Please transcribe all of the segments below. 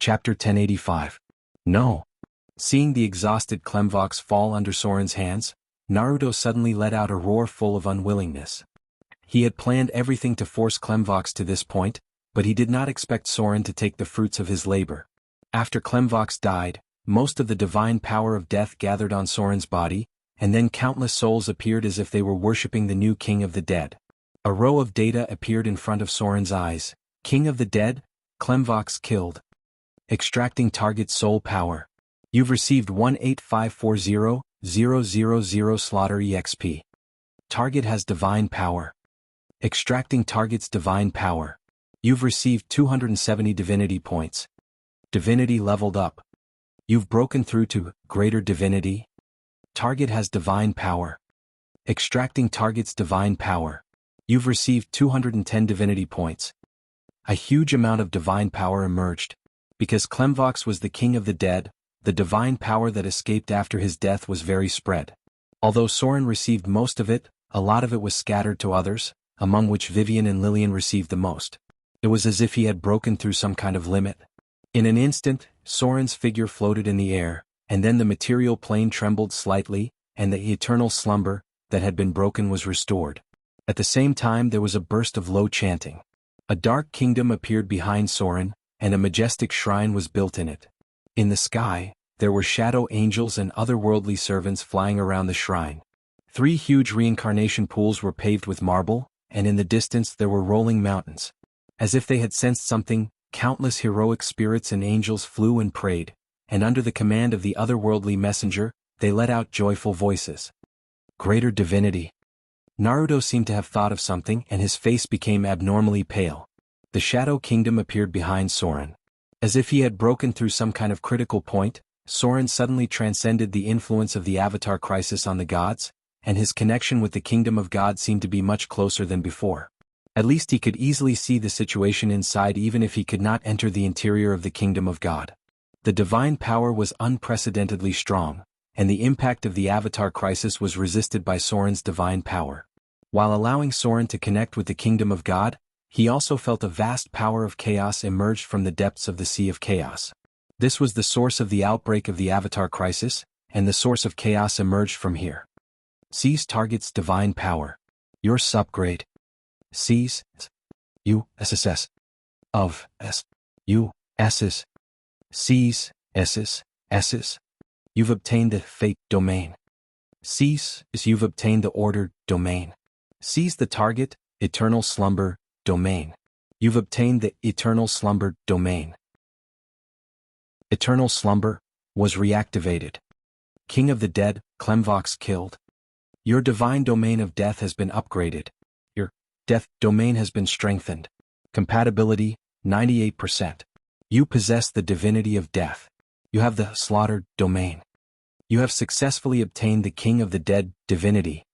Chapter 1085. No. Seeing the exhausted Klemvox fall under Soren's hands, Naruto suddenly let out a roar full of unwillingness. He had planned everything to force Klemvox to this point, but he did not expect Soren to take the fruits of his labor. After Klemvox died, most of the divine power of death gathered on Soren's body, and then countless souls appeared as if they were worshipping the new king of the dead. A row of data appeared in front of Soren's eyes. King of the dead, Klemvox killed. Extracting target soul power. You've received 18540,000 slaughter EXP. Target has divine power. Extracting target's divine power. You've received 270 divinity points. Divinity leveled up. You've broken through to greater divinity. Target has divine power. Extracting target's divine power. You've received 210 divinity points. A huge amount of divine power emerged. Because Klemvox was the king of the dead, the divine power that escaped after his death was very spread. Although Soren received most of it, a lot of it was scattered to others, among which Vivian and Lillian received the most. It was as if he had broken through some kind of limit. In an instant, Soren's figure floated in the air, and then the material plane trembled slightly, and the eternal slumber that had been broken was restored. At the same time there was a burst of low chanting. A dark kingdom appeared behind Soren, and a majestic shrine was built in it. In the sky, there were shadow angels and otherworldly servants flying around the shrine. 3 huge reincarnation pools were paved with marble, and in the distance there were rolling mountains. As if they had sensed something, countless heroic spirits and angels flew and prayed, and under the command of the otherworldly messenger, they let out joyful voices. Greater divinity. Naruto seemed to have thought of something and his face became abnormally pale. The Shadow Kingdom appeared behind Soren. As if he had broken through some kind of critical point, Soren suddenly transcended the influence of the Avatar crisis on the gods, and his connection with the Kingdom of God seemed to be much closer than before. At least he could easily see the situation inside even if he could not enter the interior of the Kingdom of God. The divine power was unprecedentedly strong, and the impact of the Avatar crisis was resisted by Soren's divine power. While allowing Soren to connect with the Kingdom of God, he also felt a vast power of chaos emerged from the depths of the Sea of Chaos. This was the source of the outbreak of the Avatar crisis, and the source of chaos emerged from here. Seize target's divine power. Your subgrade. Seize U SSS of S U S's. Seize S's S's. You've obtained the fate domain. Seize is you've obtained the ordered domain. Seize the target, eternal slumber, domain. You've obtained the eternal slumber domain. Eternal slumber was reactivated. King of the dead, Klemvox killed. Your divine domain of death has been upgraded. Your death domain has been strengthened. Compatibility, 98%. You possess the divinity of death. You have the slaughtered domain. You have successfully obtained the King of the Dead divinity.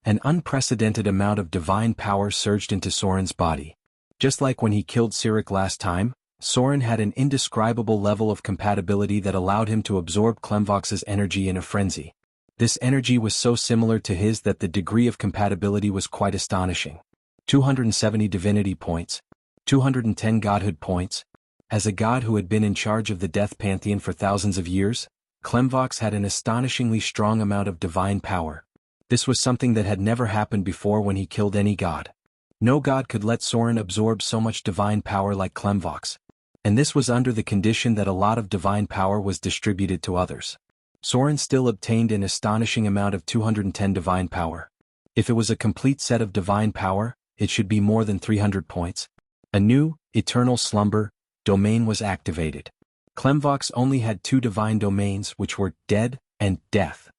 An unprecedented amount of divine power surged into Soren's body. Just like when he killed Sirik last time, Soren had an indescribable level of compatibility that allowed him to absorb Klemvox's energy in a frenzy. This energy was so similar to his that the degree of compatibility was quite astonishing. 270 divinity points, 210 godhood points. As a god who had been in charge of the death pantheon for thousands of years, Klemvox had an astonishingly strong amount of divine power. This was something that had never happened before when he killed any god. No god could let Soren absorb so much divine power like Klemvox. And this was under the condition that a lot of divine power was distributed to others. Soren still obtained an astonishing amount of 210 divine power. If it was a complete set of divine power, it should be more than 300 points. A new, eternal slumber, domain was activated. Klemvox only had 2 divine domains which were dead and death.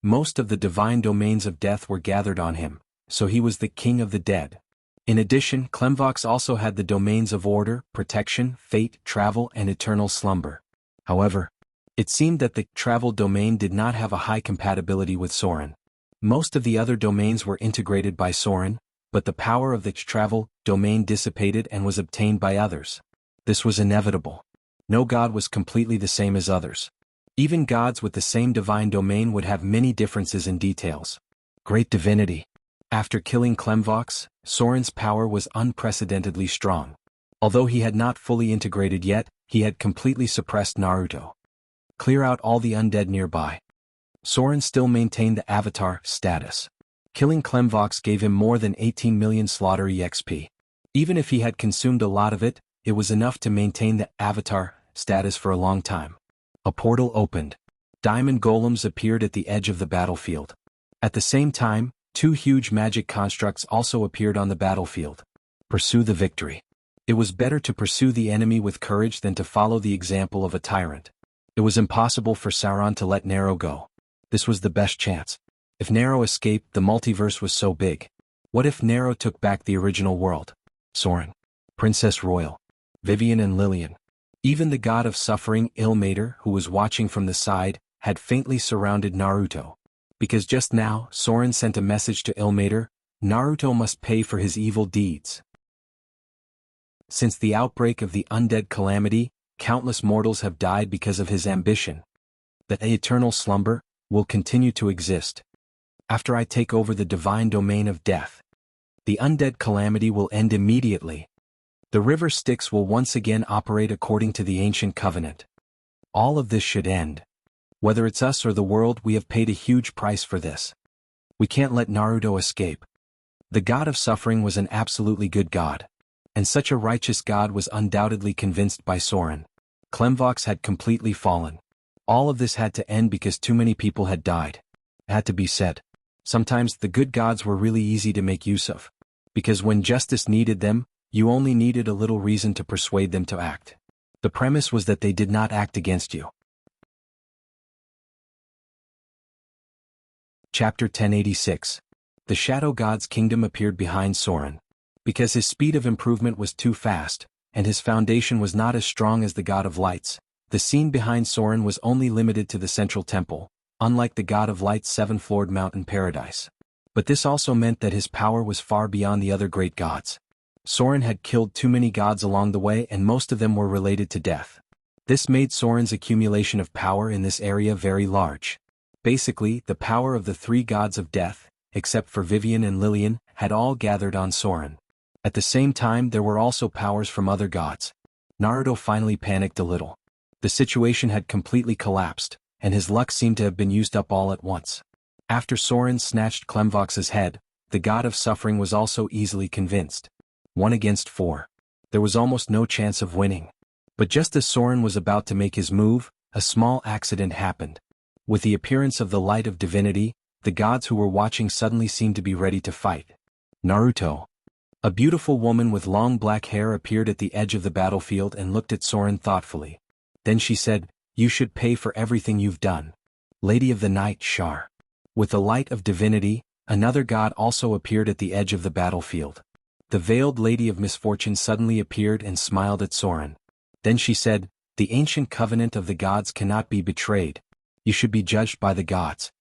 Most of the divine domains of death were gathered on him, so he was the king of the dead. In addition, Klemvox also had the domains of order, protection, fate, travel, and eternal slumber. However, it seemed that the travel domain did not have a high compatibility with Soren. Most of the other domains were integrated by Soren, but the power of the travel domain dissipated and was obtained by others. This was inevitable. No god was completely the same as others. Even gods with the same divine domain would have many differences in details. Great divinity. After killing Klemvox, Soren's power was unprecedentedly strong. Although he had not fully integrated yet, he had completely suppressed Naruto. Clear out all the undead nearby. Soren still maintained the Avatar status. Killing Clemvox gave him more than 18 million slaughter EXP. Even if he had consumed a lot of it, it was enough to maintain the Avatar status for a long time. A portal opened. Diamond golems appeared at the edge of the battlefield. At the same time, two huge magic constructs also appeared on the battlefield. Pursue the victory. It was better to pursue the enemy with courage than to follow the example of a tyrant. It was impossible for Sauron to let Nero go. This was the best chance. If Nero escaped, the multiverse was so big. What if Nero took back the original world? Soren, Princess Royal, Vivian and Lillian. Even the god of suffering, Ilmater, who was watching from the side, had faintly surrounded Naruto. Because just now, Soren sent a message to Ilmater, Naruto must pay for his evil deeds. Since the outbreak of the undead calamity, countless mortals have died because of his ambition. The eternal slumber will continue to exist. After I take over the divine domain of death, the undead calamity will end immediately. The river Styx will once again operate according to the ancient covenant. All of this should end. Whether it's us or the world, we have paid a huge price for this. We can't let Naruto escape. The god of suffering was an absolutely good god. And such a righteous god was undoubtedly convinced by Soren. Clemvox had completely fallen. All of this had to end because too many people had died. It had to be said. Sometimes the good gods were really easy to make use of. Because when justice needed them, you only needed a little reason to persuade them to act. The premise was that they did not act against you. Chapter 1086. The Shadow God's kingdom appeared behind Soren. Because his speed of improvement was too fast, and his foundation was not as strong as the God of Lights, the scene behind Soren was only limited to the central temple, unlike the God of Light's seven-floored mountain paradise. But this also meant that his power was far beyond the other great gods. Soren had killed too many gods along the way, and most of them were related to death. This made Soren's accumulation of power in this area very large. Basically, the power of the three gods of death, except for Vivian and Lillian, had all gathered on Soren. At the same time, there were also powers from other gods. Naruto finally panicked a little. The situation had completely collapsed, and his luck seemed to have been used up all at once. After Soren snatched Clemvox's head, the god of suffering was also easily convinced. 1 against 4. There was almost no chance of winning. But just as Soren was about to make his move, a small accident happened. With the appearance of the light of divinity, the gods who were watching suddenly seemed to be ready to fight. Naruto. A beautiful woman with long black hair appeared at the edge of the battlefield and looked at Soren thoughtfully. Then she said, "You should pay for everything you've done." Lady of the Night, Shar. With the light of divinity, another god also appeared at the edge of the battlefield. The veiled Lady of Misfortune suddenly appeared and smiled at Soren. Then she said, "The ancient covenant of the gods cannot be betrayed. You should be judged by the gods."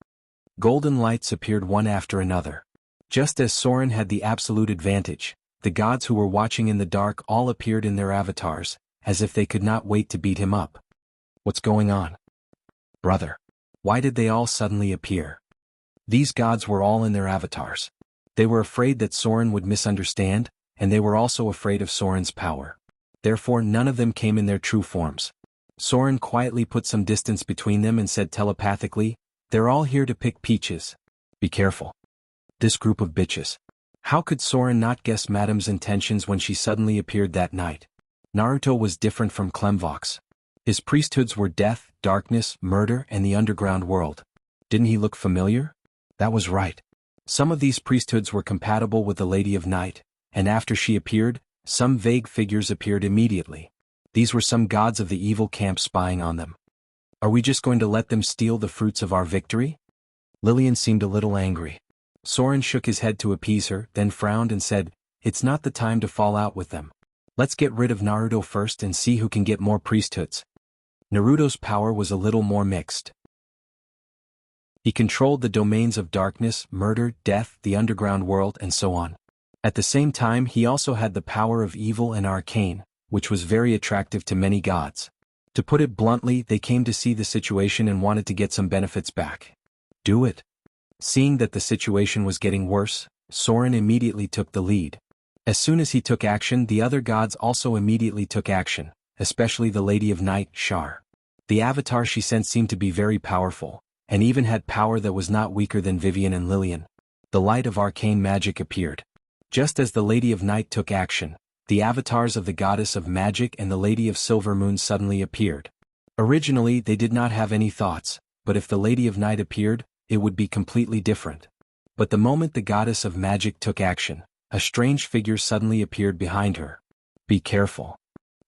Golden lights appeared one after another. Just as Soren had the absolute advantage, the gods who were watching in the dark all appeared in their avatars, as if they could not wait to beat him up. What's going on? Brother. Why did they all suddenly appear? These gods were all in their avatars. They were afraid that Soren would misunderstand, and they were also afraid of Soren's power. Therefore none of them came in their true forms. Soren quietly put some distance between them and said telepathically, "They're all here to pick peaches. Be careful. This group of bitches." How could Soren not guess Madame's intentions when she suddenly appeared that night? Naruto was different from Clemvox. His priesthoods were death, darkness, murder, and the underground world. Didn't he look familiar? That was right. Some of these priesthoods were compatible with the Lady of Night, and after she appeared, some vague figures appeared immediately. These were some gods of the evil camp spying on them. Are we just going to let them steal the fruits of our victory? Lillian seemed a little angry. Soren shook his head to appease her, then frowned and said, "It's not the time to fall out with them. Let's get rid of Naruto first and see who can get more priesthoods." Naruto's power was a little more mixed. He controlled the domains of darkness, murder, death, the underground world, and so on. At the same time, he also had the power of evil and arcane, which was very attractive to many gods. To put it bluntly, they came to see the situation and wanted to get some benefits back. Do it. Seeing that the situation was getting worse, Soren immediately took the lead. As soon as he took action, the other gods also immediately took action, especially the Lady of Night, Shar. The avatar she sent seemed to be very powerful, and even had power that was not weaker than Vivian and Lillian. The light of arcane magic appeared. Just as the Lady of Night took action, the avatars of the Goddess of Magic and the Lady of Silver Moon suddenly appeared. Originally they did not have any thoughts, but if the Lady of Night appeared, it would be completely different. But the moment the Goddess of Magic took action, a strange figure suddenly appeared behind her. Be careful.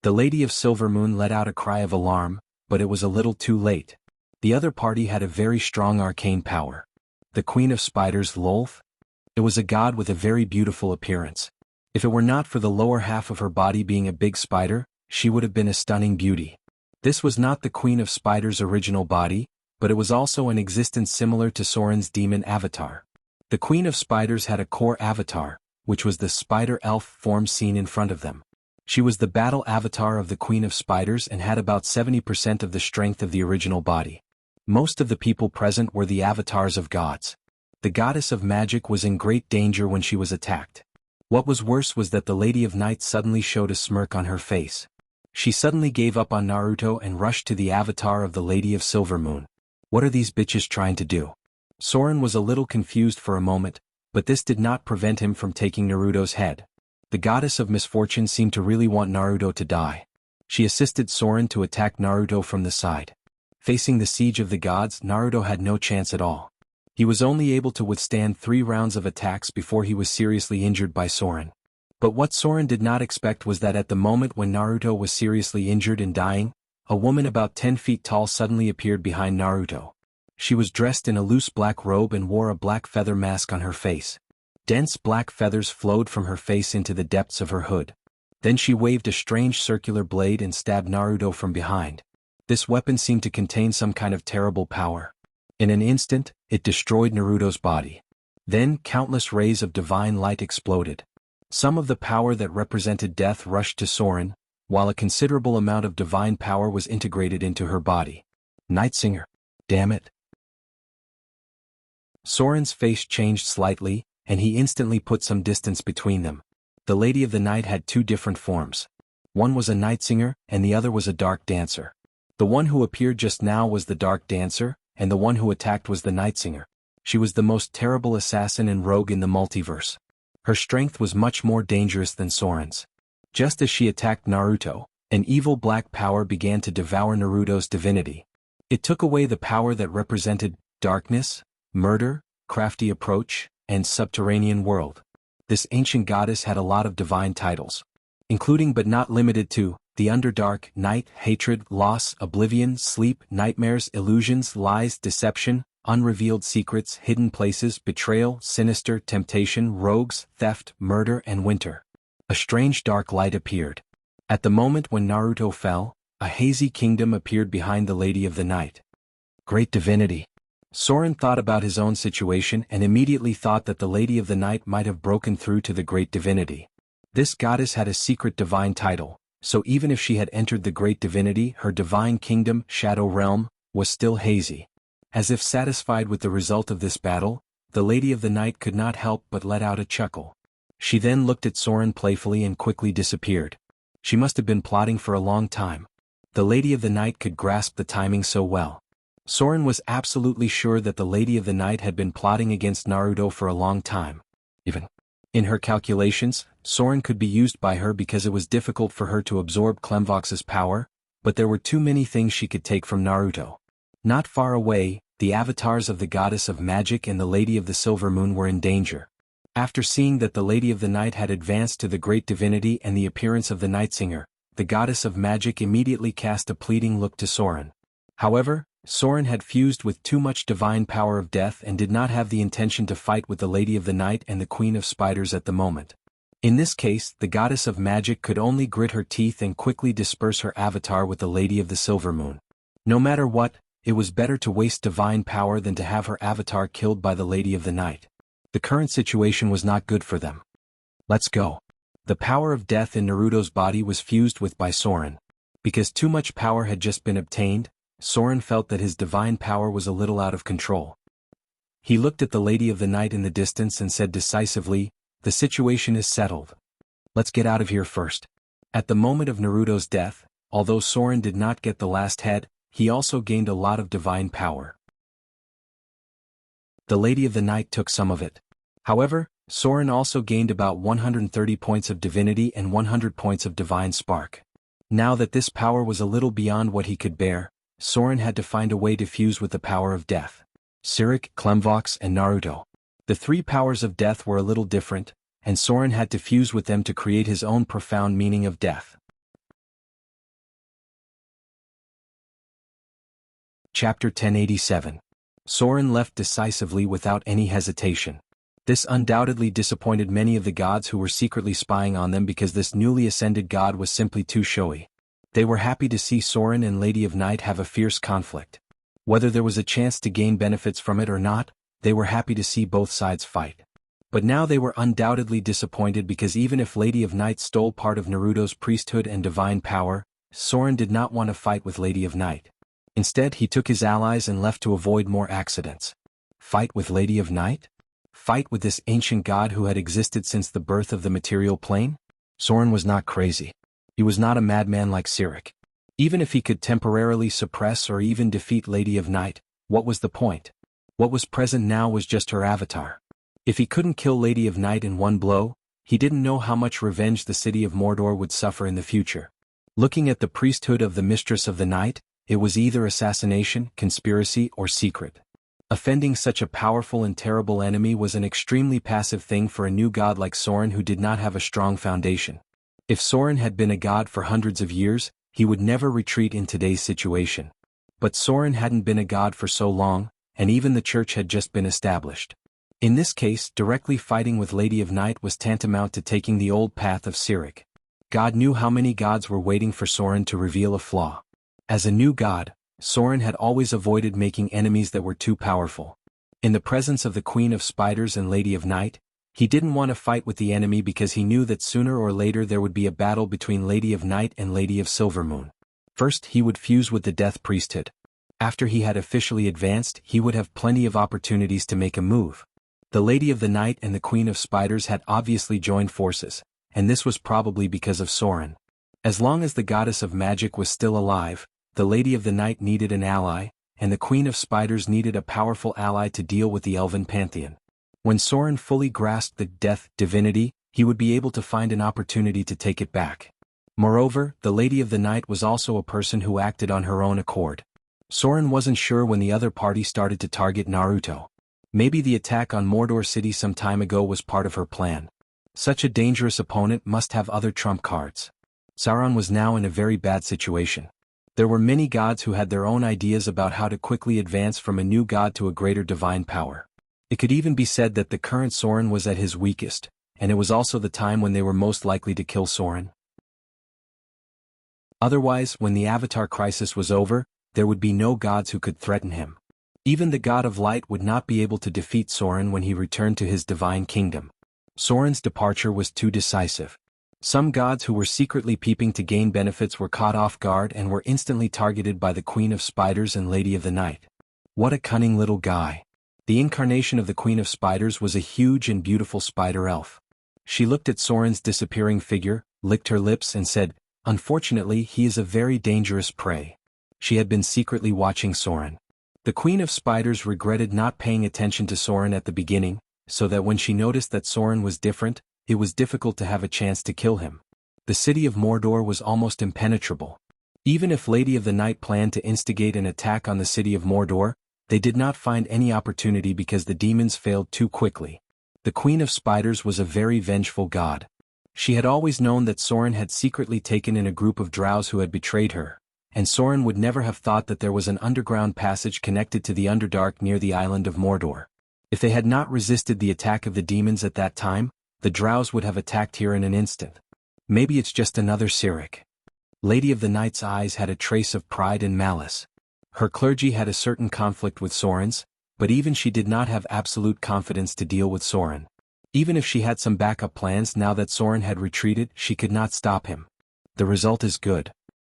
The Lady of Silver Moon let out a cry of alarm, but it was a little too late. The other party had a very strong arcane power. The Queen of Spiders, Lolth? It was a god with a very beautiful appearance. If it were not for the lower half of her body being a big spider, she would have been a stunning beauty. This was not the Queen of Spiders' original body, but it was also an existence similar to Soren's demon avatar. The Queen of Spiders had a core avatar, which was the spider elf form seen in front of them. She was the battle avatar of the Queen of Spiders and had about 70% of the strength of the original body. Most of the people present were the avatars of gods. The Goddess of Magic was in great danger when she was attacked. What was worse was that the Lady of Night suddenly showed a smirk on her face. She suddenly gave up on Naruto and rushed to the avatar of the Lady of Silver Moon. What are these bitches trying to do? Soren was a little confused for a moment, but this did not prevent him from taking Naruto's head. The Goddess of Misfortune seemed to really want Naruto to die. She assisted Soren to attack Naruto from the side. Facing the siege of the gods, Naruto had no chance at all. He was only able to withstand 3 rounds of attacks before he was seriously injured by Soren. But what Soren did not expect was that at the moment when Naruto was seriously injured and dying, a woman about 10 feet tall suddenly appeared behind Naruto. She was dressed in a loose black robe and wore a black feather mask on her face. Dense black feathers flowed from her face into the depths of her hood. Then she waved a strange circular blade and stabbed Naruto from behind. This weapon seemed to contain some kind of terrible power. In an instant, it destroyed Naruto's body. Then countless rays of divine light exploded. Some of the power that represented death rushed to Soren, while a considerable amount of divine power was integrated into her body. Nightsinger. Damn it. Soren's face changed slightly, and he instantly put some distance between them. The Lady of the Night had 2 different forms. One was a Nightsinger, and the other was a Dark Dancer. The one who appeared just now was the Dark Dancer, and the one who attacked was the Nightsinger. She was the most terrible assassin and rogue in the multiverse. Her strength was much more dangerous than Soren's. Just as she attacked Naruto, an evil black power began to devour Naruto's divinity. It took away the power that represented darkness, murder, crafty approach, and subterranean world. This ancient goddess had a lot of divine titles, including but not limited to the Underdark, Night, Hatred, Loss, Oblivion, Sleep, Nightmares, Illusions, Lies, Deception, Unrevealed Secrets, Hidden Places, Betrayal, Sinister, Temptation, Rogues, Theft, Murder, and Winter. A strange dark light appeared. At the moment when Naruto fell, a hazy kingdom appeared behind the Lady of the Night. Great divinity. Soren thought about his own situation and immediately thought that the Lady of the Night might have broken through to the Great Divinity. This goddess had a secret divine title, so even if she had entered the Great Divinity, her divine kingdom, Shadow Realm, was still hazy. As if satisfied with the result of this battle, the Lady of the Night could not help but let out a chuckle. She then looked at Soren playfully and quickly disappeared. She must have been plotting for a long time. The Lady of the Night could grasp the timing so well. Soren was absolutely sure that the Lady of the Night had been plotting against Naruto for a long time. Even in her calculations, Soren could be used by her because it was difficult for her to absorb Clemvox's power, but there were too many things she could take from Naruto. Not far away, the avatars of the Goddess of Magic and the Lady of the Silver Moon were in danger. After seeing that the Lady of the Night had advanced to the Great Divinity and the appearance of the Nightsinger, the Goddess of Magic immediately cast a pleading look to Soren. However, Soren had fused with too much divine power of death and did not have the intention to fight with the Lady of the Night and the Queen of Spiders at the moment. In this case, the Goddess of Magic could only grit her teeth and quickly disperse her avatar with the Lady of the Silver Moon. No matter what, it was better to waste divine power than to have her avatar killed by the Lady of the Night. The current situation was not good for them. Let's go. The power of death in Naruto's body was fused with by Soren. Because too much power had just been obtained, Soren felt that his divine power was a little out of control. He looked at the Lady of the Night in the distance and said decisively, "The situation is settled. Let's get out of here first." At the moment of Naruto's death, Although Soren did not get the last head, he also gained a lot of divine power. The Lady of the Night took some of it. However, Soren also gained about 130 points of divinity and 100 points of divine spark. Now that this power was a little beyond what he could bear, Soren had to find a way to fuse with the power of death. Sirik, Klemvox, and Naruto. The three powers of death were a little different, and Soren had to fuse with them to create his own profound meaning of death. Chapter 1087. Soren left decisively without any hesitation. This undoubtedly disappointed many of the gods who were secretly spying on them because this newly ascended god was simply too showy. They were happy to see Soren and Lady of Night have a fierce conflict. Whether there was a chance to gain benefits from it or not, they were happy to see both sides fight. But now they were undoubtedly disappointed because even if Lady of Night stole part of Naruto's priesthood and divine power, Soren did not want to fight with Lady of Night. Instead, he took his allies and left to avoid more accidents. Fight with Lady of Night? Fight with this ancient god who had existed since the birth of the material plane? Soren was not crazy. He was not a madman like Sirik. Even if he could temporarily suppress or even defeat Lady of Night, what was the point? What was present now was just her avatar. If he couldn't kill Lady of Night in one blow, he didn't know how much revenge the city of Mordor would suffer in the future. Looking at the priesthood of the Mistress of the Night, it was either assassination, conspiracy, or secret. Offending such a powerful and terrible enemy was an extremely passive thing for a new god like Soren who did not have a strong foundation. If Soren had been a god for hundreds of years, he would never retreat in today's situation. But Soren hadn't been a god for so long, and even the church had just been established. In this case, directly fighting with Lady of Night was tantamount to taking the old path of Sirik. God knew how many gods were waiting for Soren to reveal a flaw. As a new god, Soren had always avoided making enemies that were too powerful. In the presence of the Queen of Spiders and Lady of Night, he didn't want to fight with the enemy because he knew that sooner or later there would be a battle between Lady of Night and Lady of Silvermoon. First, he would fuse with the Death Priesthood. After he had officially advanced, he would have plenty of opportunities to make a move. The Lady of the Night and the Queen of Spiders had obviously joined forces, and this was probably because of Soren. As long as the Goddess of Magic was still alive, the Lady of the Night needed an ally, and the Queen of Spiders needed a powerful ally to deal with the Elven Pantheon. When Soren fully grasped the death divinity, he would be able to find an opportunity to take it back. Moreover, the Lady of the Night was also a person who acted on her own accord. Soren wasn't sure when the other party started to target Naruto. Maybe the attack on Mordor City some time ago was part of her plan. Such a dangerous opponent must have other trump cards. Sauron was now in a very bad situation. There were many gods who had their own ideas about how to quickly advance from a new god to a greater divine power. It could even be said that the current Soren was at his weakest, and it was also the time when they were most likely to kill Soren. Otherwise, when the Avatar crisis was over, there would be no gods who could threaten him. Even the God of Light would not be able to defeat Soren when he returned to his divine kingdom. Soren's departure was too decisive. Some gods who were secretly peeping to gain benefits were caught off guard and were instantly targeted by the Queen of Spiders and Lady of the Night. What a cunning little guy. The incarnation of the Queen of Spiders was a huge and beautiful spider elf. She looked at Soren's disappearing figure, licked her lips and said, "Unfortunately, he is a very dangerous prey." She had been secretly watching Soren. The Queen of Spiders regretted not paying attention to Soren at the beginning, so that when she noticed that Soren was different, it was difficult to have a chance to kill him. The city of Mordor was almost impenetrable. Even if Lady of the Night planned to instigate an attack on the city of Mordor, they did not find any opportunity because the demons failed too quickly. The Queen of Spiders was a very vengeful god. She had always known that Soren had secretly taken in a group of drows who had betrayed her, and Soren would never have thought that there was an underground passage connected to the Underdark near the island of Mordor. If they had not resisted the attack of the demons at that time, the drows would have attacked here in an instant. Maybe it's just another Sirik. Lady of the Night's eyes had a trace of pride and malice. Her clergy had a certain conflict with Soren's, but even she did not have absolute confidence to deal with Soren. Even if she had some backup plans now that Soren had retreated, she could not stop him. The result is good.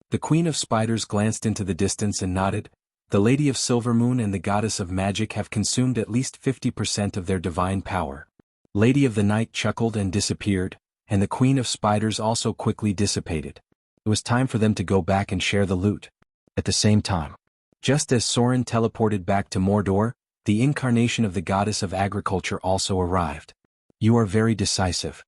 The Queen of Spiders glanced into the distance and nodded. The Lady of Silvermoon and the Goddess of Magic have consumed at least 50% of their divine power. Lady of the Night chuckled and disappeared, and the Queen of Spiders also quickly dissipated. It was time for them to go back and share the loot. At the same time, just as Soren teleported back to Mordor, the incarnation of the goddess of agriculture also arrived. You are very decisive.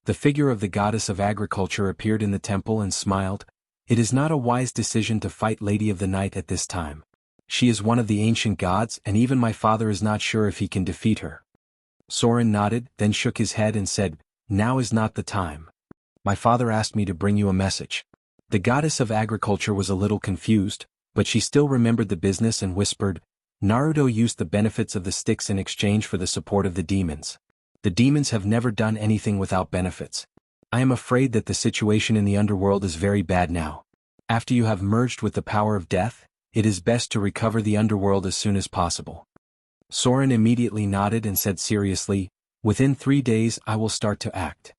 The figure of the goddess of agriculture appeared in the temple and smiled. It is not a wise decision to fight Lady of the Night at this time. She is one of the ancient gods, and even my father is not sure if he can defeat her. Soren nodded, then shook his head and said, Now is not the time. My father asked me to bring you a message. The goddess of agriculture was a little confused, but she still remembered the business and whispered, Naruto used the benefits of the sticks in exchange for the support of the demons. The demons have never done anything without benefits. I am afraid that the situation in the underworld is very bad now. After you have merged with the power of death, it is best to recover the underworld as soon as possible. Soren immediately nodded and said seriously, Within 3 days I will start to act.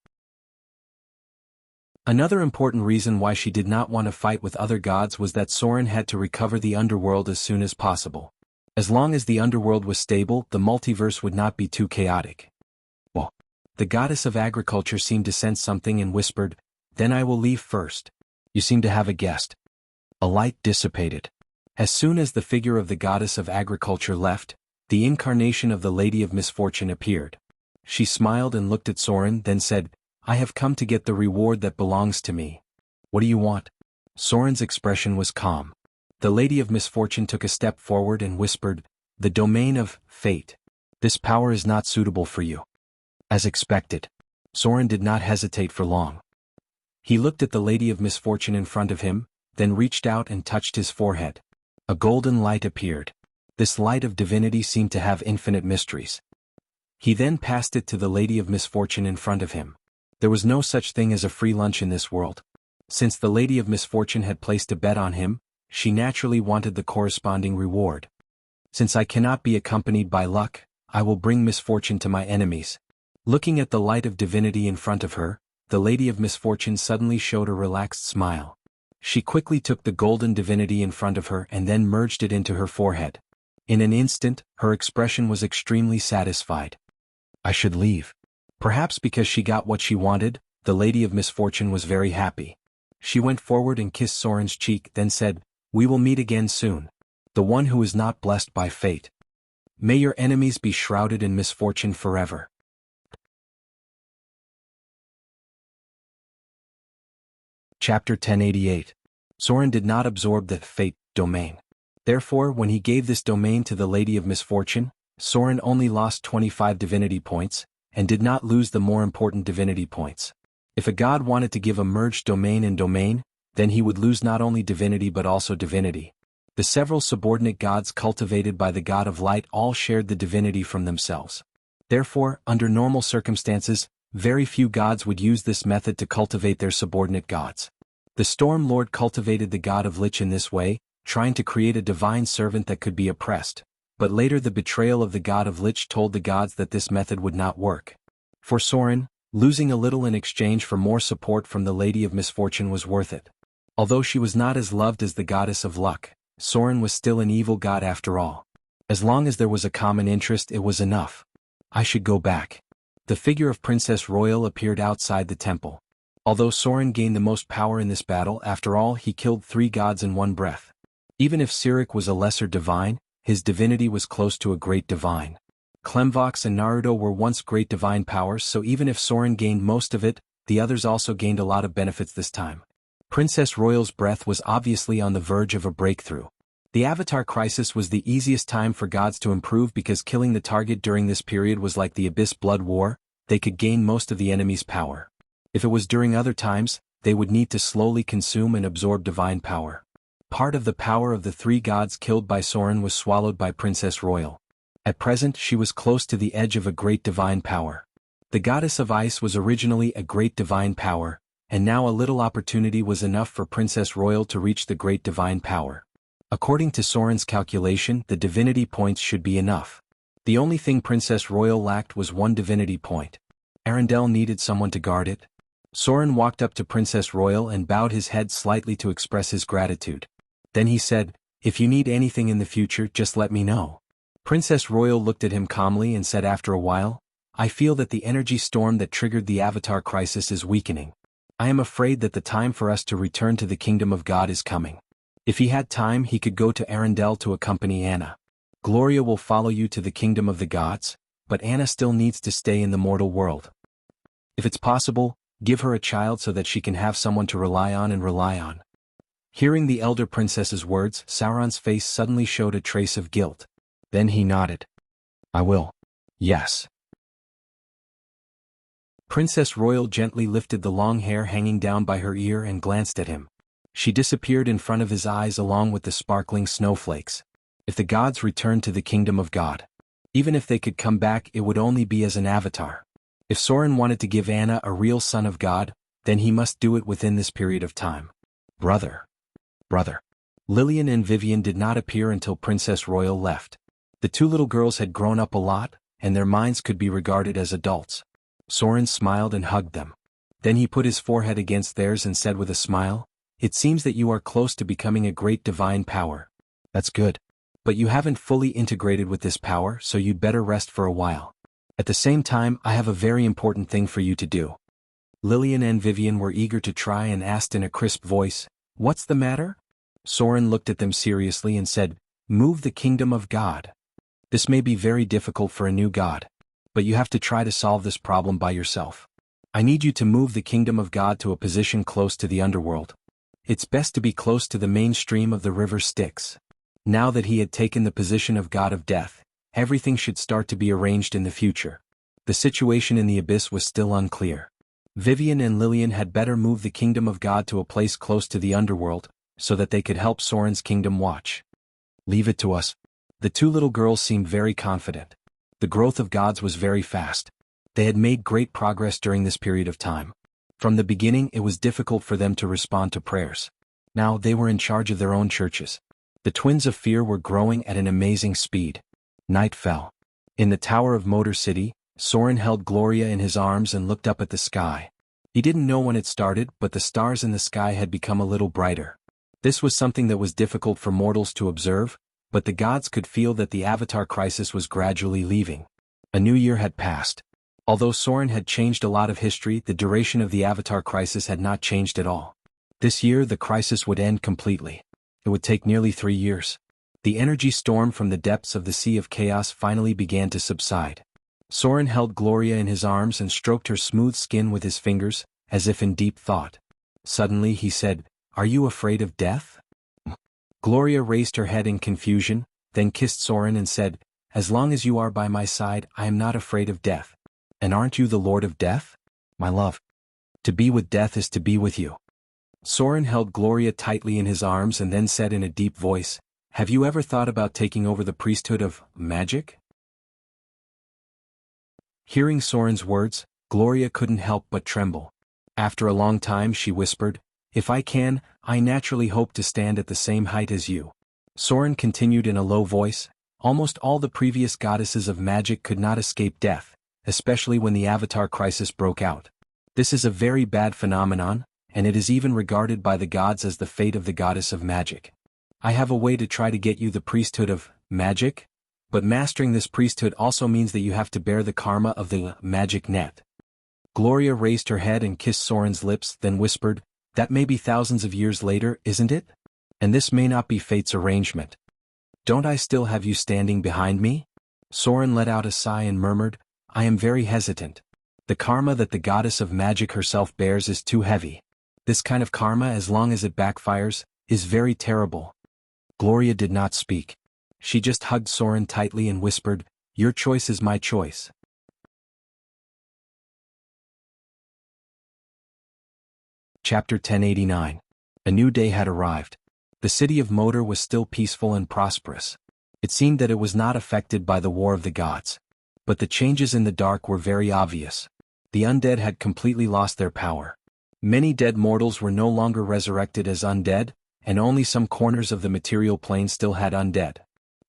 Another important reason why she did not want to fight with other gods was that Soren had to recover the underworld as soon as possible. As long as the underworld was stable, the multiverse would not be too chaotic. Well, the goddess of agriculture seemed to sense something and whispered, Then I will leave first. You seem to have a guest. A light dissipated. As soon as the figure of the goddess of agriculture left, the incarnation of the Lady of Misfortune appeared. She smiled and looked at Soren, then said, I have come to get the reward that belongs to me. What do you want? Soren's expression was calm. The Lady of Misfortune took a step forward and whispered, The domain of fate. This power is not suitable for you. As expected, Soren did not hesitate for long. He looked at the Lady of Misfortune in front of him, then reached out and touched his forehead. A golden light appeared. This light of divinity seemed to have infinite mysteries. He then passed it to the Lady of Misfortune in front of him. There was no such thing as a free lunch in this world. Since the Lady of Misfortune had placed a bet on him, she naturally wanted the corresponding reward. Since I cannot be accompanied by luck, I will bring misfortune to my enemies. Looking at the light of divinity in front of her, the Lady of Misfortune suddenly showed a relaxed smile. She quickly took the golden divinity in front of her and then merged it into her forehead. In an instant, her expression was extremely satisfied. I should leave. Perhaps because she got what she wanted, the Lady of Misfortune was very happy. She went forward and kissed Soren's cheek, then said, We will meet again soon. The one who is not blessed by fate. May your enemies be shrouded in misfortune forever. Chapter 1088. Soren did not absorb the fate domain. Therefore, when he gave this domain to the Lady of Misfortune, Soren only lost 25 divinity points, and did not lose the more important divinity points. If a god wanted to give a merged domain and domain, then he would lose not only divinity but also divinity. The several subordinate gods cultivated by the god of light all shared the divinity from themselves. Therefore, under normal circumstances, very few gods would use this method to cultivate their subordinate gods. The Storm Lord cultivated the god of Lich in this way, trying to create a divine servant that could be oppressed. But later the betrayal of the god of Lich told the gods that this method would not work. For Soren, losing a little in exchange for more support from the Lady of Misfortune was worth it. Although she was not as loved as the goddess of luck, Soren was still an evil god after all. As long as there was a common interest, it was enough. I should go back. The figure of Princess Royal appeared outside the temple. Although Soren gained the most power in this battle, after all he killed 3 gods in one breath. Even if Sirik was a lesser divine, his divinity was close to a great divine. Clemvox and Naruto were once great divine powers, so even if Soren gained most of it, the others also gained a lot of benefits this time. Princess Royal's breath was obviously on the verge of a breakthrough. The Avatar Crisis was the easiest time for gods to improve because killing the target during this period was like the Abyss Blood War, they could gain most of the enemy's power. If it was during other times, they would need to slowly consume and absorb divine power. Part of the power of the 3 gods killed by Soren was swallowed by Princess Royal. At present she was close to the edge of a great divine power. The goddess of ice was originally a great divine power, and now a little opportunity was enough for Princess Royal to reach the great divine power. According to Soren's calculation, the divinity points should be enough. The only thing Princess Royal lacked was 1 divinity point. Arendelle needed someone to guard it. Soren walked up to Princess Royal and bowed his head slightly to express his gratitude. Then he said, If you need anything in the future, just let me know. Princess Royal looked at him calmly and said after a while, I feel that the energy storm that triggered the Avatar Crisis is weakening. I am afraid that the time for us to return to the kingdom of God is coming. If he had time, he could go to Arendelle to accompany Anna. Gloria will follow you to the kingdom of the gods, but Anna still needs to stay in the mortal world. If it's possible, give her a child so that she can have someone to rely on. Hearing the elder princess's words, Sauron's face suddenly showed a trace of guilt. Then he nodded. I will. Yes. Princess Royal gently lifted the long hair hanging down by her ear and glanced at him. She disappeared in front of his eyes along with the sparkling snowflakes. If the gods returned to the kingdom of God, even if they could come back, it would only be as an avatar. If Sauron wanted to give Anna a real son of God, then he must do it within this period of time. Brother. Lillian and Vivian did not appear until Princess Royal left. The two little girls had grown up a lot, and their minds could be regarded as adults. Sauron smiled and hugged them. Then he put his forehead against theirs and said with a smile, It seems that you are close to becoming a great divine power. That's good. But you haven't fully integrated with this power, so you'd better rest for a while. At the same time, I have a very important thing for you to do. Lillian and Vivian were eager to try and asked in a crisp voice, What's the matter? Sauron looked at them seriously and said, Move the kingdom of God. This may be very difficult for a new god, but you have to try to solve this problem by yourself. I need you to move the kingdom of God to a position close to the underworld. It's best to be close to the mainstream of the river Styx. Now that he had taken the position of god of death, everything should start to be arranged in the future. The situation in the abyss was still unclear. Vivian and Lillian had better move the kingdom of God to a place close to the underworld, so that they could help Sauron's kingdom watch. Leave it to us. The two little girls seemed very confident. The growth of gods was very fast. They had made great progress during this period of time. From the beginning, it was difficult for them to respond to prayers. Now they were in charge of their own churches. The twins of fear were growing at an amazing speed. Night fell. In the Tower of Motor City, Sauron held Gloria in his arms and looked up at the sky. He didn't know when it started, but the stars in the sky had become a little brighter. This was something that was difficult for mortals to observe, but the gods could feel that the Avatar crisis was gradually leaving. A new year had passed. Although Sauron had changed a lot of history, the duration of the Avatar crisis had not changed at all. This year the crisis would end completely. It would take nearly 3 years. The energy storm from the depths of the Sea of Chaos finally began to subside. Sauron held Gloria in his arms and stroked her smooth skin with his fingers, as if in deep thought. Suddenly he said, Are you afraid of death? Gloria raised her head in confusion, then kissed Sauron and said, As long as you are by my side, I am not afraid of death. And aren't you the Lord of Death? My love. To be with death is to be with you. Sauron held Gloria tightly in his arms and then said in a deep voice, Have you ever thought about taking over the priesthood of magic? Hearing Sauron's words, Gloria couldn't help but tremble. After a long time she whispered, If I can, I naturally hope to stand at the same height as you. Sauron continued in a low voice, Almost all the previous goddesses of magic could not escape death, especially when the Avatar crisis broke out. This is a very bad phenomenon, and it is even regarded by the gods as the fate of the goddess of magic. I have a way to try to get you the priesthood of magic, but mastering this priesthood also means that you have to bear the karma of the magic net. Gloria raised her head and kissed Sauron's lips, then whispered, That may be thousands of years later, isn't it? And this may not be fate's arrangement. Don't I still have you standing behind me? Sauron let out a sigh and murmured, I am very hesitant. The karma that the goddess of magic herself bears is too heavy. This kind of karma, as long as it backfires, is very terrible. Gloria did not speak. She just hugged Sauron tightly and whispered, Your choice is my choice. Chapter 1089. A new day had arrived. The city of Moder was still peaceful and prosperous. It seemed that it was not affected by the War of the Gods. But the changes in the dark were very obvious. The undead had completely lost their power. Many dead mortals were no longer resurrected as undead, and only some corners of the material plane still had undead.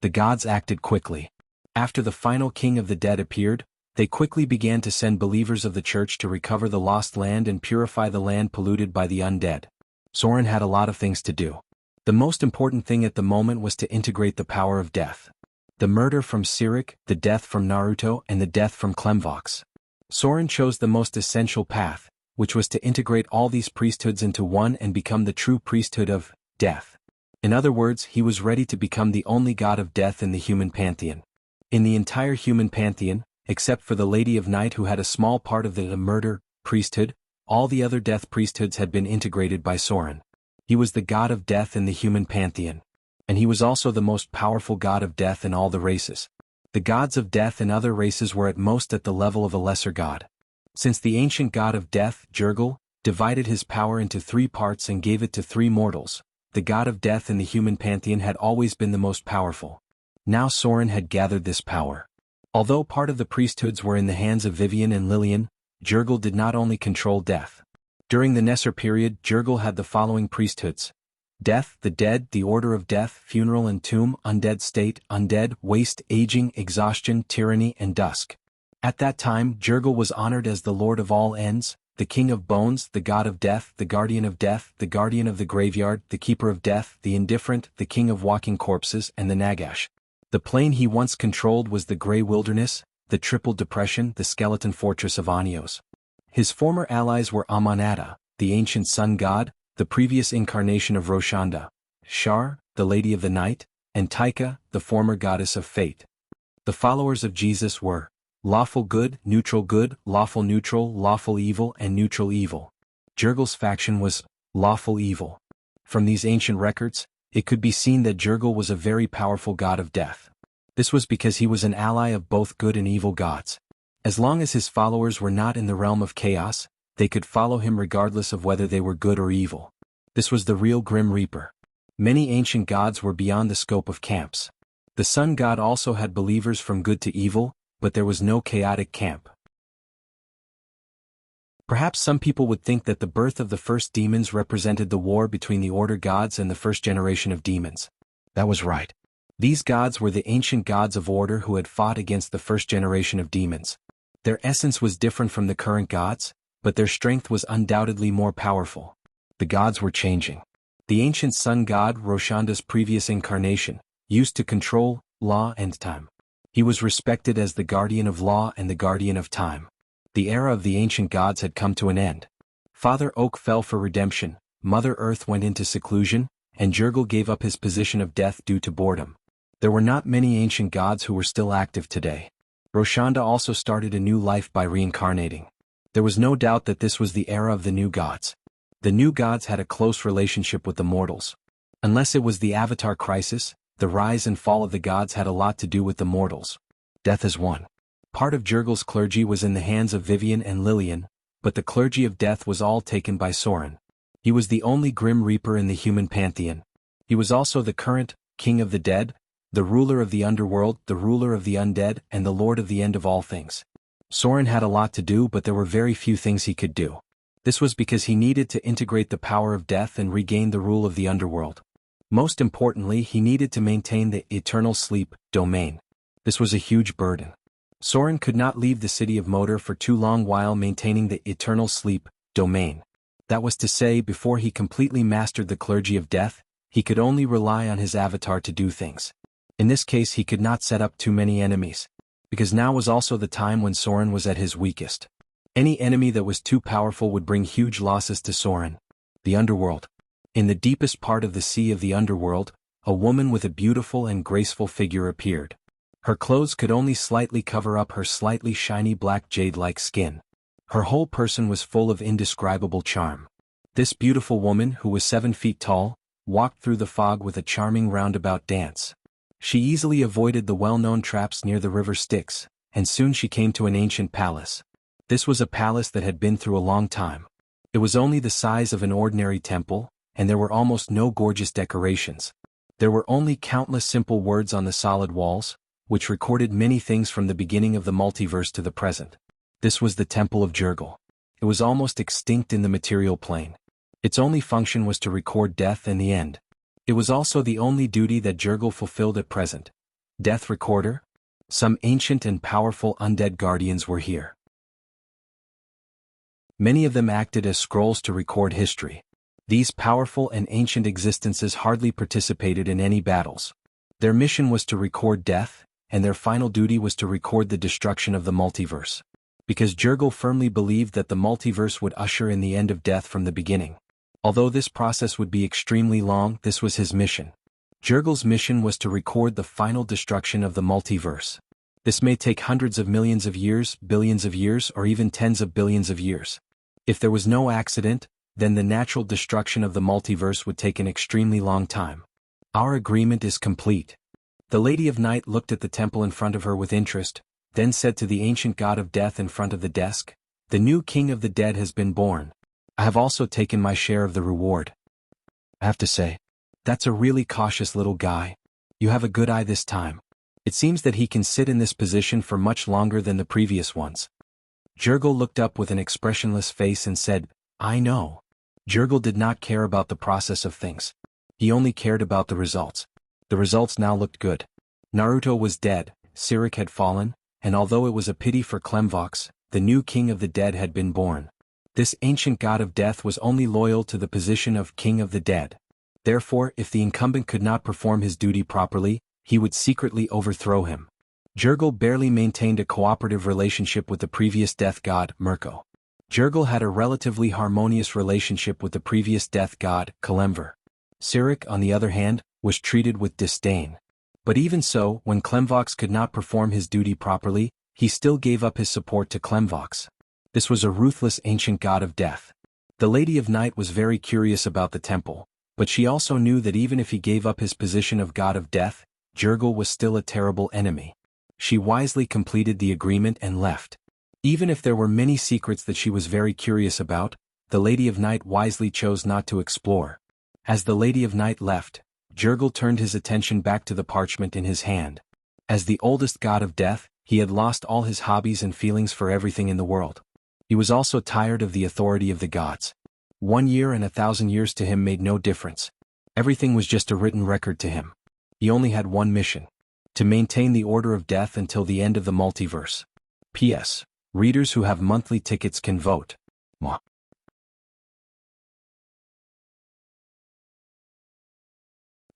The gods acted quickly. After the final king of the dead appeared, they quickly began to send believers of the church to recover the lost land and purify the land polluted by the undead. Sauron had a lot of things to do. The most important thing at the moment was to integrate the power of death. The murder from Sirik, the death from Naruto, and the death from Klemvox. Sauron chose the most essential path, which was to integrate all these priesthoods into one and become the true priesthood of death. In other words, he was ready to become the only god of death in the human pantheon. In the entire human pantheon, except for the Lady of Night who had a small part of the murder priesthood, all the other death priesthoods had been integrated by Soren. He was the god of death in the human pantheon. And he was also the most powerful god of death in all the races. The gods of death in other races were at most at the level of a lesser god. Since the ancient god of death, Jianghu, divided his power into 3 parts and gave it to 3 mortals, the god of death in the human pantheon had always been the most powerful. Now Soren had gathered this power. Although part of the priesthoods were in the hands of Vivian and Lillian, Jianghu did not only control death. During the Nesser period, Jianghu had the following priesthoods: death, the dead, the order of death, funeral and tomb, undead state, undead, waste, aging, exhaustion, tyranny, and dusk. At that time, Jianghu was honored as the Lord of all ends, the King of Bones, the God of Death, the Guardian of Death, the Guardian of the Graveyard, the Keeper of Death, the Indifferent, the King of Walking Corpses, and the Nagash. The plane he once controlled was the Grey Wilderness, the Triple Depression, the Skeleton Fortress of Anios. His former allies were Amanata, the ancient sun god, the previous incarnation of Roshanda, Shar, the Lady of the Night, and Taika, the former goddess of fate. The followers of Jesus were lawful good, lawful neutral, lawful evil, and neutral evil. Jianghu's faction was lawful evil. From these ancient records, it could be seen that Jianghu was a very powerful god of death. This was because he was an ally of both good and evil gods. As long as his followers were not in the realm of chaos, they could follow him regardless of whether they were good or evil. This was the real Grim Reaper. Many ancient gods were beyond the scope of camps. The sun god also had believers from good to evil, but there was no chaotic camp. Perhaps some people would think that the birth of the first demons represented the war between the Order gods and the first generation of demons. That was right. These gods were the ancient gods of Order who had fought against the first generation of demons. Their essence was different from the current gods, but their strength was undoubtedly more powerful. The gods were changing. The ancient sun god, Roshanda's previous incarnation, used to control law and time. He was respected as the guardian of law and the guardian of time. The era of the ancient gods had come to an end. Father Oak fell for redemption, Mother Earth went into seclusion, and Jianghu gave up his position of death due to boredom. There were not many ancient gods who were still active today. Roshanda also started a new life by reincarnating. There was no doubt that this was the era of the new gods. The new gods had a close relationship with the mortals. Unless it was the Avatar crisis, the rise and fall of the gods had a lot to do with the mortals. Death is one. Part of Jianghu's clergy was in the hands of Vivian and Lillian, but the clergy of death was all taken by Soren. He was the only Grim Reaper in the human pantheon. He was also the current King of the Dead, the ruler of the underworld, the ruler of the undead, and the Lord of the end of all things. Soren had a lot to do, but there were very few things he could do. This was because he needed to integrate the power of death and regain the rule of the underworld. Most importantly, he needed to maintain the eternal sleep domain. This was a huge burden. Soren could not leave the city of Motor for too long while maintaining the eternal sleep domain. That was to say, before he completely mastered the clergy of death, he could only rely on his avatar to do things. In this case, he could not set up too many enemies, because now was also the time when Soren was at his weakest. Any enemy that was too powerful would bring huge losses to Soren. The underworld. In the deepest part of the sea of the underworld, a woman with a beautiful and graceful figure appeared. Her clothes could only slightly cover up her slightly shiny black jade-like skin. Her whole person was full of indescribable charm. This beautiful woman, who was 7 feet tall, walked through the fog with a charming roundabout dance. She easily avoided the well-known traps near the river Styx, and soon she came to an ancient palace. This was a palace that had been through a long time. It was only the size of an ordinary temple, and there were almost no gorgeous decorations. There were only countless simple words on the solid walls, which recorded many things from the beginning of the multiverse to the present. This was the Temple of Jianghu. It was almost extinct in the material plane. Its only function was to record death and the end. It was also the only duty that Jianghu fulfilled at present. Death Recorder? Some ancient and powerful undead guardians were here. Many of them acted as scrolls to record history. These powerful and ancient existences hardly participated in any battles. Their mission was to record death, and their final duty was to record the destruction of the multiverse. because Jianghu firmly believed that the multiverse would usher in the end of death from the beginning. Although this process would be extremely long, this was his mission. Jianghu's mission was to record the final destruction of the multiverse. This may take hundreds of millions of years, billions of years, or even tens of billions of years. If there was no accident, then the natural destruction of the multiverse would take an extremely long time. Our agreement is complete. The Lady of Night looked at the temple in front of her with interest, then said to the ancient god of death in front of the desk, "The new king of the dead has been born. I have also taken my share of the reward." I have to say, that's a really cautious little guy. You have a good eye this time. It seems that he can sit in this position for much longer than the previous ones. Jianghu looked up with an expressionless face and said, "I know." Jianghu did not care about the process of things. He only cared about the results. The results now looked good. Naruto was dead, Sirik had fallen, and although it was a pity for Clemvox, the new king of the dead had been born. This ancient god of death was only loyal to the position of king of the dead. Therefore, if the incumbent could not perform his duty properly, he would secretly overthrow him. Jianghu barely maintained a cooperative relationship with the previous death god, Mirko. Jianghu had a relatively harmonious relationship with the previous death god, Kalemver. Sirik, on the other hand, was treated with disdain. But even so, when Clemvox could not perform his duty properly, he still gave up his support to Clemvox. This was a ruthless ancient god of death. The Lady of Night was very curious about the temple, but she also knew that even if he gave up his position of god of death, Jianghu was still a terrible enemy. She wisely completed the agreement and left. Even if there were many secrets that she was very curious about, the Lady of Night wisely chose not to explore. As the Lady of Night left, Jianghu turned his attention back to the parchment in his hand. As the oldest god of death, he had lost all his hobbies and feelings for everything in the world. He was also tired of the authority of the gods. 1 year and 1,000 years to him made no difference. Everything was just a written record to him. He only had one mission: to maintain the order of death until the end of the multiverse. P.S. Readers who have monthly tickets can vote. Mwah.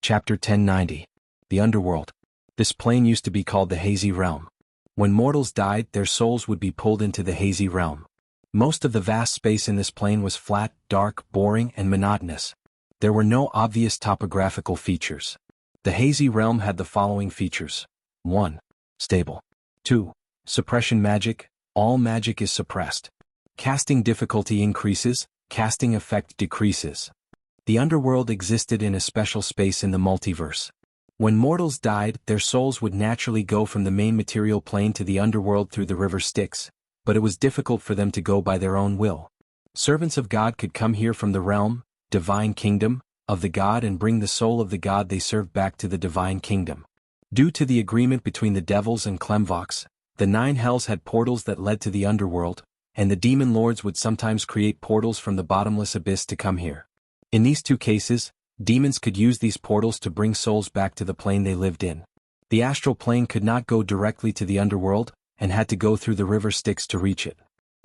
Chapter 1090. The Underworld. This plane used to be called the Hazy Realm. When mortals died, their souls would be pulled into the Hazy Realm. Most of the vast space in this plane was flat, dark, boring, and monotonous. There were no obvious topographical features. The Hazy Realm had the following features. 1. Stable. 2. Suppression magic. All magic is suppressed. Casting difficulty increases, casting effect decreases. The underworld existed in a special space in the multiverse. When mortals died, their souls would naturally go from the main material plane to the underworld through the river Styx, but it was difficult for them to go by their own will. Servants of God could come here from the realm, divine kingdom, of the god and bring the soul of the god they served back to the divine kingdom. Due to the agreement between the devils and Clemvox, the 9 hells had portals that led to the underworld, and the demon lords would sometimes create portals from the bottomless abyss to come here. In these 2 cases, demons could use these portals to bring souls back to the plane they lived in. The astral plane could not go directly to the underworld, and had to go through the river Styx to reach it.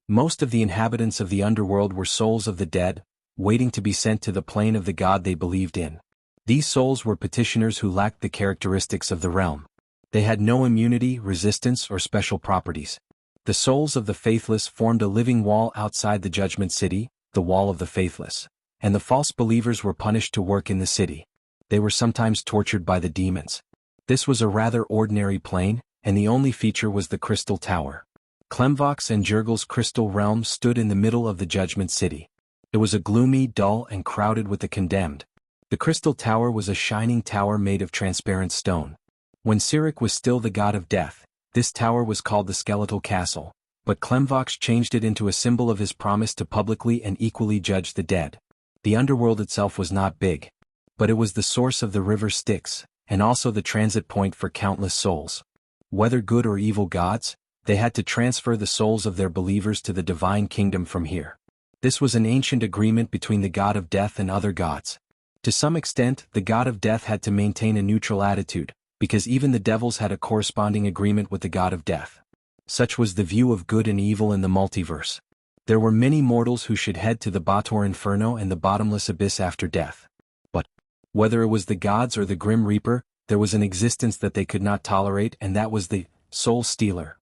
Most of the inhabitants of the underworld were souls of the dead, waiting to be sent to the plane of the god they believed in. These souls were petitioners who lacked the characteristics of the realm. They had no immunity, resistance, or special properties. The souls of the faithless formed a living wall outside the judgment city, the wall of the faithless, and the false believers were punished to work in the city. They were sometimes tortured by the demons. This was a rather ordinary plane, and the only feature was the crystal tower. Clemvox and Jianghu's crystal realm stood in the middle of the judgment city. It was a gloomy, dull, and crowded with the condemned. The crystal tower was a shining tower made of transparent stone. When Sirik was still the god of death, this tower was called the skeletal castle, but Clemvox changed it into a symbol of his promise to publicly and equally judge the dead. The underworld itself was not big, but it was the source of the river Styx, and also the transit point for countless souls. Whether good or evil gods, they had to transfer the souls of their believers to the divine kingdom from here. This was an ancient agreement between the god of death and other gods. To some extent, the god of death had to maintain a neutral attitude, because even the devils had a corresponding agreement with the god of death. Such was the view of good and evil in the multiverse. There were many mortals who should head to the Bator Inferno and the bottomless abyss after death. But, whether it was the gods or the Grim Reaper, there was an existence that they could not tolerate, and that was the Soul Stealer.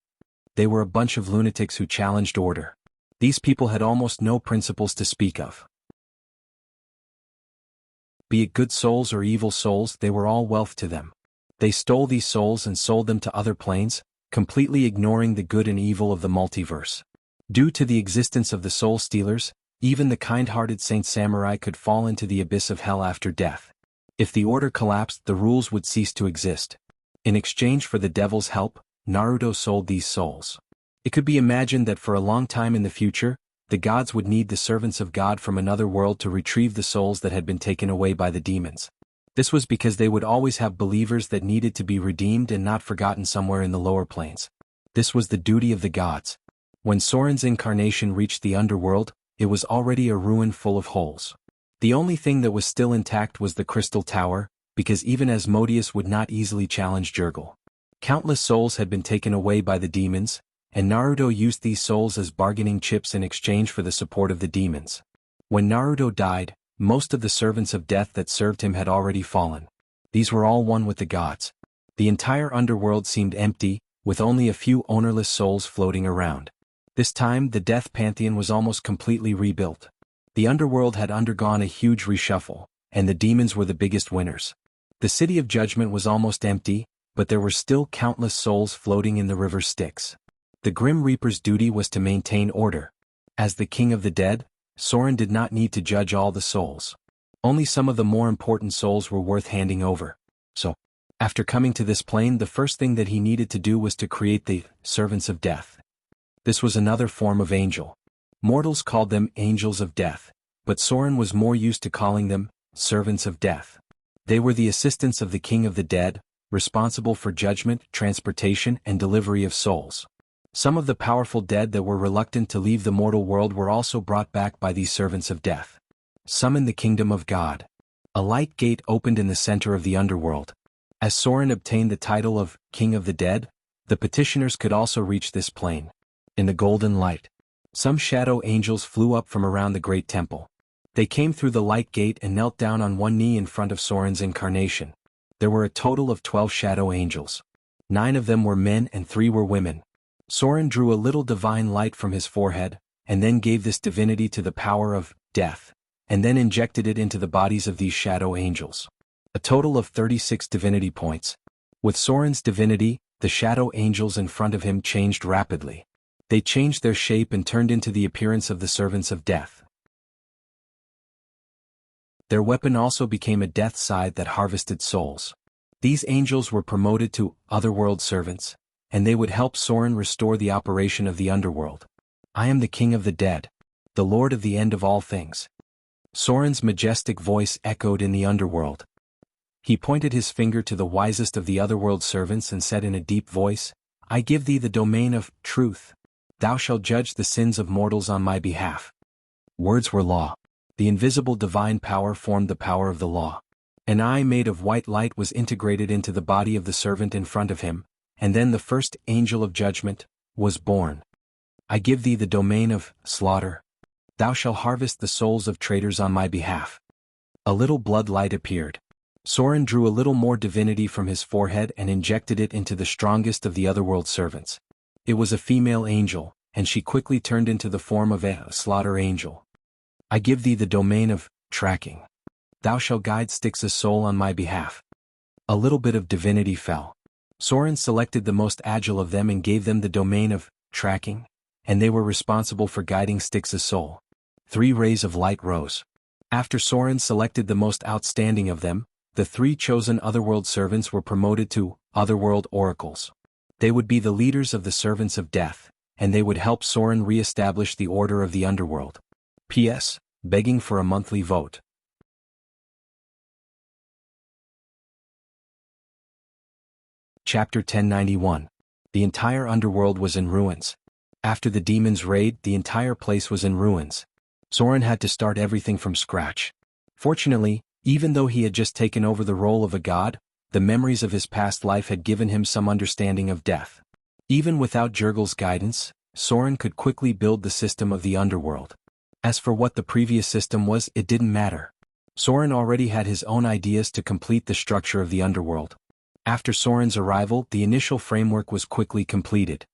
They were a bunch of lunatics who challenged order. These people had almost no principles to speak of. Be it good souls or evil souls, they were all wealth to them. They stole these souls and sold them to other planes, completely ignoring the good and evil of the multiverse. Due to the existence of the soul stealers, even the kind-hearted Saint Samurai could fall into the abyss of hell after death. If the order collapsed, the rules would cease to exist. In exchange for the devil's help, Naruto sold these souls. It could be imagined that for a long time in the future, the gods would need the servants of God from another world to retrieve the souls that had been taken away by the demons. This was because they would always have believers that needed to be redeemed and not forgotten somewhere in the lower planes. This was the duty of the gods. When Soren's incarnation reached the underworld, it was already a ruin full of holes. The only thing that was still intact was the crystal tower, because even Asmodeus would not easily challenge Jurgel. Countless souls had been taken away by the demons, and Naruto used these souls as bargaining chips in exchange for the support of the demons. When Naruto died, most of the servants of death that served him had already fallen. These were all one with the gods. The entire underworld seemed empty, with only a few ownerless souls floating around. This time, the death pantheon was almost completely rebuilt. The underworld had undergone a huge reshuffle, and the demons were the biggest winners. The city of judgment was almost empty, but there were still countless souls floating in the river Styx. The Grim Reaper's duty was to maintain order. As the king of the dead, Soren did not need to judge all the souls. Only some of the more important souls were worth handing over. So, after coming to this plane, the first thing that he needed to do was to create the servants of death. This was another form of angel. Mortals called them angels of death, but Soren was more used to calling them servants of death. They were the assistants of the king of the dead, responsible for judgment, transportation, and delivery of souls. Some of the powerful dead that were reluctant to leave the mortal world were also brought back by these servants of death. Summon the kingdom of God. A light gate opened in the center of the underworld. As Soren obtained the title of King of the Dead, the petitioners could also reach this plane. In the golden light, some shadow angels flew up from around the great temple. They came through the light gate and knelt down on one knee in front of Soren's incarnation. There were a total of 12 shadow angels. 9 of them were men and 3 were women. Soren drew a little divine light from his forehead, and then gave this divinity to the power of death, and then injected it into the bodies of these shadow angels. A total of 36 divinity points. With Soren's divinity, the shadow angels in front of him changed rapidly. They changed their shape and turned into the appearance of the servants of death. Their weapon also became a death scythe that harvested souls. These angels were promoted to otherworld servants, and they would help Soren restore the operation of the underworld. I am the king of the dead, the lord of the end of all things. Soren's majestic voice echoed in the underworld. He pointed his finger to the wisest of the otherworld servants and said in a deep voice, I give thee the domain of truth. Thou shalt judge the sins of mortals on my behalf. Words were law. The invisible divine power formed the power of the law. An eye made of white light was integrated into the body of the servant in front of him, and then the first angel of judgment was born. I give thee the domain of slaughter. Thou shalt harvest the souls of traitors on my behalf. A little blood light appeared. Soren drew a little more divinity from his forehead and injected it into the strongest of the otherworld servants. It was a female angel, and she quickly turned into the form of a slaughter angel. I give thee the domain of tracking. Thou shalt guide Styx's soul on my behalf. A little bit of divinity fell. Soren selected the most agile of them and gave them the domain of tracking, and they were responsible for guiding Styx's soul. 3 rays of light rose. After Soren selected the most outstanding of them, the 3 chosen otherworld servants were promoted to otherworld oracles. They would be the leaders of the servants of death, and they would help Soren re-establish the order of the underworld. P.S. Begging for a monthly vote. Chapter 1091. The entire underworld was in ruins. After the demons' raid, the entire place was in ruins. Soren had to start everything from scratch. Fortunately, even though he had just taken over the role of a god, the memories of his past life had given him some understanding of death. Even without Jurgel's guidance, Soren could quickly build the system of the underworld. As for what the previous system was, it didn't matter. Soren already had his own ideas to complete the structure of the underworld. After Soren's arrival, the initial framework was quickly completed.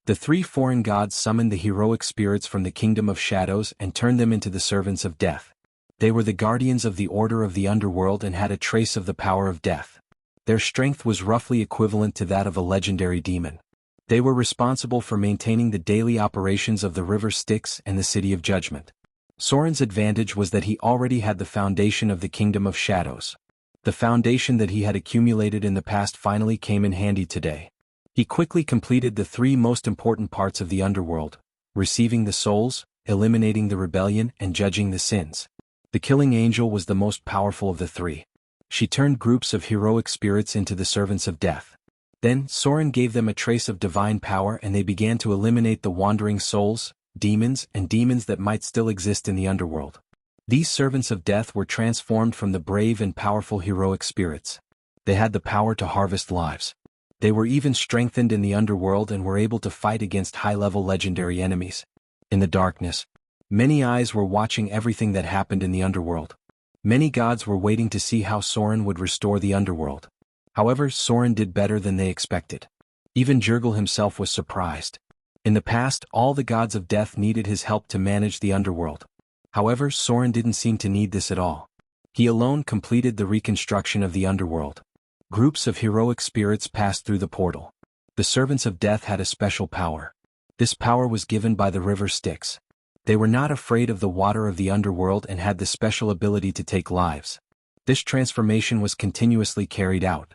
The three foreign gods summoned the heroic spirits from the kingdom of shadows and turned them into the servants of death. They were the guardians of the order of the underworld and had a trace of the power of death. Their strength was roughly equivalent to that of a legendary demon. They were responsible for maintaining the daily operations of the river Styx and the City of Judgment. Soren's advantage was that he already had the foundation of the kingdom of shadows. The foundation that he had accumulated in the past finally came in handy today. He quickly completed the three most important parts of the underworld: receiving the souls, eliminating the rebellion, and judging the sins. The killing angel was the most powerful of the three. She turned groups of heroic spirits into the servants of death. Then Soren gave them a trace of divine power and they began to eliminate the wandering souls, demons, and demons that might still exist in the underworld. These servants of death were transformed from the brave and powerful heroic spirits. They had the power to harvest lives. They were even strengthened in the underworld and were able to fight against high-level legendary enemies. In the darkness, many eyes were watching everything that happened in the underworld. Many gods were waiting to see how Soren would restore the underworld. However, Soren did better than they expected. Even Jianghu himself was surprised. In the past, all the gods of death needed his help to manage the underworld. However, Soren didn't seem to need this at all. He alone completed the reconstruction of the underworld. Groups of heroic spirits passed through the portal. The servants of death had a special power. This power was given by the river Styx. They were not afraid of the water of the underworld and had the special ability to take lives. This transformation was continuously carried out.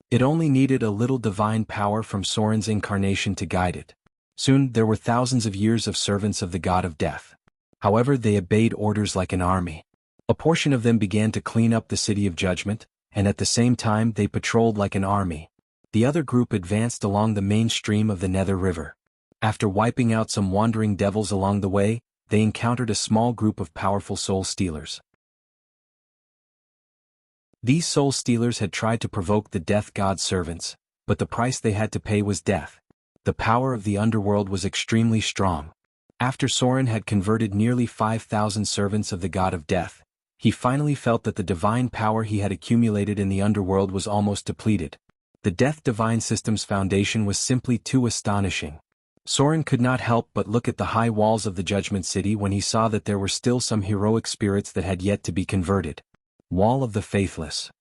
It only needed a little divine power from Soren's incarnation to guide it. Soon there were thousands of years of servants of the god of death. However, they obeyed orders like an army. A portion of them began to clean up the City of Judgment, and at the same time they patrolled like an army. The other group advanced along the main stream of the Nether River. After wiping out some wandering devils along the way, they encountered a small group of powerful soul stealers. These soul stealers had tried to provoke the death god's servants, but the price they had to pay was death. The power of the underworld was extremely strong. After Soren had converted nearly 5,000 servants of the god of death, he finally felt that the divine power he had accumulated in the underworld was almost depleted. The death divine system's foundation was simply too astonishing. Soren could not help but look at the high walls of the Judgment City when he saw that there were still some heroic spirits that had yet to be converted. Wall of the Faithless.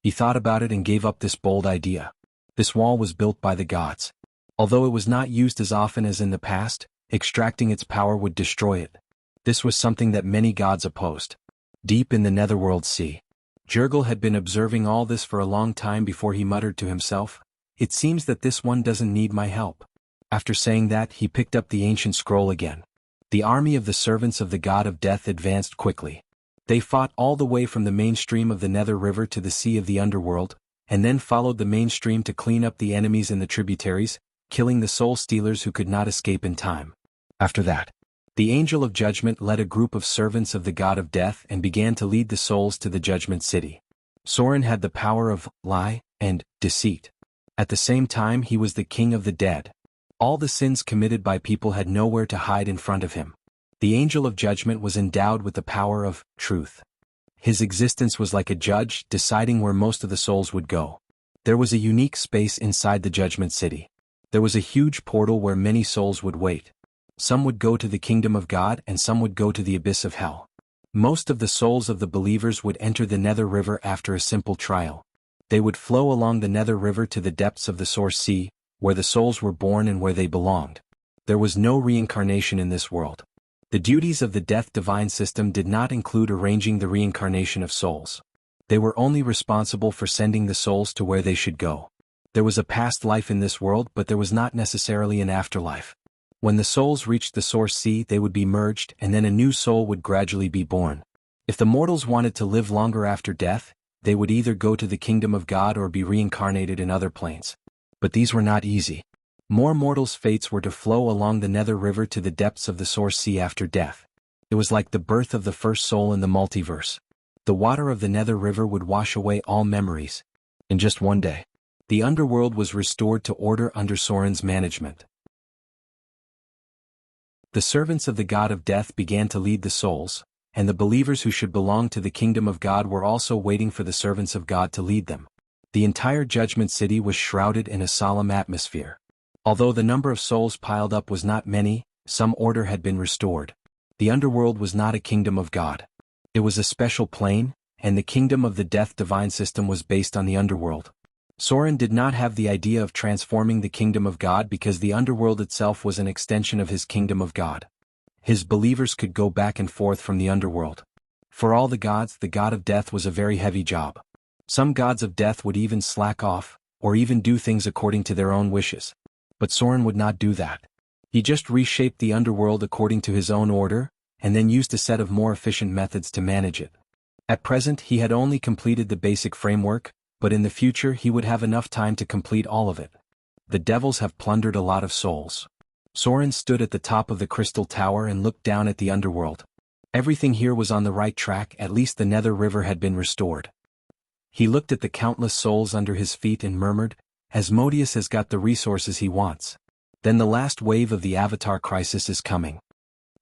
He thought about it and gave up this bold idea. This wall was built by the gods. Although it was not used as often as in the past, extracting its power would destroy it. This was something that many gods opposed. Deep in the Netherworld Sea, Jianghu had been observing all this for a long time before he muttered to himself, "It seems that this one doesn't need my help." After saying that, he picked up the ancient scroll again. The army of the servants of the god of death advanced quickly. They fought all the way from the main stream of the Nether River to the Sea of the Underworld, and then followed the main stream to clean up the enemies in the tributaries, killing the soul stealers who could not escape in time. After that, the Angel of Judgment led a group of servants of the god of death and began to lead the souls to the Judgment City. Soren had the power of lie and deceit. At the same time, he was the king of the dead. All the sins committed by people had nowhere to hide in front of him. The Angel of Judgment was endowed with the power of truth. His existence was like a judge deciding where most of the souls would go. There was a unique space inside the Judgment City. There was a huge portal where many souls would wait. Some would go to the kingdom of God and some would go to the abyss of hell. Most of the souls of the believers would enter the Nether River after a simple trial. They would flow along the Nether River to the depths of the Source Sea, where the souls were born and where they belonged. There was no reincarnation in this world. The duties of the death divine system did not include arranging the reincarnation of souls. They were only responsible for sending the souls to where they should go. There was a past life in this world, but there was not necessarily an afterlife. When the souls reached the Source Sea, they would be merged and then a new soul would gradually be born. If the mortals wanted to live longer after death, they would either go to the kingdom of God or be reincarnated in other planes. But these were not easy. More mortals' fates were to flow along the Nether River to the depths of the Source Sea after death. It was like the birth of the first soul in the multiverse. The water of the Nether River would wash away all memories. In just one day, the underworld was restored to order under Soren's management. The servants of the god of death began to lead the souls, and the believers who should belong to the kingdom of God were also waiting for the servants of God to lead them. The entire Judgment City was shrouded in a solemn atmosphere. Although the number of souls piled up was not many, some order had been restored. The underworld was not a kingdom of God. It was a special plane, and the kingdom of the death divine system was based on the underworld. Soren did not have the idea of transforming the kingdom of God because the underworld itself was an extension of his kingdom of God. His believers could go back and forth from the underworld. For all the gods, the god of death was a very heavy job. Some gods of death would even slack off, or even do things according to their own wishes. But Soren would not do that. He just reshaped the underworld according to his own order, and then used a set of more efficient methods to manage it. At present he had only completed the basic framework, but in the future he would have enough time to complete all of it. The devils have plundered a lot of souls. Soren stood at the top of the crystal tower and looked down at the underworld. Everything here was on the right track, at least the Nether River had been restored. He looked at the countless souls under his feet and murmured, Asmodeus has got the resources he wants. Then the last wave of the Avatar crisis is coming.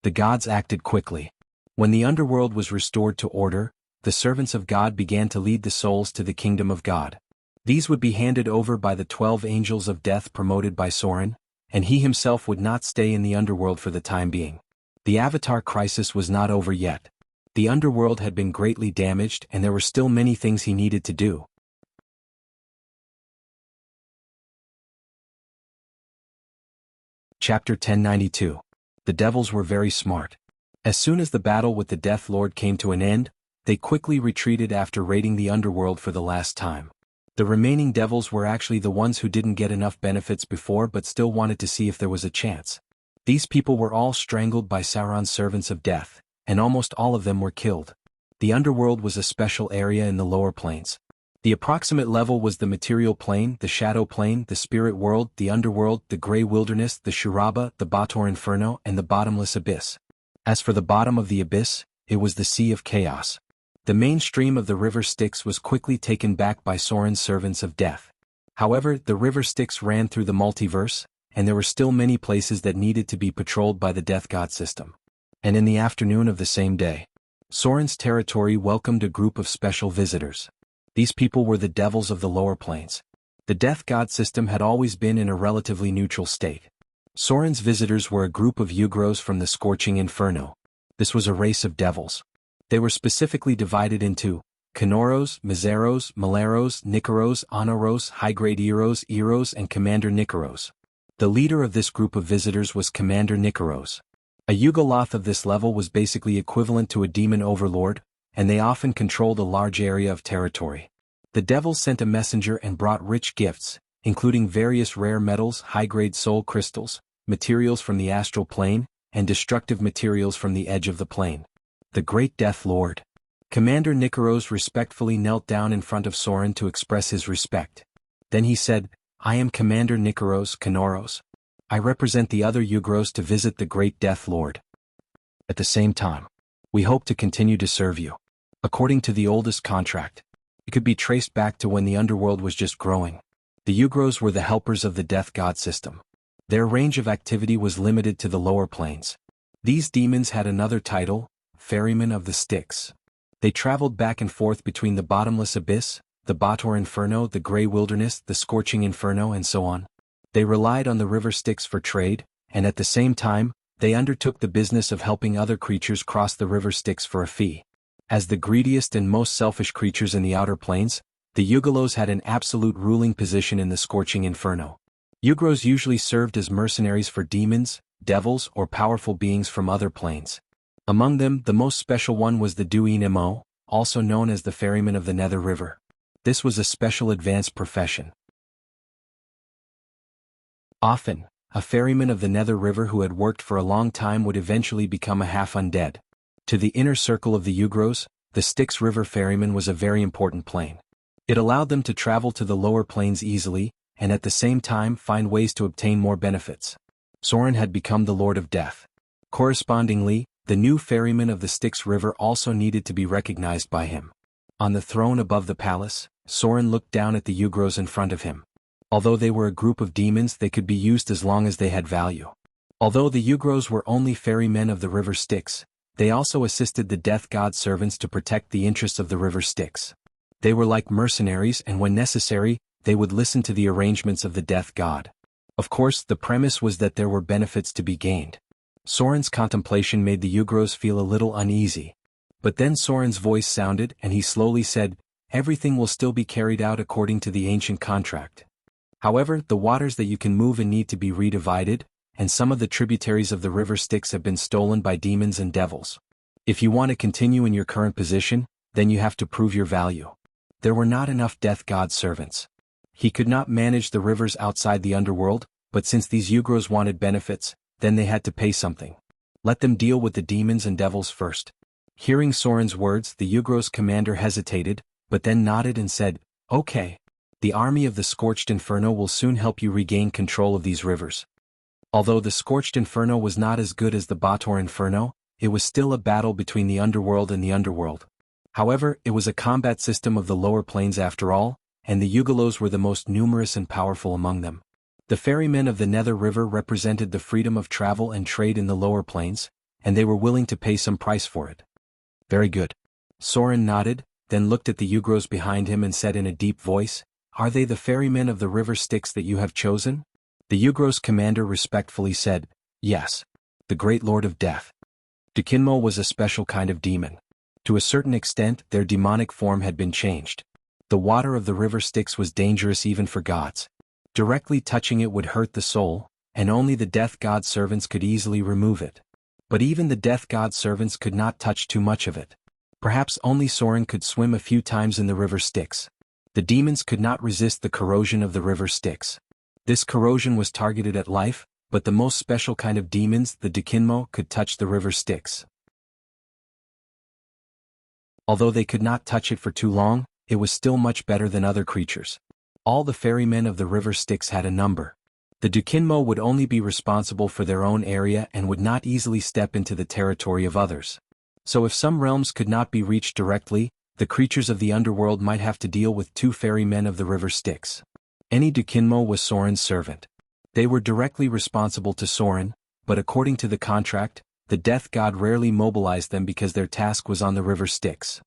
The gods acted quickly. When the underworld was restored to order, the servants of God began to lead the souls to the kingdom of God. These would be handed over by the 12 angels of death promoted by Soren, and he himself would not stay in the underworld for the time being. The Avatar crisis was not over yet. The underworld had been greatly damaged and there were still many things he needed to do. Chapter 1092. The devils were very smart. As soon as the battle with the Death Lord came to an end, they quickly retreated after raiding the underworld for the last time. The remaining devils were actually the ones who didn't get enough benefits before but still wanted to see if there was a chance. These people were all strangled by Sauron's servants of death, and almost all of them were killed. The underworld was a special area in the lower planes. The approximate level was the material plane, the shadow plane, the spirit world, the underworld, the grey wilderness, the Shuraba, the Bator Inferno, and the bottomless abyss. As for the bottom of the abyss, it was the Sea of Chaos. The main stream of the river Styx was quickly taken back by Soren's servants of death. However, the river Styx ran through the multiverse, and there were still many places that needed to be patrolled by the Death God system. And in the afternoon of the same day, Soren's territory welcomed a group of special visitors. These people were the devils of the lower planes. The Death God system had always been in a relatively neutral state. Soren's visitors were a group of Ugros from the Scorching Inferno. This was a race of devils. They were specifically divided into Kanoros, Mizeros, Maleros, Nikaros, Honoros, High-Grade Eros, and Commander Nikaros. The leader of this group of visitors was Commander Nikaros. A Yugoloth of this level was basically equivalent to a demon overlord, and they often controlled a large area of territory. The devils sent a messenger and brought rich gifts, including various rare metals, high-grade soul crystals, materials from the astral plane, and destructive materials from the edge of the plane. The Great Death Lord. Commander Nikaros respectfully knelt down in front of Soren to express his respect. Then he said, I am Commander Nikaros Kanoros. I represent the other Ugros to visit the Great Death Lord. At the same time, we hope to continue to serve you. According to the oldest contract, it could be traced back to when the underworld was just growing. The Ugros were the helpers of the Death God system. Their range of activity was limited to the lower planes. These demons had another title, Ferrymen of the Styx. They traveled back and forth between the bottomless abyss, the Bator Inferno, the Grey Wilderness, the Scorching Inferno, and so on. They relied on the river Styx for trade, and at the same time, they undertook the business of helping other creatures cross the river Styx for a fee. As the greediest and most selfish creatures in the outer planes, the Yugolos had an absolute ruling position in the Scorching Inferno. Ugros usually served as mercenaries for demons, devils, or powerful beings from other planes. Among them, the most special one was the Duin Mo, also known as the Ferryman of the Nether River. This was a special advanced profession. Often, a ferryman of the Nether River who had worked for a long time would eventually become a half-undead. To the inner circle of the Ugros, the Styx River ferryman was a very important plane. It allowed them to travel to the lower planes easily, and at the same time find ways to obtain more benefits. Soren had become the Lord of Death. Correspondingly, the new ferryman of the Styx River also needed to be recognized by him. On the throne above the palace, Soren looked down at the Ugros in front of him. Although they were a group of demons, they could be used as long as they had value. Although the Ugros were only ferrymen of the river Styx, they also assisted the Death God servants to protect the interests of the river Styx. They were like mercenaries, and when necessary, they would listen to the arrangements of the Death God. Of course, the premise was that there were benefits to be gained. Soren's contemplation made the Yugros feel a little uneasy. But then Soren's voice sounded and he slowly said, "Everything will still be carried out according to the ancient contract. However, the waters that you can move and need to be redivided, and some of the tributaries of the river Styx have been stolen by demons and devils. If you want to continue in your current position, then you have to prove your value." There were not enough death god servants. He could not manage the rivers outside the underworld, but since these Yugros wanted benefits, then they had to pay something. Let them deal with the demons and devils first. Hearing Soren's words, the Yugros commander hesitated, but then nodded and said, "Okay. The army of the Scorched Inferno will soon help you regain control of these rivers." Although the Scorched Inferno was not as good as the Bator Inferno, it was still a battle between the underworld and the underworld. However, it was a combat system of the lower planes after all, and the Yugolos were the most numerous and powerful among them. The ferrymen of the Nether River represented the freedom of travel and trade in the lower planes, and they were willing to pay some price for it. "Very good." Soren nodded, then looked at the Yugros behind him and said in a deep voice, "Are they the ferrymen of the river Styx that you have chosen?" The Yugros commander respectfully said, "Yes. The great lord of death." Dkinmo was a special kind of demon. To a certain extent, their demonic form had been changed. The water of the river Styx was dangerous even for gods. Directly touching it would hurt the soul, and only the death god servants could easily remove it. But even the death god servants could not touch too much of it. Perhaps only Soren could swim a few times in the river Styx. The demons could not resist the corrosion of the river Styx. This corrosion was targeted at life, but the most special kind of demons, the Dkinmo, could touch the river Styx. Although they could not touch it for too long, it was still much better than other creatures. All the ferrymen of the river Styx had a number. The Dkinmo would only be responsible for their own area and would not easily step into the territory of others. So if some realms could not be reached directly, the creatures of the underworld might have to deal with 2 ferrymen of the river Styx. Any Dkinmo was Soren's servant. They were directly responsible to Soren, but according to the contract, the death god rarely mobilized them because their task was on the river Styx.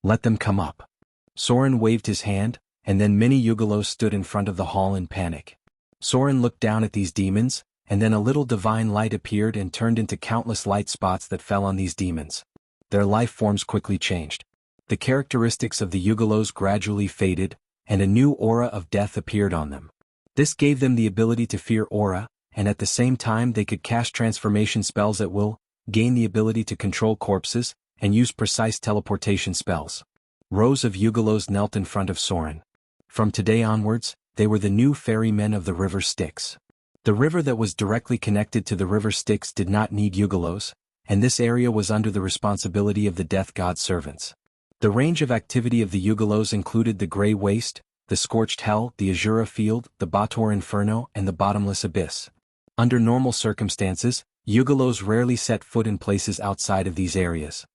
"Let them come up." Soren waved his hand, and then many Yugolos stood in front of the hall in panic. Soren looked down at these demons, and then a little divine light appeared and turned into countless light spots that fell on these demons. Their life forms quickly changed. The characteristics of the Yugolos gradually faded, and a new aura of death appeared on them. This gave them the ability to fear aura, and at the same time they could cast transformation spells at will, gain the ability to control corpses, and use precise teleportation spells. Rows of Yugolos knelt in front of Soren. From today onwards, they were the new ferrymen of the river Styx. The river that was directly connected to the river Styx did not need Yugolos, and this area was under the responsibility of the death god servants. The range of activity of the Yugolos included the Grey Waste, the Scorched Hell, the Azura Field, the Bator Inferno, and the Bottomless Abyss. Under normal circumstances, Yugolos rarely set foot in places outside of these areas.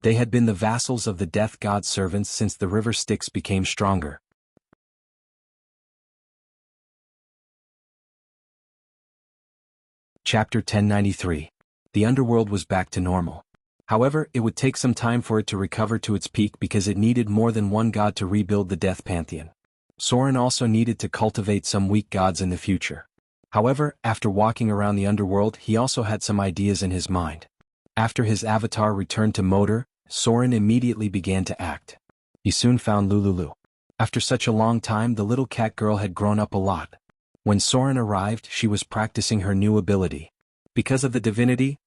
They had been the vassals of the death god servants since the river Styx became stronger. Chapter 1093. The underworld was back to normal. However, it would take some time for it to recover to its peak because it needed more than one god to rebuild the death pantheon. Soren also needed to cultivate some weak gods in the future. However, after walking around the underworld, he also had some ideas in his mind. After his avatar returned to Motor, Soren immediately began to act. He soon found Lululu. After such a long time, the little cat girl had grown up a lot. When Soren arrived, she was practicing her new ability. Because of the divinity,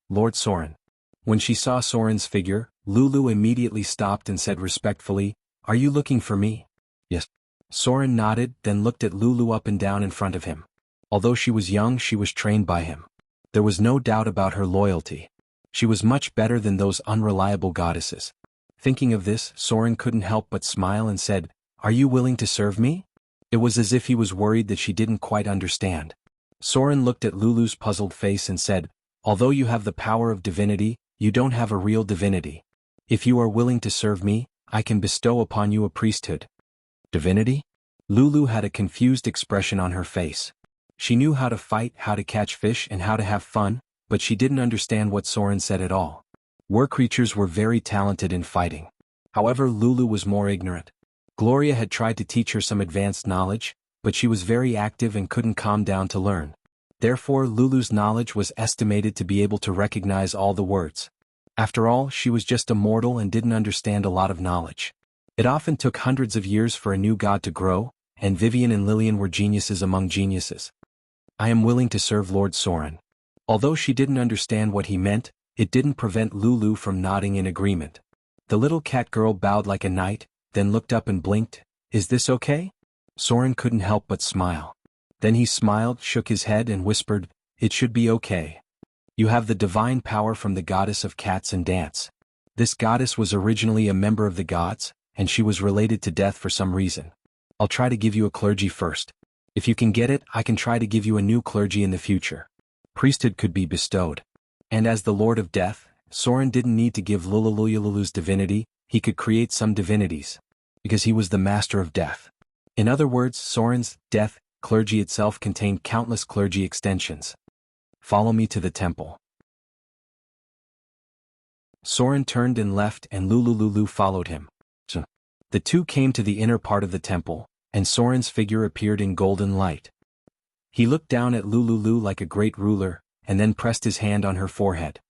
Lord Soren. When she saw Soren's figure, Lulu immediately stopped and said respectfully, "Are you looking for me?" "Yes." Soren nodded, then looked at Lulu up and down in front of him. Although she was young, she was trained by him. There was no doubt about her loyalty. She was much better than those unreliable goddesses. Thinking of this, Soren couldn't help but smile and said, "Are you willing to serve me?" It was as if he was worried that she didn't quite understand. Soren looked at Lulu's puzzled face and said, "Although you have the power of divinity, you don't have a real divinity. If you are willing to serve me, I can bestow upon you a priesthood." Divinity? Lulu had a confused expression on her face. She knew how to fight, how to catch fish, and how to have fun, but she didn't understand what Soren said at all. War creatures were very talented in fighting. However, Lulu was more ignorant. Gloria had tried to teach her some advanced knowledge, but she was very active and couldn't calm down to learn. Therefore, Lulu's knowledge was estimated to be able to recognize all the words. After all, she was just a mortal and didn't understand a lot of knowledge. It often took hundreds of years for a new god to grow, and Vivian and Lillian were geniuses among geniuses. I am willing to serve Lord Soren. Although she didn't understand what he meant, it didn't prevent Lulu from nodding in agreement. The little cat girl bowed like a knight, then looked up and blinked. Is this okay? Soren couldn't help but smile. Then he smiled, shook his head and whispered, it should be okay. You have the divine power from the goddess of cats and dance. This goddess was originally a member of the gods, and she was related to death for some reason. I'll try to give you a clergy first. If you can get it, I can try to give you a new clergy in the future. Priesthood could be bestowed. And as the Lord of Death, Soren didn't need to give Lulu's divinity, he could create some divinities. Because he was the master of death. In other words, Soren's death clergy itself contained countless clergy extensions. Follow me to the temple. Soren turned and left and Lulu followed him. The two came to the inner part of the temple, and Soren's figure appeared in golden light. He looked down at Lulu like a great ruler, and then pressed his hand on her forehead.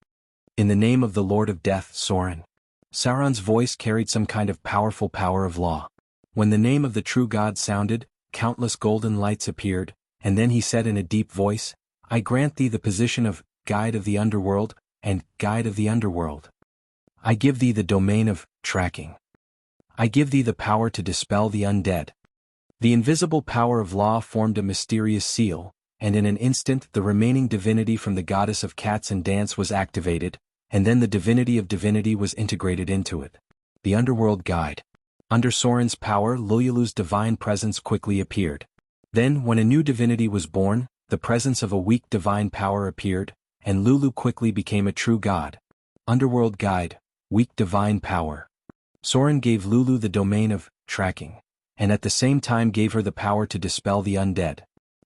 In the name of the Lord of Death, Soren. Sauron's voice carried some kind of powerful power of law. When the name of the true God sounded, countless golden lights appeared, and then he said in a deep voice, I grant thee the position of Guide of the Underworld, and Guide of the Underworld. I give thee the domain of tracking. I give thee the power to dispel the undead. The invisible power of law formed a mysterious seal, and in an instant the remaining divinity from the goddess of cats and dance was activated, and then the divinity of divinity was integrated into it. The Underworld Guide. Under Soren's power, Lulu's divine presence quickly appeared. Then, when a new divinity was born, the presence of a weak divine power appeared, and Lulu quickly became a true god. Underworld Guide, weak divine power. Soren gave Lulu the domain of tracking, and at the same time gave her the power to dispel the undead.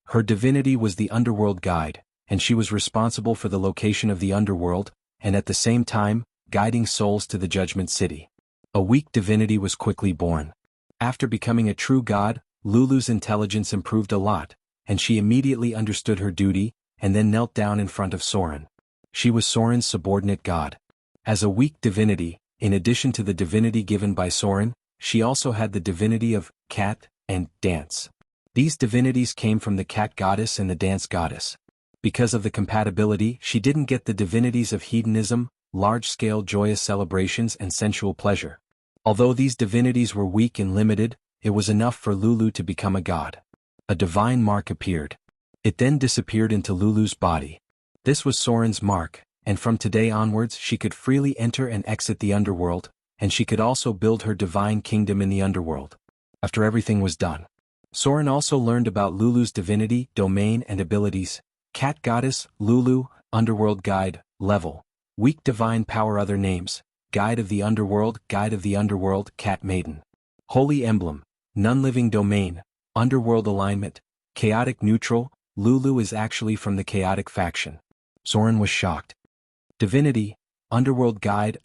Her divinity was the Underworld Guide, and she was responsible for the location of the underworld, and at the same time, guiding souls to the Judgment City. A weak divinity was quickly born. After becoming a true god, Lulu's intelligence improved a lot, and she immediately understood her duty, and then knelt down in front of Soren. She was Soren's subordinate god. As a weak divinity, in addition to the divinity given by Soren, she also had the divinity of cat and dance. These divinities came from the cat goddess and the dance goddess. Because of the compatibility, she didn't get the divinities of hedonism, large-scale joyous celebrations and sensual pleasure. Although these divinities were weak and limited, it was enough for Lulu to become a god. A divine mark appeared. It then disappeared into Lulu's body. This was Soren's mark, and from today onwards she could freely enter and exit the underworld, and she could also build her divine kingdom in the underworld. After everything was done, Soren also learned about Lulu's divinity, domain and abilities. Cat Goddess, Lulu, Underworld Guide, Level. Weak Divine Power. Other names: Guide of the Underworld, Cat Maiden. Holy Emblem, Non-Living Domain, Underworld Alignment, Chaotic Neutral. Lulu is actually from the Chaotic faction. Soren was shocked. Divinity, Underworld Guide,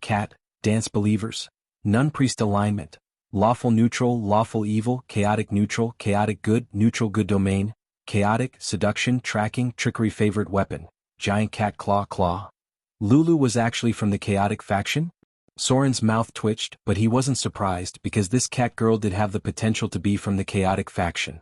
Cat, Dance Believers. Non-Priest Alignment, Lawful Neutral, Lawful Evil, Chaotic Neutral, Chaotic Good, Neutral Good Domain, Chaotic, Seduction, Tracking, Trickery. Favorite Weapon, Giant Cat Claw. Lulu was actually from the Chaotic faction? Soren's mouth twitched, but he wasn't surprised because this cat girl did have the potential to be from the Chaotic faction.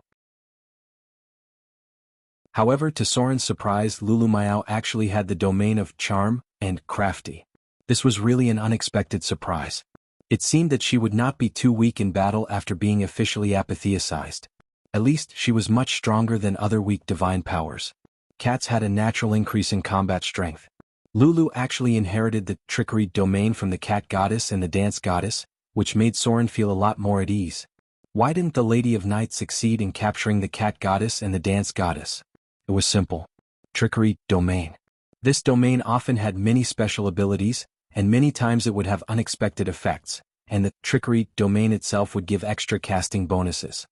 However, to Soren's surprise, Lulu Miao actually had the domain of charm and crafty. This was really an unexpected surprise. It seemed that she would not be too weak in battle after being officially apatheicized. At least, she was much stronger than other weak divine powers. Cats had a natural increase in combat strength. Lulu actually inherited the trickery domain from the cat goddess and the dance goddess, which made Soren feel a lot more at ease. Why didn't the Lady of Night succeed in capturing the cat goddess and the dance goddess? It was simple. Trickery domain. This domain often had many special abilities, and many times it would have unexpected effects, and the trickery domain itself would give extra casting bonuses.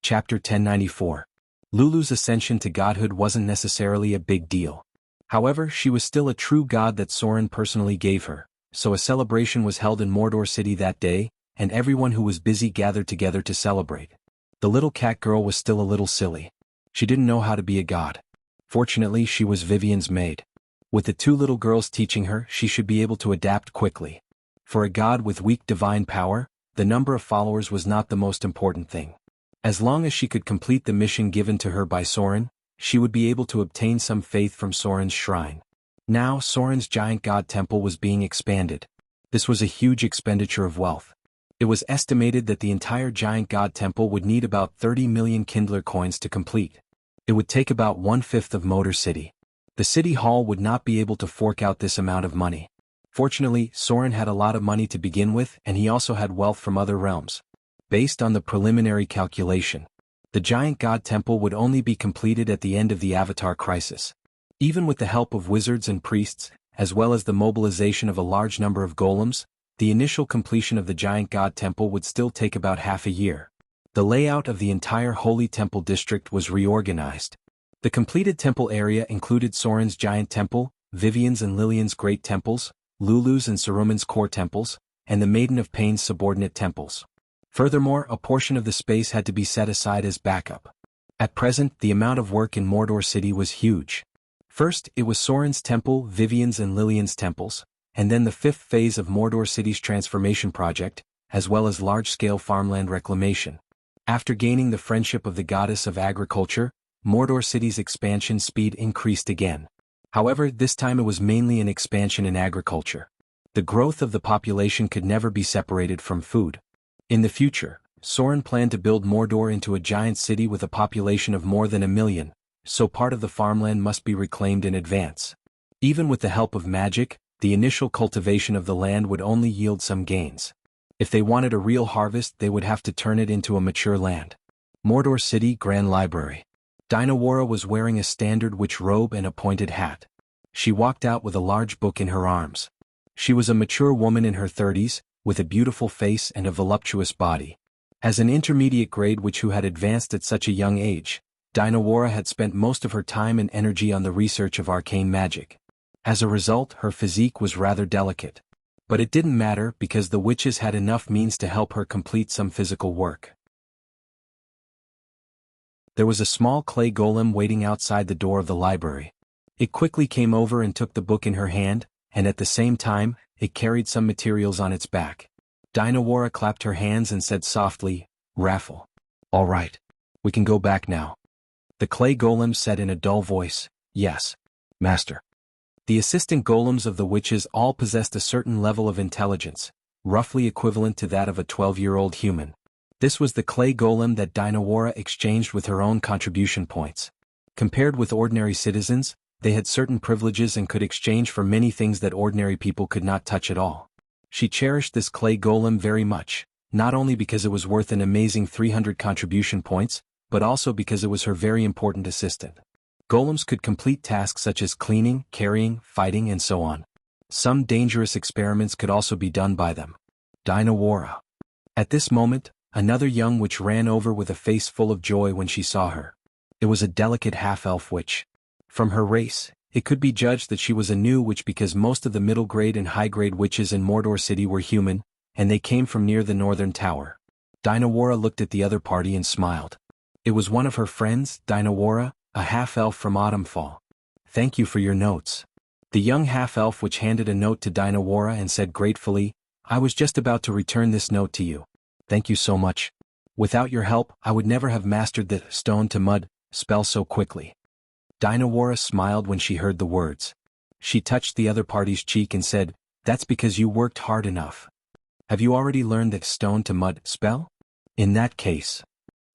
Chapter 1094. Lulu's ascension to godhood wasn't necessarily a big deal. However, she was still a true god that Soren personally gave her, so a celebration was held in Mordor City that day, and everyone who was busy gathered together to celebrate. The little cat girl was still a little silly. She didn't know how to be a god. Fortunately, she was Vivian's maid. With the two little girls teaching her, she should be able to adapt quickly. For a god with weak divine power, the number of followers was not the most important thing. As long as she could complete the mission given to her by Soren, she would be able to obtain some faith from Soren's shrine. Now Soren's giant god temple was being expanded. This was a huge expenditure of wealth. It was estimated that the entire giant god temple would need about 30 million Kindler coins to complete. It would take about 1/5 of Motor City. The city hall would not be able to fork out this amount of money. Fortunately, Soren had a lot of money to begin with, and he also had wealth from other realms. Based on the preliminary calculation, the giant god temple would only be completed at the end of the Avatar crisis. Even with the help of wizards and priests, as well as the mobilization of a large number of golems, the initial completion of the giant god temple would still take about half a year. The layout of the entire Holy Temple district was reorganized. The completed temple area included Soren's giant temple, Vivian's and Lillian's great temples, Lulu's and Saruman's core temples, and the Maiden of Pain's subordinate temples. Furthermore, a portion of the space had to be set aside as backup. At present, the amount of work in Mordor City was huge. First, it was Soren's temple, Vivian's and Lillian's temples, and then the fifth phase of Mordor City's transformation project, as well as large-scale farmland reclamation. After gaining the friendship of the goddess of agriculture, Mordor City's expansion speed increased again. However, this time it was mainly an expansion in agriculture. The growth of the population could never be separated from food. In the future, Soren planned to build Mordor into a giant city with a population of more than 1 million, so part of the farmland must be reclaimed in advance. Even with the help of magic, the initial cultivation of the land would only yield some gains. If they wanted a real harvest, they would have to turn it into a mature land. Mordor City Grand Library. Dinawara was wearing a standard witch robe and a pointed hat. She walked out with a large book in her arms. She was a mature woman in her 30s, with a beautiful face and a voluptuous body. As an intermediate grade witch who had advanced at such a young age, Dinawara had spent most of her time and energy on the research of arcane magic. As a result, her physique was rather delicate. But it didn't matter because the witches had enough means to help her complete some physical work. There was a small clay golem waiting outside the door of the library. It quickly came over and took the book in her hand, and at the same time, it carried some materials on its back. Dinawara clapped her hands and said softly, "Raffle. All right. We can go back now." The clay golem said in a dull voice, "Yes, master." The assistant golems of the witches all possessed a certain level of intelligence, roughly equivalent to that of a 12-year-old human. This was the clay golem that Dinawara exchanged with her own contribution points. Compared with ordinary citizens, they had certain privileges and could exchange for many things that ordinary people could not touch at all. She cherished this clay golem very much, not only because it was worth an amazing 300 contribution points, but also because it was her very important assistant. Golems could complete tasks such as cleaning, carrying, fighting and so on. Some dangerous experiments could also be done by them. Dinawara. At this moment, another young witch ran over with a face full of joy when she saw her. It was a delicate half-elf witch. From her race, it could be judged that she was a new witch because most of the middle-grade and high-grade witches in Mordor City were human, and they came from near the northern tower. Dinawara looked at the other party and smiled. It was one of her friends, Dinawara, a half-elf from Autumnfall. "Thank you for your notes." The young half-elf witch handed a note to Dinawara and said gratefully, "I was just about to return this note to you. Thank you so much. Without your help, I would never have mastered the stone to mud spell so quickly." Dinawara smiled when she heard the words. She touched the other party's cheek and said, "That's because you worked hard enough. Have you already learned the stone to mud spell? In that case,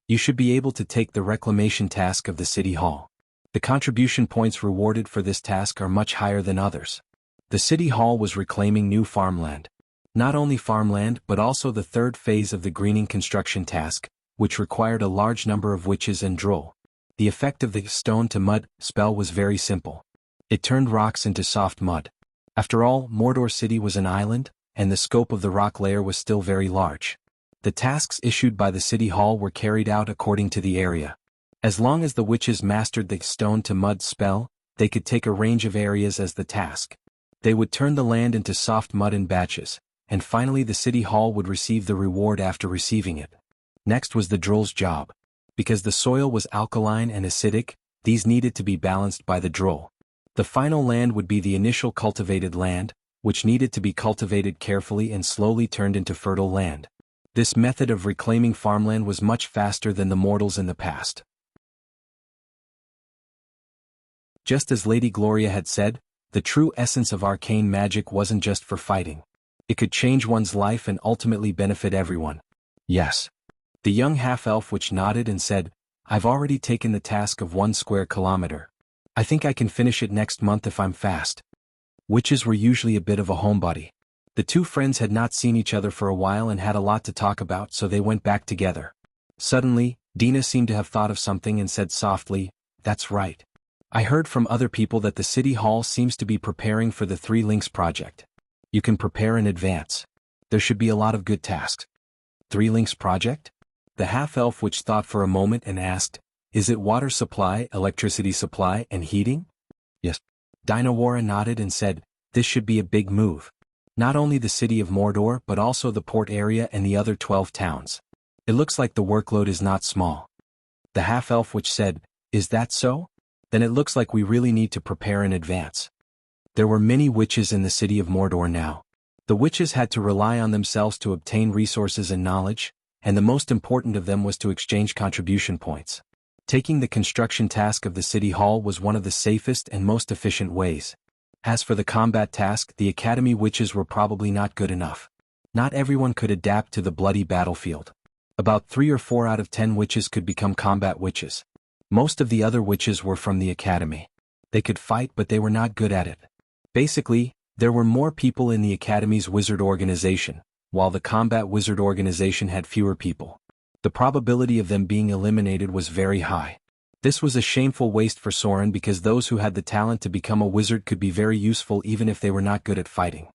you should be able to take the reclamation task of the city hall. The contribution points rewarded for this task are much higher than others." The city hall was reclaiming new farmland. Not only farmland but also the third phase of the greening construction task, which required a large number of witches and droll. The effect of the stone to mud spell was very simple. It turned rocks into soft mud. After all, Mordor City was an island, and the scope of the rock layer was still very large. The tasks issued by the city hall were carried out according to the area. As long as the witches mastered the stone-to-mud spell, they could take a range of areas as the task. They would turn the land into soft mud in batches, and finally the city hall would receive the reward after receiving it. Next was the droll's job. Because the soil was alkaline and acidic, these needed to be balanced by the droll. The final land would be the initial cultivated land, which needed to be cultivated carefully and slowly turned into fertile land. This method of reclaiming farmland was much faster than the mortals in the past. Just as Lady Gloria had said, the true essence of arcane magic wasn't just for fighting. It could change one's life and ultimately benefit everyone. Yes. The young half-elf witch nodded and said, I've already taken the task of 1 square kilometer. I think I can finish it next month if I'm fast. Witches were usually a bit of a homebody. The two friends had not seen each other for a while and had a lot to talk about, so they went back together. Suddenly, Dina seemed to have thought of something and said softly, That's right. I heard from other people that the city hall seems to be preparing for the 3 Links project. You can prepare in advance. There should be a lot of good tasks. 3 Links project? The half-elf witch thought for a moment and asked, Is it water supply, electricity supply, and heating? Yes. Dinawara nodded and said, This should be a big move. Not only the city of Mordor but also the port area and the other 12 towns. It looks like the workload is not small. The half-elf witch said, Is that so? Then it looks like we really need to prepare in advance. There were many witches in the city of Mordor now. The witches had to rely on themselves to obtain resources and knowledge, and the most important of them was to exchange contribution points. Taking the construction task of the city hall was one of the safest and most efficient ways. As for the combat task, the academy witches were probably not good enough. Not everyone could adapt to the bloody battlefield. About 3 or 4 out of 10 witches could become combat witches. Most of the other witches were from the academy. They could fight, but they were not good at it. Basically, there were more people in the academy's wizard organization, while the combat wizard organization had fewer people. The probability of them being eliminated was very high. This was a shameful waste for Soren because those who had the talent to become a wizard could be very useful even if they were not good at fighting.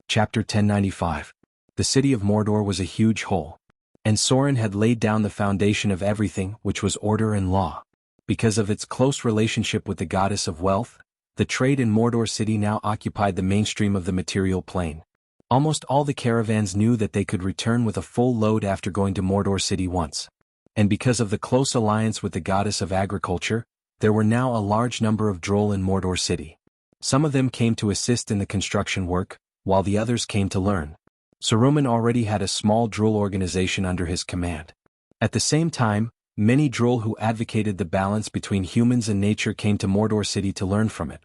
Chapter 1095. The city of Mordor was a huge hole. And Soren had laid down the foundation of everything, which was order and law. Because of its close relationship with the goddess of wealth, the trade in Mordor city now occupied the mainstream of the material plane. Almost all the caravans knew that they could return with a full load after going to Mordor city once. And because of the close alliance with the goddess of agriculture, there were now a large number of droll in Mordor city. Some of them came to assist in the construction work, while the others came to learn. Saruman already had a small droll organization under his command. At the same time, many droll who advocated the balance between humans and nature came to Mordor city to learn from it.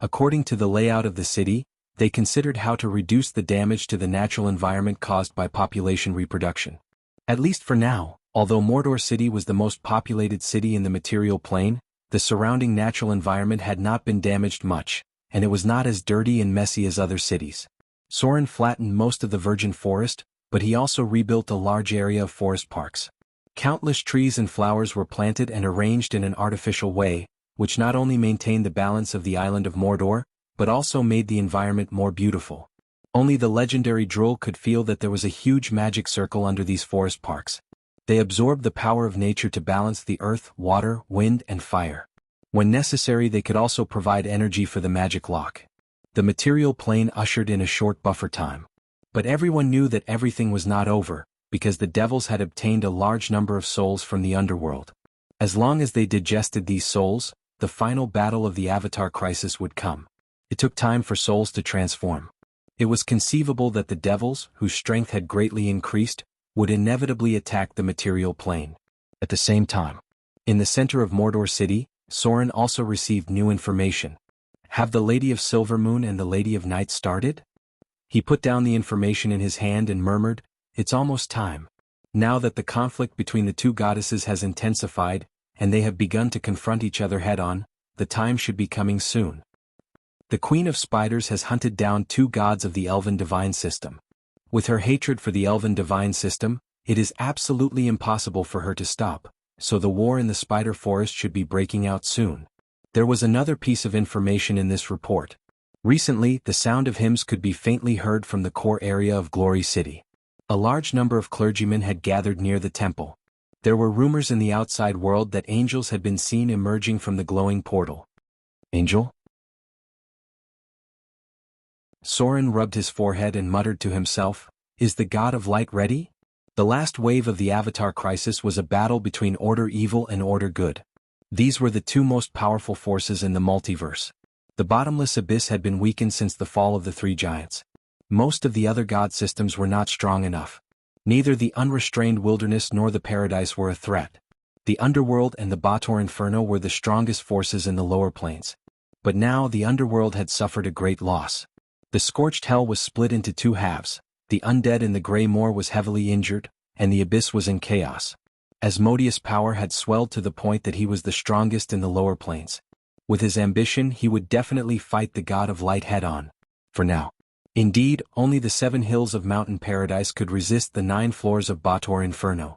According to the layout of the city, they considered how to reduce the damage to the natural environment caused by population reproduction. At least for now, although Mordor city was the most populated city in the material plane, the surrounding natural environment had not been damaged much, and it was not as dirty and messy as other cities. Soren flattened most of the virgin forest, but he also rebuilt a large area of forest parks. Countless trees and flowers were planted and arranged in an artificial way, which not only maintained the balance of the island of Mordor, but also made the environment more beautiful. Only the legendary droll could feel that there was a huge magic circle under these forest parks. They absorbed the power of nature to balance the earth, water, wind, and fire. When necessary, they could also provide energy for the magic lock. The material plane ushered in a short buffer time. But everyone knew that everything was not over, because the devils had obtained a large number of souls from the underworld. As long as they digested these souls, the final battle of the Avatar crisis would come. It took time for souls to transform. It was conceivable that the devils, whose strength had greatly increased, would inevitably attack the material plane. At the same time, in the center of Mordor city, Soren also received new information. Have the Lady of Silvermoon and the Lady of Night started? He put down the information in his hand and murmured, It's almost time. Now that the conflict between the two goddesses has intensified, and they have begun to confront each other head-on, the time should be coming soon. The Queen of Spiders has hunted down 2 gods of the Elven divine system. With her hatred for the Elven divine system, it is absolutely impossible for her to stop, so the war in the Spider Forest should be breaking out soon. There was another piece of information in this report. Recently, the sound of hymns could be faintly heard from the core area of Glory City. A large number of clergymen had gathered near the temple. There were rumors in the outside world that angels had been seen emerging from the glowing portal. Angel? Soren rubbed his forehead and muttered to himself, "Is the God of Light ready?" The last wave of the Avatar crisis was a battle between Order Evil and Order Good. These were the two most powerful forces in the multiverse. The bottomless abyss had been weakened since the fall of the three giants. Most of the other god systems were not strong enough. Neither the unrestrained wilderness nor the paradise were a threat. The underworld and the Bator Inferno were the strongest forces in the lower planes. But now the underworld had suffered a great loss. The scorched hell was split into two halves, the undead in the Grey Moor was heavily injured, and the abyss was in chaos. Asmodeus' power had swelled to the point that he was the strongest in the lower planes. With his ambition he would definitely fight the God of Light head-on. For now. Indeed, only the 7 hills of Mountain Paradise could resist the 9 floors of Bator Inferno.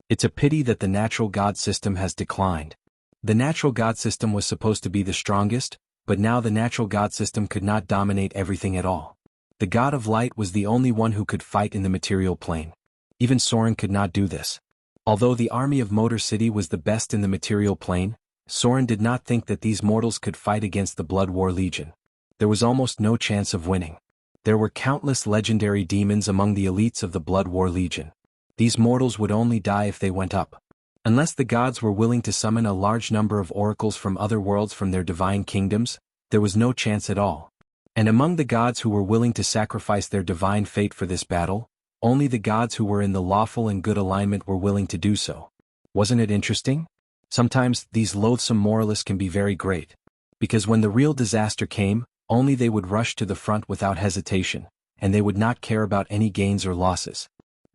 It's a pity that the natural god system has declined. The natural god system was supposed to be the strongest, but now the natural god system could not dominate everything at all. The God of Light was the only one who could fight in the material plane. Even Soren could not do this. Although the army of Motor City was the best in the material plane, Soren did not think that these mortals could fight against the Blood War Legion. There was almost no chance of winning. There were countless legendary demons among the elites of the Blood War Legion. These mortals would only die if they went up. Unless the gods were willing to summon a large number of oracles from other worlds from their divine kingdoms, there was no chance at all. And among the gods who were willing to sacrifice their divine fate for this battle, only the gods who were in the lawful and good alignment were willing to do so. Wasn't it interesting? Sometimes, these loathsome moralists can be very great. Because when the real disaster came, only they would rush to the front without hesitation, and they would not care about any gains or losses.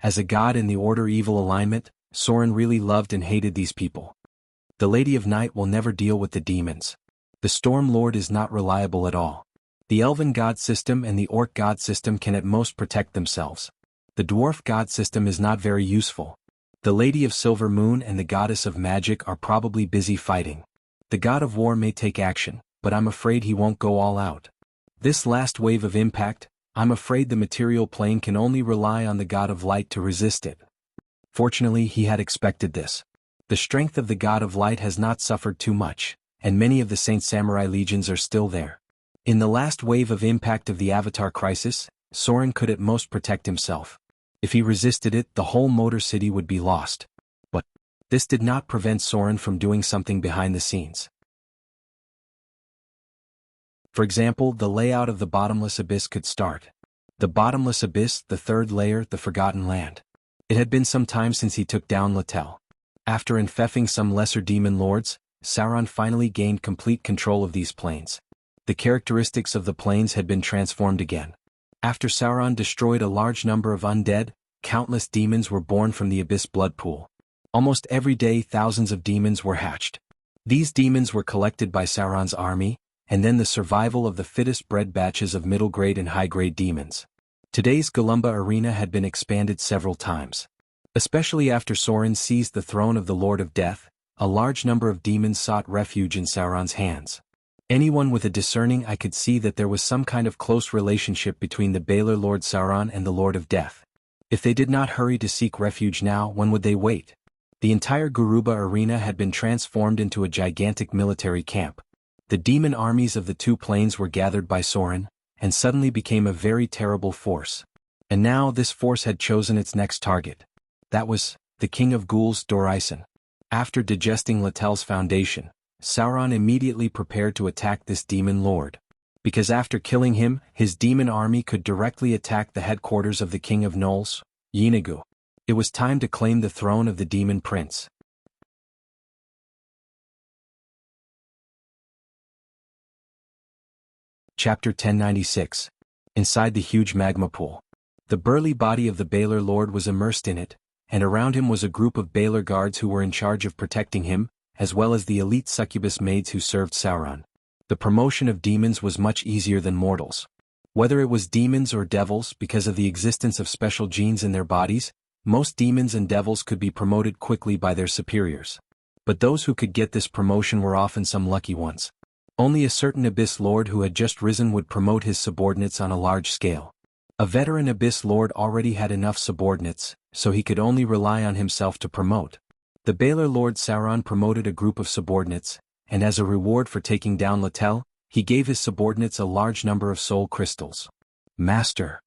As a god in the Order Evil alignment, Soren really loved and hated these people. The Lady of Night will never deal with the demons. The Storm Lord is not reliable at all. The Elven god system and the Orc god system can at most protect themselves. The Dwarf god system is not very useful. The Lady of Silver Moon and the Goddess of Magic are probably busy fighting. The God of War may take action, but I'm afraid he won't go all out. This last wave of impact, I'm afraid the material plane can only rely on the God of Light to resist it. Fortunately, he had expected this. The strength of the God of Light has not suffered too much, and many of the Saint Samurai legions are still there. In the last wave of impact of the Avatar crisis, Soren could at most protect himself. If he resisted it, the whole Motor City would be lost. But this did not prevent Soren from doing something behind the scenes. For example, the layout of the Bottomless Abyss could start. The Bottomless Abyss, the third layer, the Forgotten Land. It had been some time since he took down Litel. After infecting some lesser demon lords, Sauron finally gained complete control of these planes. The characteristics of the planes had been transformed again. After Sauron destroyed a large number of undead, countless demons were born from the Abyss blood pool. Almost every day thousands of demons were hatched. These demons were collected by Sauron's army, and then the survival of the fittest bred batches of middle-grade and high-grade demons. Today's Galumba arena had been expanded several times. Especially after Soren seized the throne of the Lord of Death, a large number of demons sought refuge in Sauron's hands. Anyone with a discerning eye could see that there was some kind of close relationship between the Baelor Lord Sauron and the Lord of Death. If they did not hurry to seek refuge now, when would they wait? The entire Garuba arena had been transformed into a gigantic military camp. The demon armies of the two planes were gathered by Soren, and suddenly became a very terrible force. And now this force had chosen its next target. That was the King of Ghouls, Dorison. After digesting Litel's foundation, Sauron immediately prepared to attack this demon lord. Because after killing him, his demon army could directly attack the headquarters of the King of Gnolls, Jianghu. It was time to claim the throne of the demon prince. Chapter 1096. Inside the huge magma pool. The burly body of the Baelor Lord was immersed in it, and around him was a group of Baelor guards who were in charge of protecting him, as well as the elite succubus maids who served Sauron. The promotion of demons was much easier than mortals. Whether it was demons or devils, because of the existence of special genes in their bodies, most demons and devils could be promoted quickly by their superiors. But those who could get this promotion were often some lucky ones. Only a certain Abyss Lord who had just risen would promote his subordinates on a large scale. A veteran Abyss Lord already had enough subordinates, so he could only rely on himself to promote. The Baylor Lord Sauron promoted a group of subordinates, and as a reward for taking down Littell, he gave his subordinates a large number of soul crystals. Master.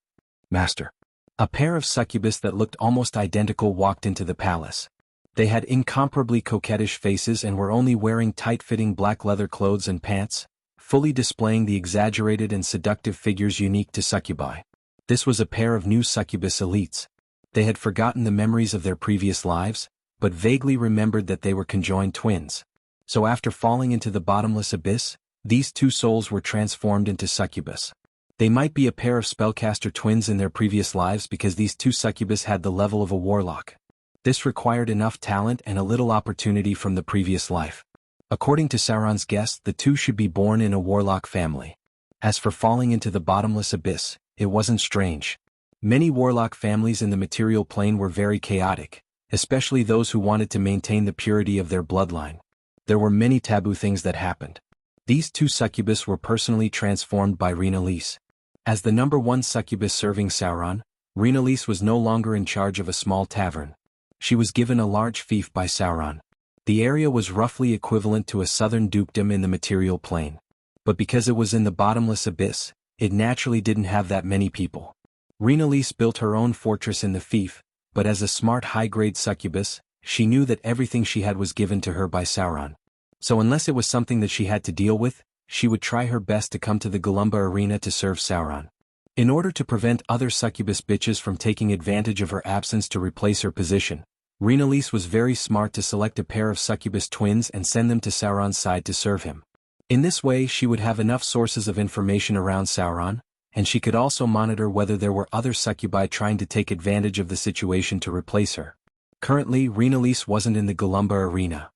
A pair of succubus that looked almost identical walked into the palace. They had incomparably coquettish faces and were only wearing tight-fitting black leather clothes and pants, fully displaying the exaggerated and seductive figures unique to succubi. This was a pair of new succubus elites. They had forgotten the memories of their previous lives, but vaguely remembered that they were conjoined twins. So after falling into the bottomless abyss, these two souls were transformed into succubus. They might be a pair of spellcaster twins in their previous lives because these two succubus had the level of a warlock. This required enough talent and a little opportunity from the previous life. According to Sauron's guess, the two should be born in a warlock family. As for falling into the bottomless abyss, it wasn't strange. Many warlock families in the material plane were very chaotic, especially those who wanted to maintain the purity of their bloodline. There were many taboo things that happened. These two succubus were personally transformed by Rhaenys. As the number one succubus serving Sauron, Rhaenys was no longer in charge of a small tavern. She was given a large fief by Sauron. The area was roughly equivalent to a southern dukedom in the material plane. But because it was in the bottomless abyss, it naturally didn't have that many people. Rhaenys built her own fortress in the fief, but as a smart high-grade succubus, she knew that everything she had was given to her by Sauron. So unless it was something that she had to deal with, she would try her best to come to the Galumba arena to serve Sauron. In order to prevent other succubus bitches from taking advantage of her absence to replace her position, Rhaenys was very smart to select a pair of succubus twins and send them to Sauron's side to serve him. In this way she would have enough sources of information around Sauron, and she could also monitor whether there were other succubi trying to take advantage of the situation to replace her. Currently, Rhaenys wasn't in the Galumba arena.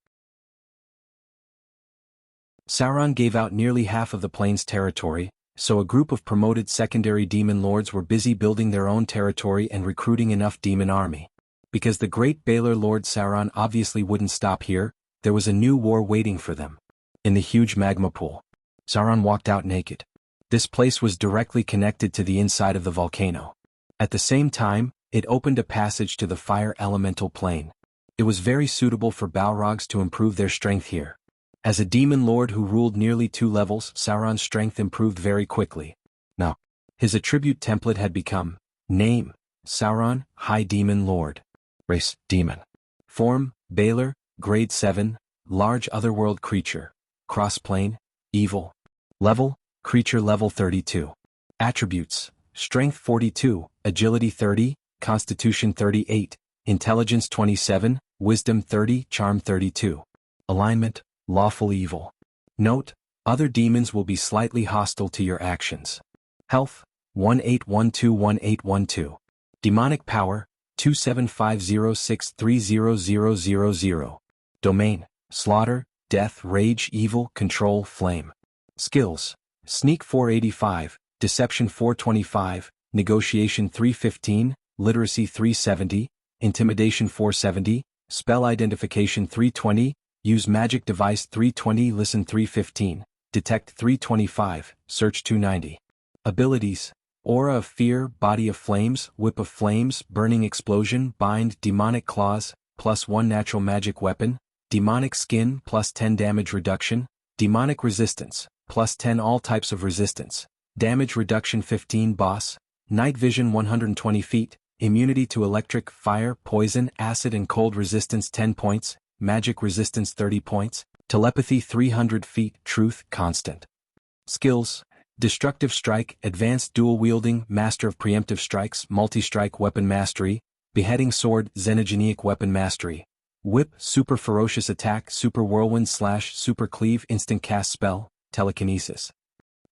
Sauron gave out nearly half of the plane's territory, so a group of promoted secondary demon lords were busy building their own territory and recruiting enough demon army. Because the great Baylor Lord Sauron obviously wouldn't stop here, there was a new war waiting for them. In the huge magma pool, Sauron walked out naked. This place was directly connected to the inside of the volcano. At the same time, it opened a passage to the fire elemental plane. It was very suitable for Balrogs to improve their strength here. As a demon lord who ruled nearly 2 levels, Sauron's strength improved very quickly. Now, his attribute template had become: name, Sauron, High Demon Lord. Race, demon. Form, Baylor, grade 7, large otherworld creature. Crossplane, evil. Level, creature level 32. Attributes, strength 42, agility 30, constitution 38, intelligence 27, wisdom 30, charm 32. Alignment, lawful evil. Note, other demons will be slightly hostile to your actions. Health, 18121812. Demonic power, 2750630000. Domain, slaughter, death, rage, evil, control, flame. Skills, sneak 485, deception 425, negotiation 315, literacy 370, intimidation 470, spell identification 320, use magic device 320, listen 315, detect 325, search 290. Abilities: Aura of Fear, Body of Flames, Whip of Flames, Burning Explosion, Bind, Demonic Claws, +1 Natural Magic Weapon, Demonic Skin, +10 Damage Reduction, Demonic Resistance, +10 All Types of Resistance, Damage Reduction 15 Boss, Night Vision 120 feet, Immunity to Electric, Fire, Poison, Acid and Cold Resistance 10 points, Magic Resistance 30 points, Telepathy 300 feet, Truth, Constant. Skills: Destructive Strike, Advanced Dual Wielding, Master of Preemptive Strikes, Multi-Strike Weapon Mastery, Beheading Sword, Xenogenic Weapon Mastery, Whip, Super Ferocious Attack, Super Whirlwind / Super Cleave, Instant Cast Spell, Telekinesis.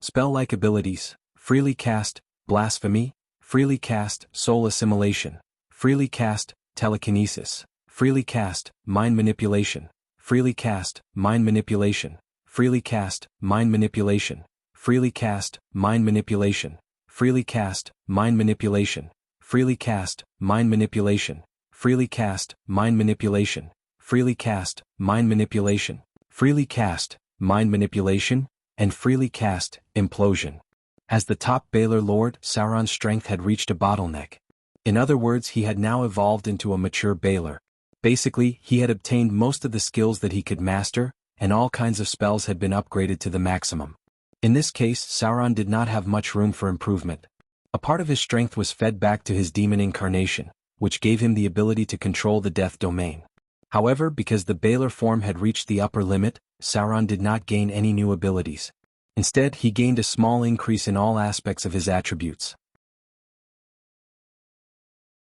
Spell-like abilities: Freely Cast, Blasphemy, Freely Cast, Soul Assimilation, Freely Cast, Telekinesis, Freely Cast, Mind Manipulation, Freely Cast, Mind Manipulation, Freely Cast, Mind Manipulation, Freely Cast, Mind Manipulation, Freely Cast, Mind Manipulation, Freely Cast, Mind Manipulation, Freely Cast, Mind Manipulation, Freely Cast, Mind Manipulation, Freely Cast, Mind Manipulation, and freely cast Implosion. As the top Baelor Lord, Sauron's strength had reached a bottleneck. In other words, he had now evolved into a mature Baelor. Basically, he had obtained most of the skills that he could master, and all kinds of spells had been upgraded to the maximum. In this case, Sauron did not have much room for improvement. A part of his strength was fed back to his demon incarnation, which gave him the ability to control the death domain. However, because the Baelor form had reached the upper limit, Sauron did not gain any new abilities. Instead, he gained a small increase in all aspects of his attributes.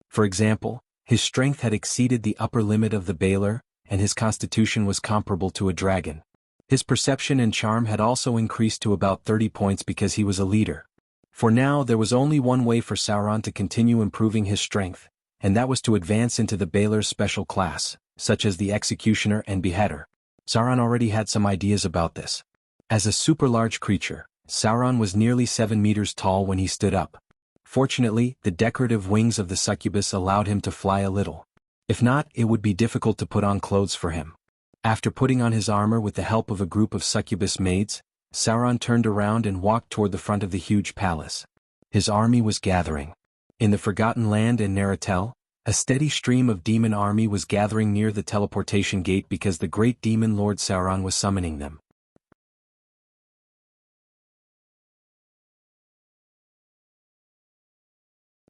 For example, his strength had exceeded the upper limit of the Baelor, and his constitution was comparable to a dragon. His perception and charm had also increased to about 30 points because he was a leader. For now, there was only one way for Sauron to continue improving his strength, and that was to advance into the Baelor's special class, such as the Executioner and Beheader. Sauron already had some ideas about this. As a super-large creature, Sauron was nearly 7 meters tall when he stood up. Fortunately, the decorative wings of the succubus allowed him to fly a little. If not, it would be difficult to put on clothes for him. After putting on his armor with the help of a group of succubus maids, Sauron turned around and walked toward the front of the huge palace. His army was gathering. In the Forgotten Land in Naratel, a steady stream of demon army was gathering near the teleportation gate because the great demon Lord Sauron was summoning them.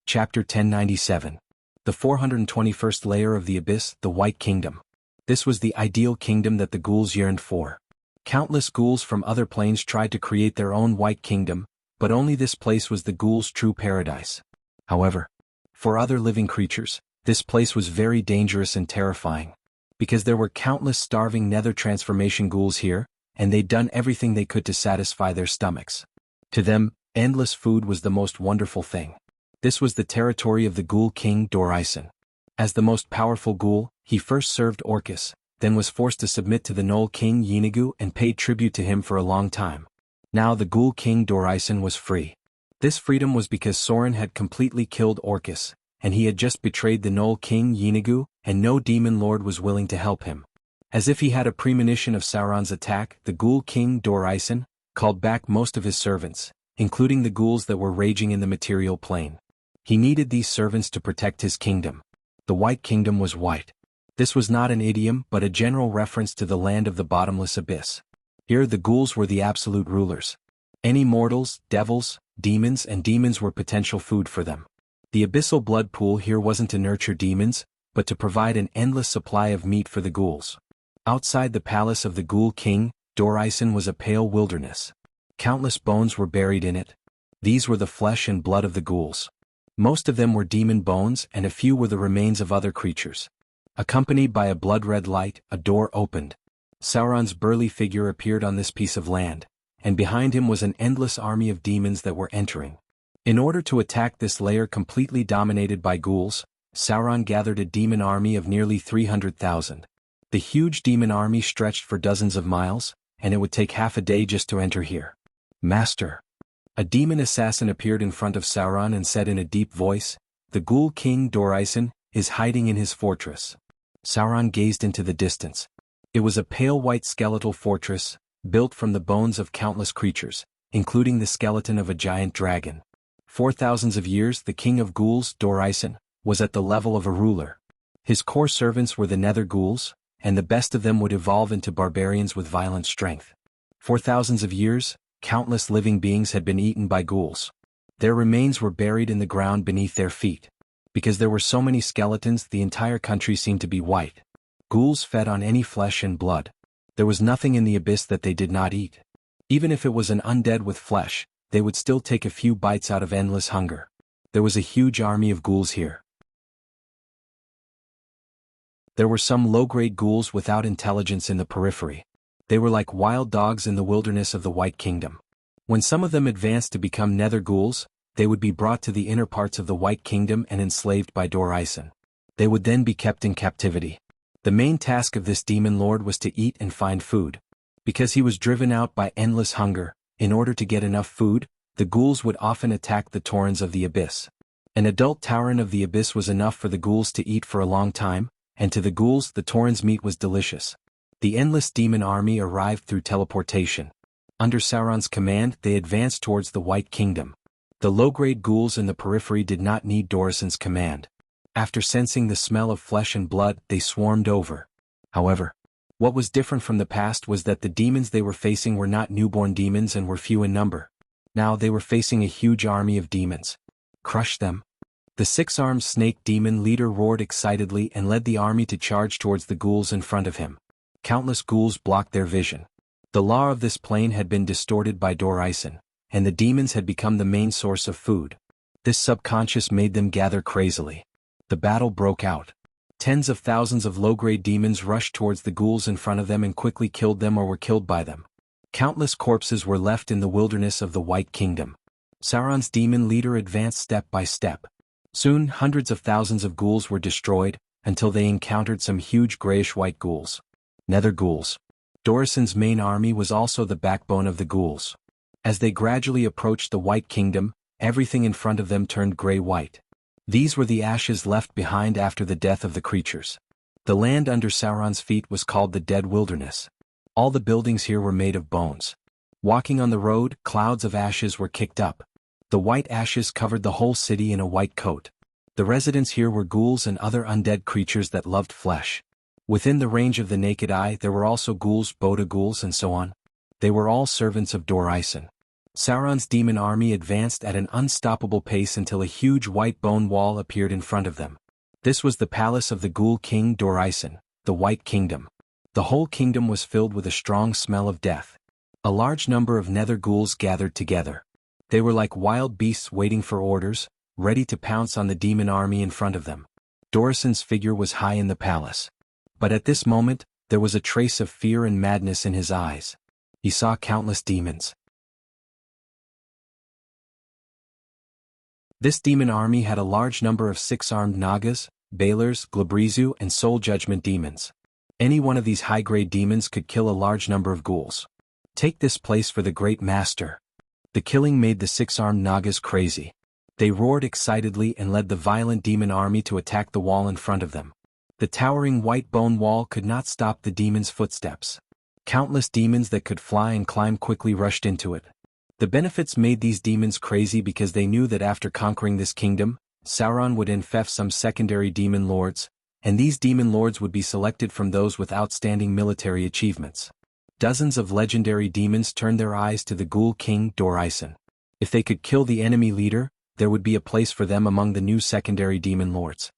Chapter 1097. The 421st layer of the Abyss, the White Kingdom. This was the ideal kingdom that the ghouls yearned for. Countless ghouls from other planes tried to create their own White Kingdom, but only this place was the ghouls' true paradise. However, for other living creatures, this place was very dangerous and terrifying. Because there were countless starving nether transformation ghouls here, and they'd done everything they could to satisfy their stomachs. To them, endless food was the most wonderful thing. This was the territory of the Ghoul King Dor-Isen. As the most powerful ghoul, he first served Orcus, then was forced to submit to the Gnoll King Jianghu and paid tribute to him for a long time. Now the Ghoul King Dor-Isen was free. This freedom was because Sauron had completely killed Orcus, and he had just betrayed the Gnoll King Jianghu, and no demon lord was willing to help him. As if he had a premonition of Sauron's attack, the Ghoul King Dor-Isen called back most of his servants, including the ghouls that were raging in the material plane. He needed these servants to protect his kingdom. The White Kingdom was white. This was not an idiom but a general reference to the land of the bottomless abyss. Here the ghouls were the absolute rulers. Any mortals, devils, demons were potential food for them. The abyssal blood pool here wasn't to nurture demons, but to provide an endless supply of meat for the ghouls. Outside the palace of the Ghoul King, Dor-Isen was a pale wilderness. Countless bones were buried in it. These were the flesh and blood of the ghouls. Most of them were demon bones and a few were the remains of other creatures. Accompanied by a blood-red light, a door opened. Sauron's burly figure appeared on this piece of land, and behind him was an endless army of demons that were entering. In order to attack this layer completely dominated by ghouls, Sauron gathered a demon army of nearly 300,000. The huge demon army stretched for dozens of miles, and it would take half a day just to enter here. Master. A demon assassin appeared in front of Sauron and said in a deep voice, "The Ghoul King Dor-Isen is hiding in his fortress." Sauron gazed into the distance. It was a pale white skeletal fortress, built from the bones of countless creatures, including the skeleton of a giant dragon. For thousands of years the king of ghouls, Dor-Isen, was at the level of a ruler. His core servants were the nether ghouls, and the best of them would evolve into barbarians with violent strength. For thousands of years, countless living beings had been eaten by ghouls. Their remains were buried in the ground beneath their feet. Because there were so many skeletons, the entire country seemed to be white. Ghouls fed on any flesh and blood. There was nothing in the abyss that they did not eat. Even if it was an undead with flesh, they would still take a few bites out of endless hunger. There was a huge army of ghouls here. There were some low-grade ghouls without intelligence in the periphery. They were like wild dogs in the wilderness of the White Kingdom. When some of them advanced to become nether ghouls, they would be brought to the inner parts of the White Kingdom and enslaved by Dor-Isen. They would then be kept in captivity. The main task of this demon lord was to eat and find food. Because he was driven out by endless hunger, in order to get enough food, the ghouls would often attack the Taurens of the Abyss. An adult Tauren of the Abyss was enough for the ghouls to eat for a long time, and to the ghouls the Tauren's meat was delicious. The endless demon army arrived through teleportation. Under Sauron's command, they advanced towards the White Kingdom. The low-grade ghouls in the periphery did not need Dorasan's command. After sensing the smell of flesh and blood, they swarmed over. However, what was different from the past was that the demons they were facing were not newborn demons and were few in number. Now they were facing a huge army of demons. Crush them. The six-armed snake demon leader roared excitedly and led the army to charge towards the ghouls in front of him. Countless ghouls blocked their vision. The law of this plane had been distorted by Dorisen, and the demons had become the main source of food. This subconscious made them gather crazily. The battle broke out. Tens of thousands of low-grade demons rushed towards the ghouls in front of them and quickly killed them or were killed by them. Countless corpses were left in the wilderness of the White Kingdom. Sauron's demon leader advanced step by step. Soon, hundreds of thousands of ghouls were destroyed, until they encountered some huge grayish-white ghouls. Nether ghouls. Dorisen's main army was also the backbone of the ghouls. As they gradually approached the White Kingdom, everything in front of them turned gray-white. These were the ashes left behind after the death of the creatures. The land under Sauron's feet was called the Dead Wilderness. All the buildings here were made of bones. Walking on the road, clouds of ashes were kicked up. The white ashes covered the whole city in a white coat. The residents here were ghouls and other undead creatures that loved flesh. Within the range of the naked eye there were also ghouls, Boda ghouls and so on. They were all servants of Dorisen. Sauron's demon army advanced at an unstoppable pace until a huge white bone wall appeared in front of them. This was the palace of the ghoul king Dorisen, the White Kingdom. The whole kingdom was filled with a strong smell of death. A large number of nether ghouls gathered together. They were like wild beasts waiting for orders, ready to pounce on the demon army in front of them. Dorisen's figure was high in the palace. But at this moment, there was a trace of fear and madness in his eyes. He saw countless demons. This demon army had a large number of six-armed Nagas, Balers, Glabrizu and Soul Judgment demons. Any one of these high-grade demons could kill a large number of ghouls. Take this place for the Great Master. The killing made the six-armed Nagas crazy. They roared excitedly and led the violent demon army to attack the wall in front of them. The towering white bone wall could not stop the demons' footsteps. Countless demons that could fly and climb quickly rushed into it. The benefits made these demons crazy because they knew that after conquering this kingdom, Sauron would infect some secondary demon lords, and these demon lords would be selected from those with outstanding military achievements. Dozens of legendary demons turned their eyes to the ghoul king Dorisen. If they could kill the enemy leader, there would be a place for them among the new secondary demon lords.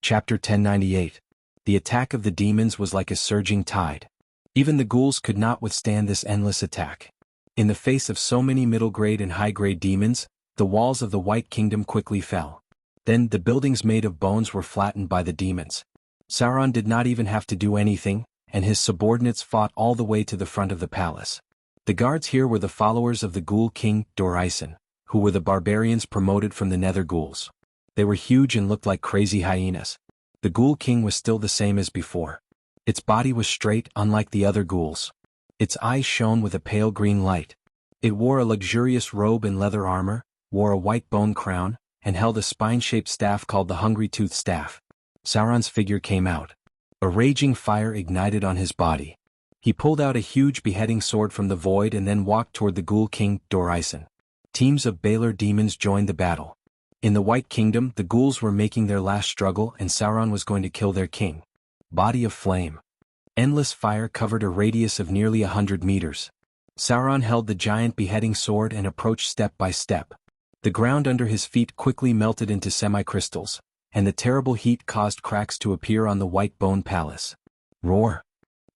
Chapter 1098. The attack of the demons was like a surging tide. Even the ghouls could not withstand this endless attack. In the face of so many middle-grade and high-grade demons, the walls of the White Kingdom quickly fell. Then the buildings made of bones were flattened by the demons. Sauron did not even have to do anything, and his subordinates fought all the way to the front of the palace. The guards here were the followers of the ghoul king Dorisen, who were the barbarians promoted from the nether ghouls. They were huge and looked like crazy hyenas. The ghoul king was still the same as before. Its body was straight, unlike the other ghouls. Its eyes shone with a pale green light. It wore a luxurious robe and leather armor, wore a white bone crown, and held a spine-shaped staff called the Hungry Tooth Staff. Sauron's figure came out. A raging fire ignited on his body. He pulled out a huge beheading sword from the void and then walked toward the ghoul king Dorisen. Teams of Baler demons joined the battle. In the White Kingdom, the ghouls were making their last struggle and Sauron was going to kill their king. Body of flame. Endless fire covered a radius of nearly 100 meters. Sauron held the giant beheading sword and approached step by step. The ground under his feet quickly melted into semi-crystals, and the terrible heat caused cracks to appear on the white bone palace. Roar.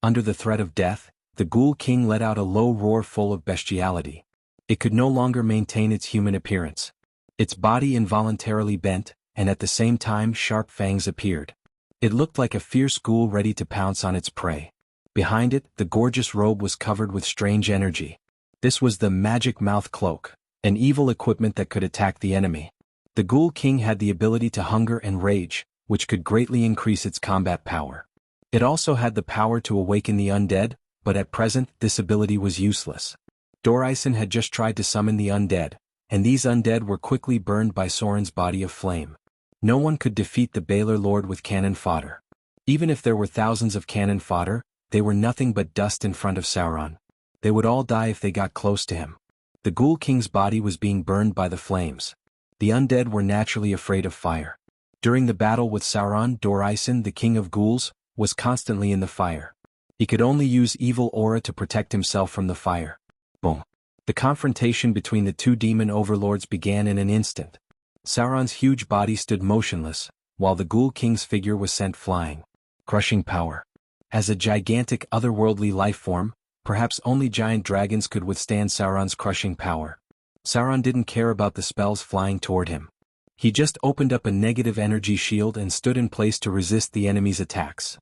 Under the threat of death, the ghoul king let out a low roar full of bestiality. It could no longer maintain its human appearance. Its body involuntarily bent, and at the same time sharp fangs appeared. It looked like a fierce ghoul ready to pounce on its prey. Behind it, the gorgeous robe was covered with strange energy. This was the magic mouth cloak, an evil equipment that could attack the enemy. The ghoul king had the ability to hunger and rage, which could greatly increase its combat power. It also had the power to awaken the undead, but at present this ability was useless. Dorisen had just tried to summon the undead, and these undead were quickly burned by Sauron's body of flame. No one could defeat the Baler Lord with cannon fodder. Even if there were thousands of cannon fodder, they were nothing but dust in front of Sauron. They would all die if they got close to him. The Ghoul King's body was being burned by the flames. The undead were naturally afraid of fire. During the battle with Sauron, Dor-Isen, the king of ghouls, was constantly in the fire. He could only use evil aura to protect himself from the fire. Boom. The confrontation between the two demon overlords began in an instant. Sauron's huge body stood motionless, while the Ghoul King's figure was sent flying. Crushing power. As a gigantic otherworldly life form, perhaps only giant dragons could withstand Sauron's crushing power. Sauron didn't care about the spells flying toward him. He just opened up a negative energy shield and stood in place to resist the enemy's attacks.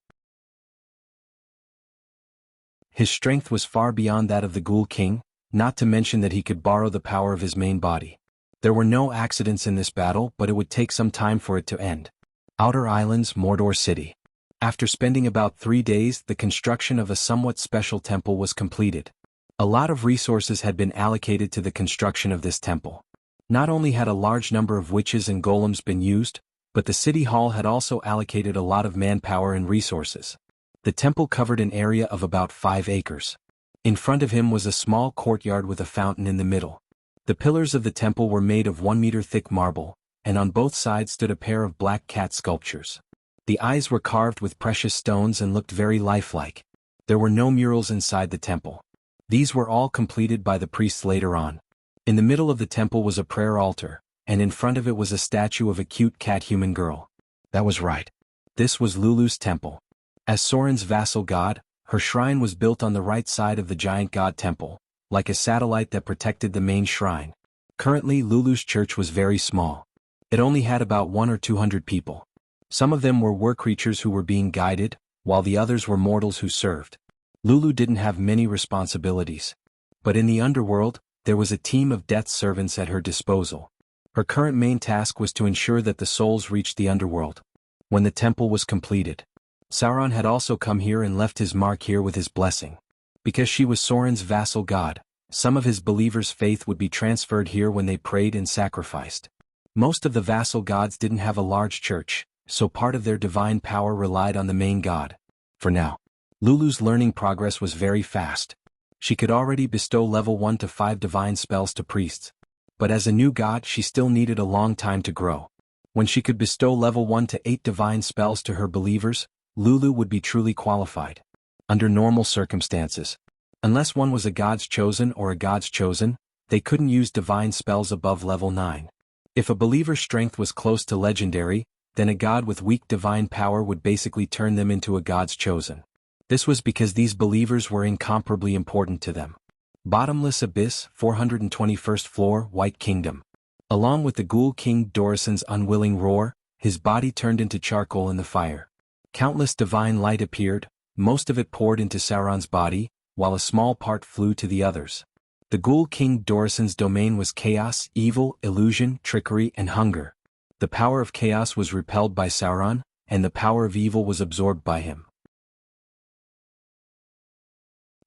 His strength was far beyond that of the Ghoul King, not to mention that he could borrow the power of his main body. There were no accidents in this battle, but it would take some time for it to end. Outer Islands, Mordor City. After spending about 3 days, the construction of a somewhat special temple was completed. A lot of resources had been allocated to the construction of this temple. Not only had a large number of witches and golems been used, but the city hall had also allocated a lot of manpower and resources. The temple covered an area of about 5 acres. In front of him was a small courtyard with a fountain in the middle. The pillars of the temple were made of 1-meter thick marble, and on both sides stood a pair of black cat sculptures. The eyes were carved with precious stones and looked very lifelike. There were no murals inside the temple. These were all completed by the priests later on. In the middle of the temple was a prayer altar, and in front of it was a statue of a cute cat-human girl. That was right. This was Lulu's temple. As Sauron's vassal god, her shrine was built on the right side of the giant god temple, like a satellite that protected the main shrine. Currently, Lulu's church was very small. It only had about 100 or 200 people. Some of them were creatures who were being guided, while the others were mortals who served. Lulu didn't have many responsibilities. But in the underworld, there was a team of death servants at her disposal. Her current main task was to ensure that the souls reached the underworld. When the temple was completed, Sauron had also come here and left his mark here with his blessing. Because she was Sauron's vassal god, some of his believers' faith would be transferred here when they prayed and sacrificed. Most of the vassal gods didn't have a large church, so part of their divine power relied on the main god. For now, Lulu's learning progress was very fast. She could already bestow level 1 to 5 divine spells to priests. But as a new god, she still needed a long time to grow. When she could bestow level 1 to 8 divine spells to her believers, Lulu would be truly qualified. Under normal circumstances, unless one was a god's chosen or a god's chosen, they couldn't use divine spells above level 9. If a believer's strength was close to legendary, then a god with weak divine power would basically turn them into a god's chosen. This was because these believers were incomparably important to them. Bottomless Abyss, 421st floor, White Kingdom. Along with the Ghoul King Dor-Isen's unwilling roar, his body turned into charcoal in the fire. Countless divine light appeared, most of it poured into Sauron's body, while a small part flew to the others. The Ghoul King Dor-Isen's domain was chaos, evil, illusion, trickery, and hunger. The power of chaos was repelled by Sauron, and the power of evil was absorbed by him.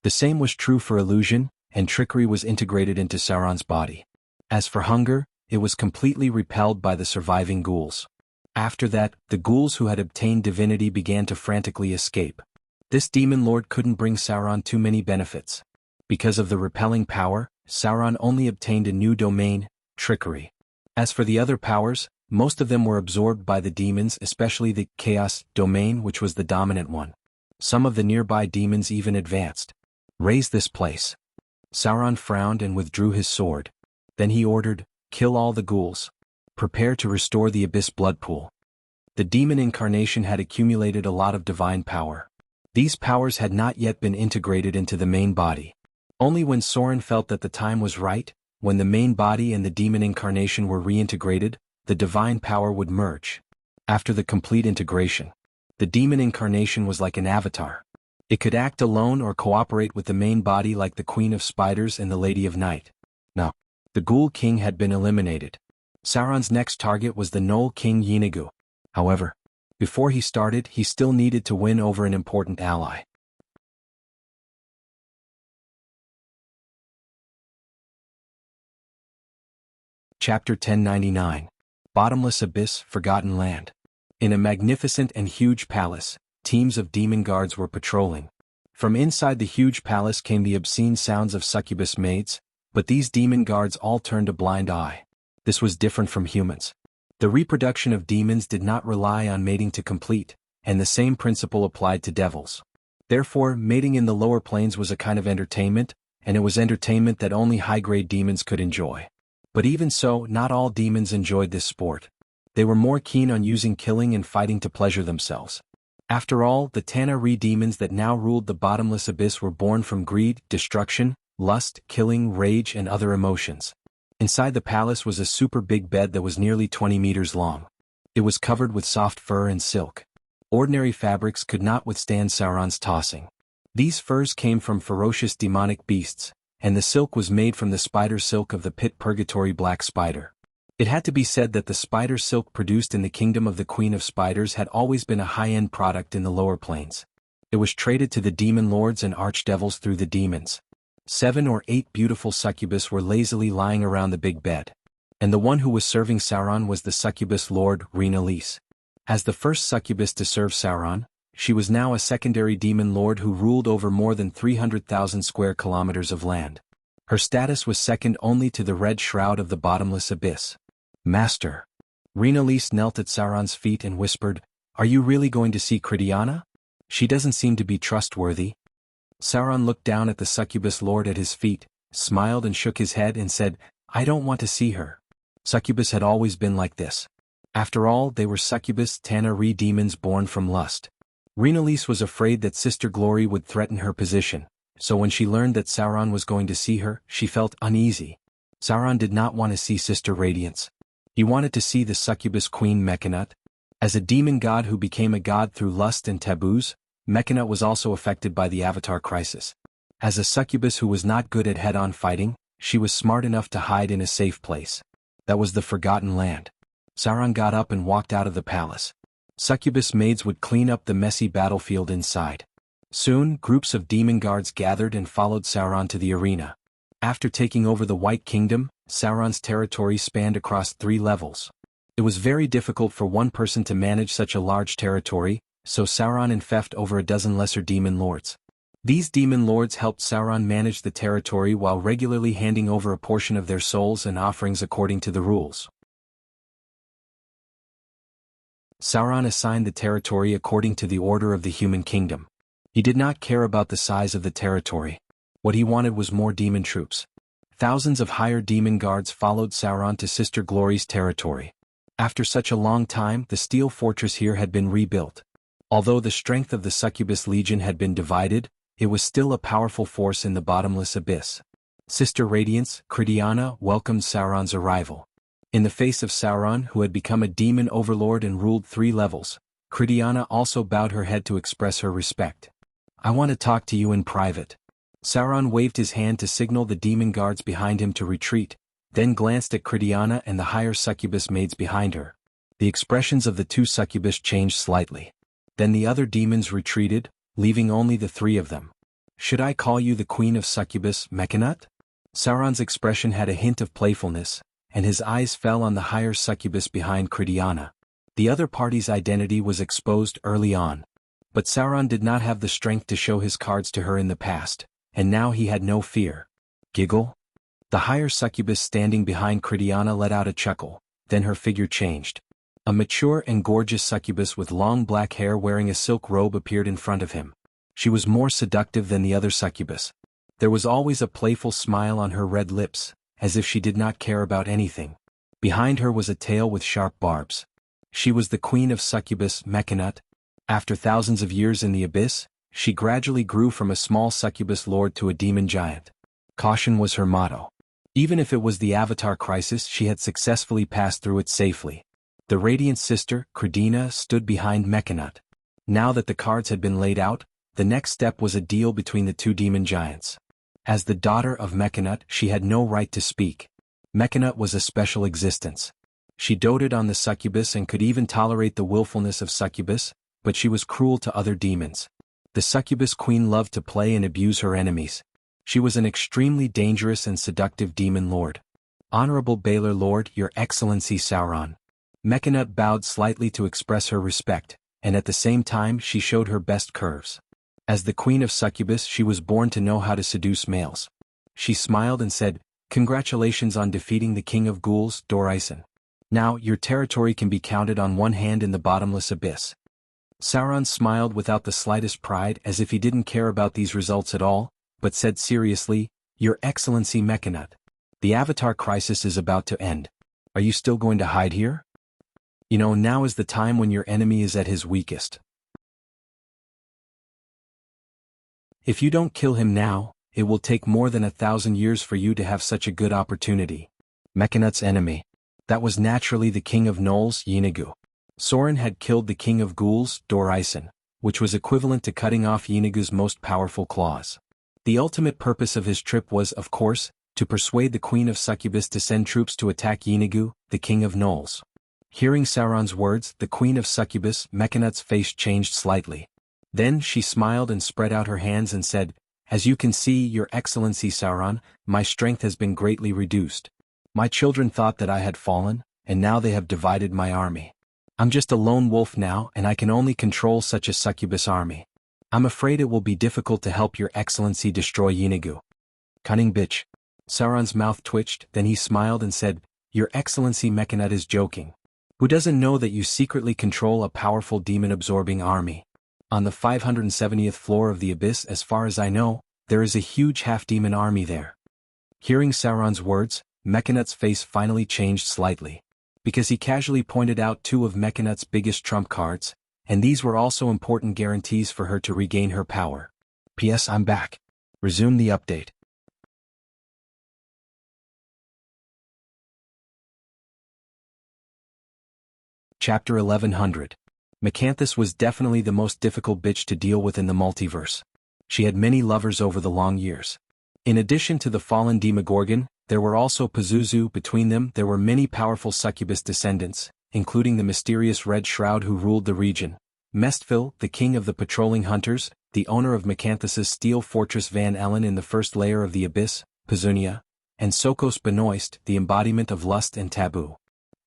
The same was true for illusion, and trickery was integrated into Sauron's body. As for hunger, it was completely repelled by the surviving ghouls. After that, the ghouls who had obtained divinity began to frantically escape. This demon lord couldn't bring Sauron too many benefits. Because of the repelling power, Sauron only obtained a new domain, trickery. As for the other powers, most of them were absorbed by the demons, especially the Chaos domain, which was the dominant one. Some of the nearby demons even advanced. Raise this place. Sauron frowned and withdrew his sword. Then he ordered, kill all the ghouls. Prepare to restore the Abyss blood pool. The demon incarnation had accumulated a lot of divine power. These powers had not yet been integrated into the main body. Only when Sauron felt that the time was right, when the main body and the demon incarnation were reintegrated, the divine power would merge. After the complete integration, the demon incarnation was like an avatar. It could act alone or cooperate with the main body like the Queen of Spiders and the Lady of Night. Now, the Ghoul King had been eliminated. Sauron's next target was the Gnoll King Jianghu. However, before he started, he still needed to win over an important ally. Chapter 1099. Bottomless Abyss, Forgotten Land. In a magnificent and huge palace, teams of demon guards were patrolling. From inside the huge palace came the obscene sounds of succubus maids, but these demon guards all turned a blind eye. This was different from humans. The reproduction of demons did not rely on mating to complete, and the same principle applied to devils. Therefore, mating in the lower planes was a kind of entertainment, and it was entertainment that only high-grade demons could enjoy. But even so, not all demons enjoyed this sport. They were more keen on using killing and fighting to pleasure themselves. After all, the Tana-Ri demons that now ruled the bottomless abyss were born from greed, destruction, lust, killing, rage, and other emotions. Inside the palace was a super big bed that was nearly 20 meters long. It was covered with soft fur and silk. Ordinary fabrics could not withstand Sauron's tossing. These furs came from ferocious demonic beasts, and the silk was made from the spider silk of the pit purgatory black spider. It had to be said that the spider silk produced in the kingdom of the Queen of Spiders had always been a high-end product in the lower planes. It was traded to the demon lords and archdevils through the demons. 7 or 8 beautiful succubus were lazily lying around the big bed. And the one who was serving Sauron was the succubus lord, Rhaenys. As the first succubus to serve Sauron, she was now a secondary demon lord who ruled over more than 300,000 square kilometers of land. Her status was second only to the red shroud of the bottomless abyss. Master. Rhaenys knelt at Sauron's feet and whispered, "Are you really going to see Cridiana? She doesn't seem to be trustworthy." Sauron looked down at the succubus lord at his feet, smiled and shook his head and said, "I don't want to see her." Succubus had always been like this. After all, they were succubus Tana-Ri demons born from lust. Rhaenys was afraid that Sister Glory would threaten her position, so when she learned that Sauron was going to see her, she felt uneasy. Sauron did not want to see Sister Radiance. He wanted to see the succubus queen Mechanut. As a demon god who became a god through lust and taboos, Mechanut was also affected by the Avatar crisis. As a succubus who was not good at head-on fighting, she was smart enough to hide in a safe place. That was the Forgotten Land. Sauron got up and walked out of the palace. Succubus maids would clean up the messy battlefield inside. Soon, groups of demon guards gathered and followed Sauron to the arena. After taking over the White Kingdom, Sauron's territory spanned across 3 levels. It was very difficult for one person to manage such a large territory, so Sauron enfeoffed over a dozen lesser demon lords. These demon lords helped Sauron manage the territory while regularly handing over a portion of their souls and offerings according to the rules. Sauron assigned the territory according to the order of the human kingdom. He did not care about the size of the territory. What he wanted was more demon troops. Thousands of hired demon guards followed Sauron to Sister Glory's territory. After such a long time, the steel fortress here had been rebuilt. Although the strength of the succubus legion had been divided, it was still a powerful force in the bottomless abyss. Sister Radiance, Cridiana, welcomed Sauron's arrival. In the face of Sauron, who had become a demon overlord and ruled 3 levels, Cridiana also bowed her head to express her respect. "I want to talk to you in private." Sauron waved his hand to signal the demon guards behind him to retreat, then glanced at Cridiana and the higher succubus maids behind her. The expressions of the 2 succubus changed slightly. Then the other demons retreated, leaving only the 3 of them. "Should I call you the Queen of Succubus, Mechanut?" Sauron's expression had a hint of playfulness, and his eyes fell on the higher succubus behind Cridiana. The other party's identity was exposed early on. But Sauron did not have the strength to show his cards to her in the past, and now he had no fear. Giggle? The higher succubus standing behind Cridiana let out a chuckle, then her figure changed. A mature and gorgeous succubus with long black hair wearing a silk robe appeared in front of him. She was more seductive than the other succubus. There was always a playful smile on her red lips, as if she did not care about anything. Behind her was a tail with sharp barbs. She was the queen of succubus, Mechanut. After thousands of years in the abyss, she gradually grew from a small succubus lord to a demon giant. Caution was her motto. Even if it was the Avatar crisis, she had successfully passed through it safely. The Radiant sister, Cridiana, stood behind Mechanut. Now that the cards had been laid out, the next step was a deal between the 2 demon giants. As the daughter of Mechanut, she had no right to speak. Mechanut was a special existence. She doted on the succubus and could even tolerate the willfulness of succubus, but she was cruel to other demons. The succubus queen loved to play and abuse her enemies. She was an extremely dangerous and seductive demon lord. "Honorable Baelor Lord, Your Excellency Sauron." Mechanut bowed slightly to express her respect, and at the same time she showed her best curves. As the queen of succubus, she was born to know how to seduce males. She smiled and said, "Congratulations on defeating the king of ghouls, Dorison. Now, your territory can be counted on one hand in the bottomless abyss." Sauron smiled without the slightest pride, as if he didn't care about these results at all, but said seriously, "Your Excellency Mechanut, the Avatar crisis is about to end. Are you still going to hide here? You know, now is the time when your enemy is at his weakest. If you don't kill him now, it will take more than 1,000 years for you to have such a good opportunity." Mechanut's enemy. That was naturally the king of gnolls, Jianghu. Sauron had killed the king of ghouls, Dorison, which was equivalent to cutting off Jianghu's most powerful claws. The ultimate purpose of his trip was, of course, to persuade the queen of succubus to send troops to attack Jianghu, the king of gnolls. Hearing Sauron's words, the queen of succubus, Mechanut's face changed slightly. Then she smiled and spread out her hands and said, "As you can see, Your Excellency Sauron, my strength has been greatly reduced. My children thought that I had fallen, and now they have divided my army. I'm just a lone wolf now, and I can only control such a succubus army. I'm afraid it will be difficult to help Your Excellency destroy Jianghu." Cunning bitch. Sauron's mouth twitched, then he smiled and said, "Your Excellency Mechanut is joking. Who doesn't know that you secretly control a powerful demon-absorbing army? On the 570th floor of the abyss, as far as I know, there is a huge half-demon army there." Hearing Sauron's words, Mechanut's face finally changed slightly, because he casually pointed out two of Mechanut's biggest trump cards, and these were also important guarantees for her to regain her power. "P.S. I'm back. Resume the update." Chapter 1100. Mechanthus was definitely the most difficult bitch to deal with in the multiverse. She had many lovers over the long years. In addition to the fallen Demogorgon, there were also Pazuzu. Between them there were many powerful succubus descendants, including the mysterious Red Shroud who ruled the region, Mestville, the king of the patrolling hunters, the owner of Mechanthus's steel fortress Van Ellen in the first layer of the abyss, Pazunia, and Sokos Benoist, the embodiment of lust and taboo.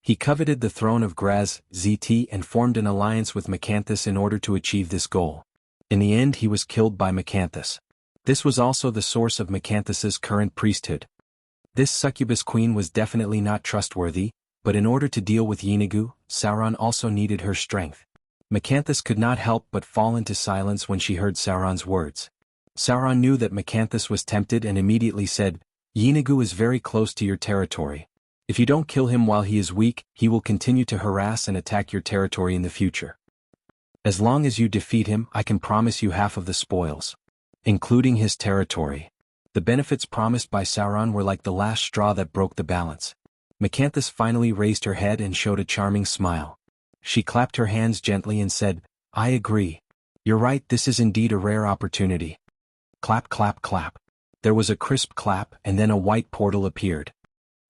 He coveted the throne of Graz, ZT, and formed an alliance with Mechanthus in order to achieve this goal. In the end he was killed by Mechanthus. This was also the source of Mechanthus's current priesthood. This succubus queen was definitely not trustworthy, but in order to deal with Jianghu, Sauron also needed her strength. Mechanthus could not help but fall into silence when she heard Sauron's words. Sauron knew that Mechanthus was tempted and immediately said, "Jianghu is very close to your territory. If you don't kill him while he is weak, he will continue to harass and attack your territory in the future. As long as you defeat him, I can promise you half of the spoils, including his territory." The benefits promised by Sauron were like the last straw that broke the balance. Mechanthus finally raised her head and showed a charming smile. She clapped her hands gently and said, "I agree. You're right, this is indeed a rare opportunity." Clap, clap, clap. There was a crisp clap, and then a white portal appeared.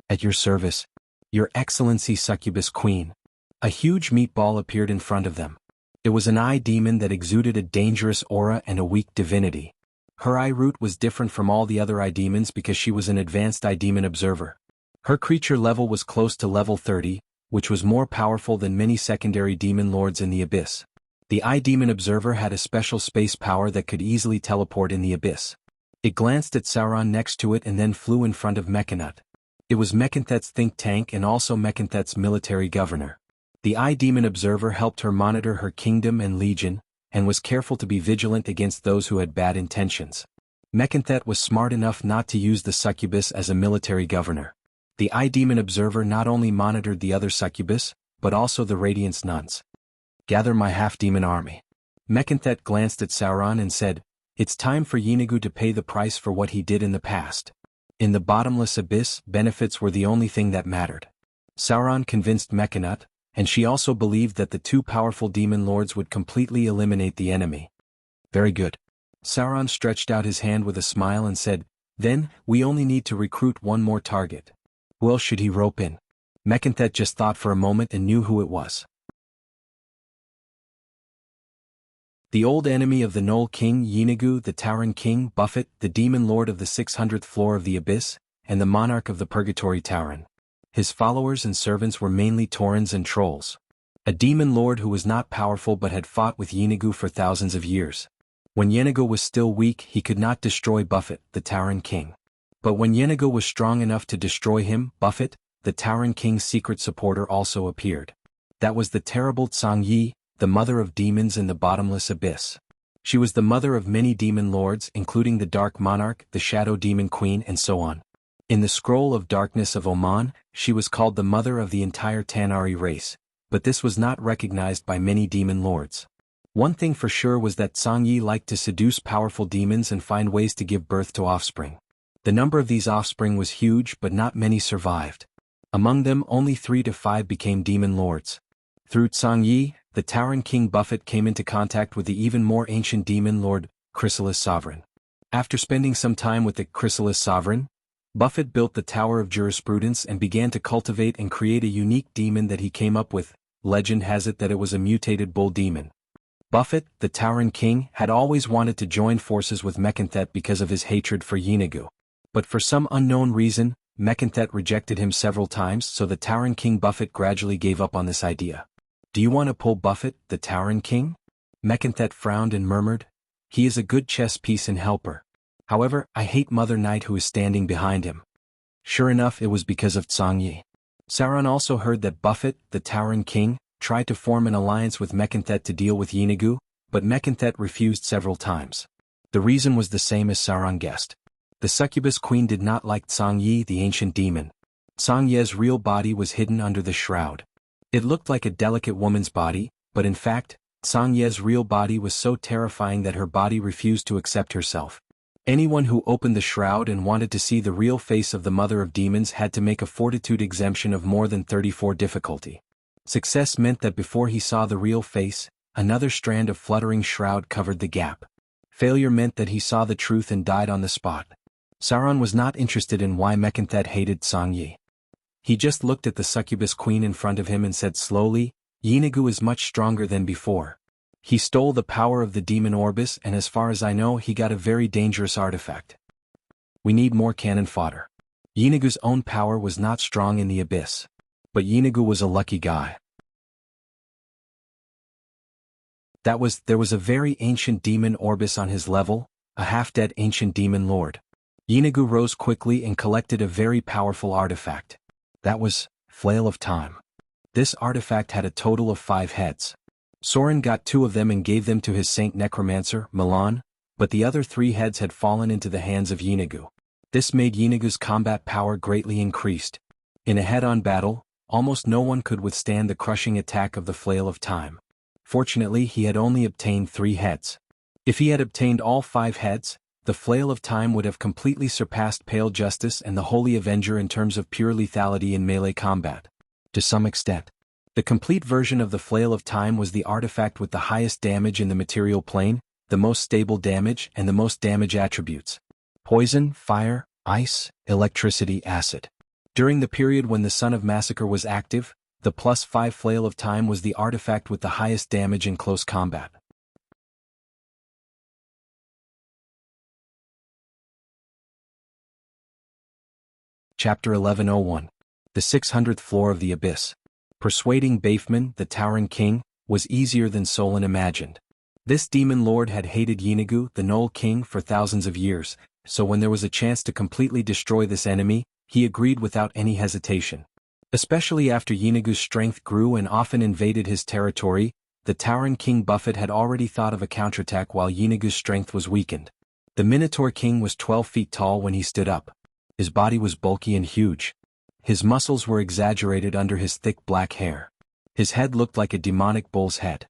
"At your service, Your Excellency Succubus Queen." A huge meatball appeared in front of them. It was an eye demon that exuded a dangerous aura and a weak divinity. Her eye root was different from all the other eye demons because she was an advanced eye demon observer. Her creature level was close to level 30, which was more powerful than many secondary demon lords in the abyss. The eye demon observer had a special space power that could easily teleport in the abyss. It glanced at Sauron next to it and then flew in front of Mechanut. It was Mechanthut's think tank and also Mechanthut's military governor. The eye demon observer helped her monitor her kingdom and legion, and was careful to be vigilant against those who had bad intentions. Mechanthut was smart enough not to use the succubus as a military governor. The eye demon observer not only monitored the other succubus, but also the Radiance nuns. "Gather my half-demon army." Mechanthut glanced at Sauron and said, "It's time for Jianghu to pay the price for what he did in the past." In the bottomless abyss, benefits were the only thing that mattered. Sauron convinced Mechanut, and she also believed that the two powerful demon lords would completely eliminate the enemy. "Very good." Sauron stretched out his hand with a smile and said, "Then, we only need to recruit one more target. Who else should he rope in?" Mechanthut just thought for a moment and knew who it was. The old enemy of the Gnoll King Jianghu, the Tauren King Buffett, the demon lord of the 600th floor of the abyss, and the monarch of the Purgatory Tauren. His followers and servants were mainly Taurens and trolls. A demon lord who was not powerful but had fought with Jianghu for thousands of years. When Jianghu was still weak, he could not destroy Buffett, the Tauren king. But when Jianghu was strong enough to destroy him, Buffett, the Tauren king's secret supporter, also appeared. That was the terrible Tsang Yi, the mother of demons in the bottomless abyss. She was the mother of many demon lords, including the Dark Monarch, the Shadow Demon Queen, and so on. In the Scroll of Darkness of Oman, she was called the mother of the entire Tanari race, but this was not recognized by many demon lords. One thing for sure was that Tsang Yi liked to seduce powerful demons and find ways to give birth to offspring. The number of these offspring was huge, but not many survived. Among them, only 3 to 5 became demon lords. Through Tsang Yi, the Tauren king Buffett came into contact with the even more ancient demon lord, Chrysalis Sovereign. After spending some time with the Chrysalis Sovereign, Buffett built the Tower of Jurisprudence and began to cultivate and create a unique demon that he came up with. Legend has it that it was a mutated bull demon. Buffett, the Tauren king, had always wanted to join forces with Mekanthet because of his hatred for Jianghu. But for some unknown reason, Mekanthet rejected him several times, so the Tauren king Buffett gradually gave up on this idea. "Do you want to pull Buffett, the Tauren king?" Mekanthet frowned and murmured. "He is a good chess piece and helper. However, I hate Mother Night who is standing behind him." Sure enough, it was because of Tsang Yi. Sauron also heard that Buffett, the Tauren king, tried to form an alliance with Mekanthet to deal with Jianghu, but Mekanthet refused several times. The reason was the same as Sauron guessed. The succubus queen did not like Tsang Yi, the ancient demon. Tsang Yi's real body was hidden under the shroud. It looked like a delicate woman's body, but in fact, Tsang Yi's real body was so terrifying that her body refused to accept herself. Anyone who opened the shroud and wanted to see the real face of the mother of demons had to make a fortitude exemption of more than 34 difficulty. Success meant that before he saw the real face, another strand of fluttering shroud covered the gap. Failure meant that he saw the truth and died on the spot. Sauron was not interested in why Mekanthet hated Tsang Yi. He just looked at the succubus queen in front of him and said slowly, "Jianghu is much stronger than before. He stole the power of the demon Orbis, and as far as I know, he got a very dangerous artifact. We need more cannon fodder." Jianghu's own power was not strong in the abyss. But Jianghu was a lucky guy. There was a very ancient demon Orbis on his level, a half-dead ancient demon lord. Jianghu rose quickly and collected a very powerful artifact. That was Flail of Time. This artifact had a total of 5 heads. Soren got 2 of them and gave them to his saint necromancer, Milan, but the other 3 heads had fallen into the hands of Jianghu. This made Jianghu's combat power greatly increased. In a head-on battle, almost no one could withstand the crushing attack of the Flail of Time. Fortunately, he had only obtained 3 heads. If he had obtained all 5 heads, the Flail of Time would have completely surpassed Pale Justice and the Holy Avenger in terms of pure lethality in melee combat. To some extent. The complete version of the Flail of Time was the artifact with the highest damage in the material plane, the most stable damage, and the most damage attributes. Poison, fire, ice, electricity, acid. During the period when the Son of Massacre was active, the +5 Flail of Time was the artifact with the highest damage in close combat. Chapter 1101. The 600th Floor of the Abyss. Persuading Bafeman, the Tauren king, was easier than Solon imagined. This demon lord had hated Jianghu, the Knoll king, for thousands of years, so when there was a chance to completely destroy this enemy, he agreed without any hesitation. Especially after Jianghu's strength grew and often invaded his territory, the Tauren king Buffett had already thought of a counterattack while Jianghu's strength was weakened. The Minotaur king was 12 feet tall when he stood up. His body was bulky and huge. His muscles were exaggerated under his thick black hair. His head looked like a demonic bull's head.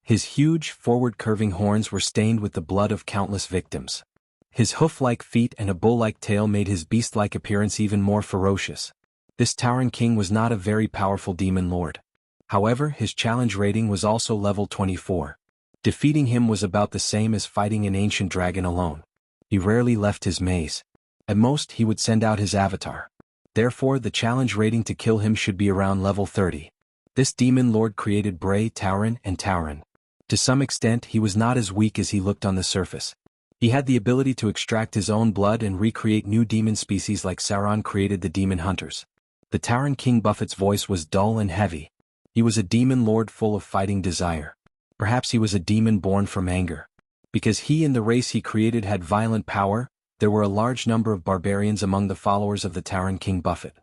His huge, forward-curving horns were stained with the blood of countless victims. His hoof-like feet and a bull-like tail made his beast-like appearance even more ferocious. This Tauren king was not a very powerful demon lord. However, his challenge rating was also level 24. Defeating him was about the same as fighting an ancient dragon alone. He rarely left his maze. At most, he would send out his avatar. Therefore, the challenge rating to kill him should be around level 30. This demon lord created Bray, Tauren, and Tauren. To some extent, he was not as weak as he looked on the surface. He had the ability to extract his own blood and recreate new demon species like Sauron created the demon hunters. The Tauren king Buffett's voice was dull and heavy. He was a demon lord full of fighting desire. Perhaps he was a demon born from anger. Because he and the race he created had violent power, there were a large number of barbarians among the followers of the Tauren King Buffett.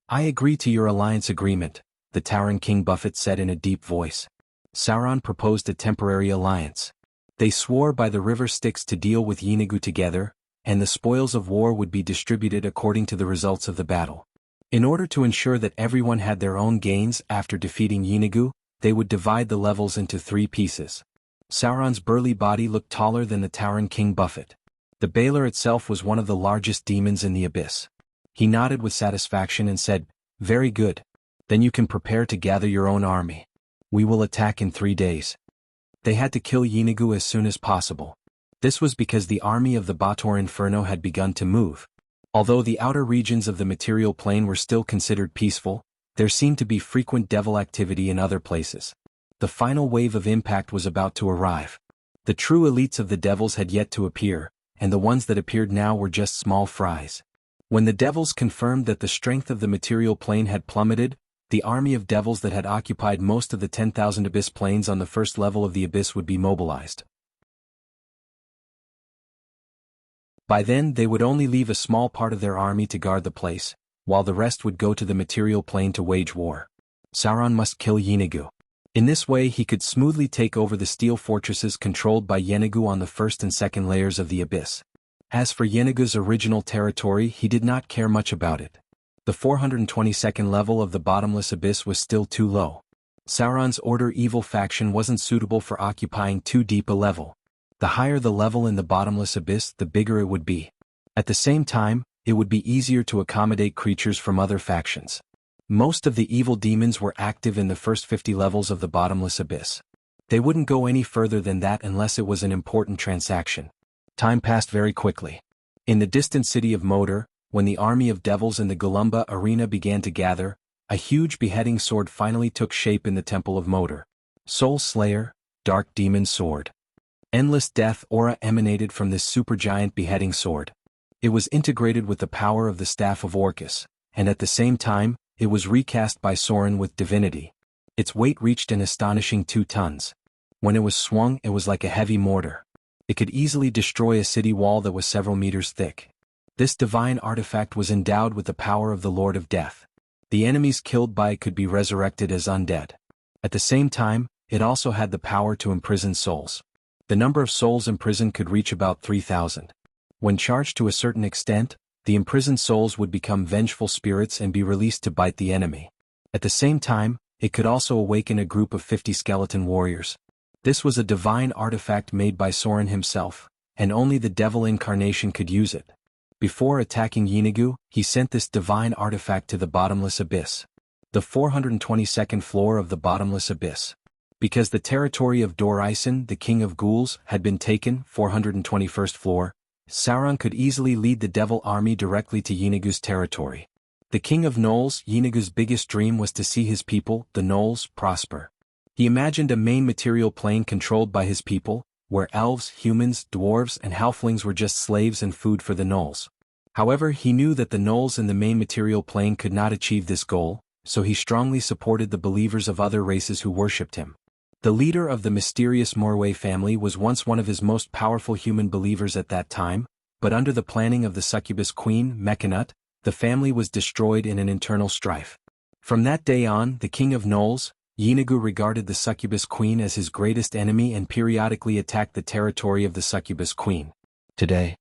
I agree to your alliance agreement, the Tauren King Buffett said in a deep voice. Sauron proposed a temporary alliance. They swore by the river Styx to deal with Jianghu together, and the spoils of war would be distributed according to the results of the battle. In order to ensure that everyone had their own gains after defeating Jianghu, they would divide the levels into 3 pieces. Sauron's burly body looked taller than the Tauren King Buffett. The Baelor itself was one of the largest demons in the abyss. He nodded with satisfaction and said, "Very good. Then you can prepare to gather your own army. We will attack in 3 days." They had to kill Jianghu as soon as possible. This was because the army of the Bator Inferno had begun to move. Although the outer regions of the material plane were still considered peaceful, there seemed to be frequent devil activity in other places. The final wave of impact was about to arrive. The true elites of the devils had yet to appear, and the ones that appeared now were just small fries. When the devils confirmed that the strength of the material plane had plummeted, the army of devils that had occupied most of the 10,000 abyss planes on the first level of the abyss would be mobilized. By then they would only leave a small part of their army to guard the place, while the rest would go to the material plane to wage war. Sauron must kill Jianghu. In this way he could smoothly take over the steel fortresses controlled by Jianghu on the first and second layers of the abyss. As for Yennegu's original territory, he did not care much about it. The 422nd level of the bottomless abyss was still too low. Sauron's Order Evil faction wasn't suitable for occupying too deep a level. The higher the level in the bottomless abyss, the bigger it would be. At the same time, it would be easier to accommodate creatures from other factions. Most of the evil demons were active in the first 50 levels of the bottomless abyss. They wouldn't go any further than that unless it was an important transaction. Time passed very quickly. In the distant city of Moder, when the army of devils in the Golumba arena began to gather, a huge beheading sword finally took shape in the temple of Moder. Soul Slayer, Dark Demon Sword. Endless death aura emanated from this supergiant beheading sword. It was integrated with the power of the Staff of Orcus, and at the same time, it was recast by Sauron with divinity. Its weight reached an astonishing 2 tons. When it was swung, it was like a heavy mortar. It could easily destroy a city wall that was several meters thick. This divine artifact was endowed with the power of the Lord of Death. The enemies killed by it could be resurrected as undead. At the same time, it also had the power to imprison souls. The number of souls imprisoned could reach about 3,000. When charged to a certain extent, the imprisoned souls would become vengeful spirits and be released to bite the enemy. At the same time, it could also awaken a group of 50 skeleton warriors. This was a divine artifact made by Sauron himself, and only the devil incarnation could use it. Before attacking Jianghu, he sent this divine artifact to the bottomless abyss. The 422nd floor of the bottomless abyss. Because the territory of Dor-Isen, the king of ghouls, had been taken, 421st floor, Sauron could easily lead the devil army directly to Jianghu's territory. The king of gnolls, Jianghu's biggest dream was to see his people, the gnolls, prosper. He imagined a main material plane controlled by his people, where elves, humans, dwarves, and halflings were just slaves and food for the gnolls. However, he knew that the gnolls in the main material plane could not achieve this goal, so he strongly supported the believers of other races who worshipped him. The leader of the mysterious Morway family was once one of his most powerful human believers at that time, but under the planning of the succubus queen, Mechanut, the family was destroyed in an internal strife. From that day on, the king of gnolls, Jianghu regarded the succubus queen as his greatest enemy and periodically attacked the territory of the succubus queen. Today,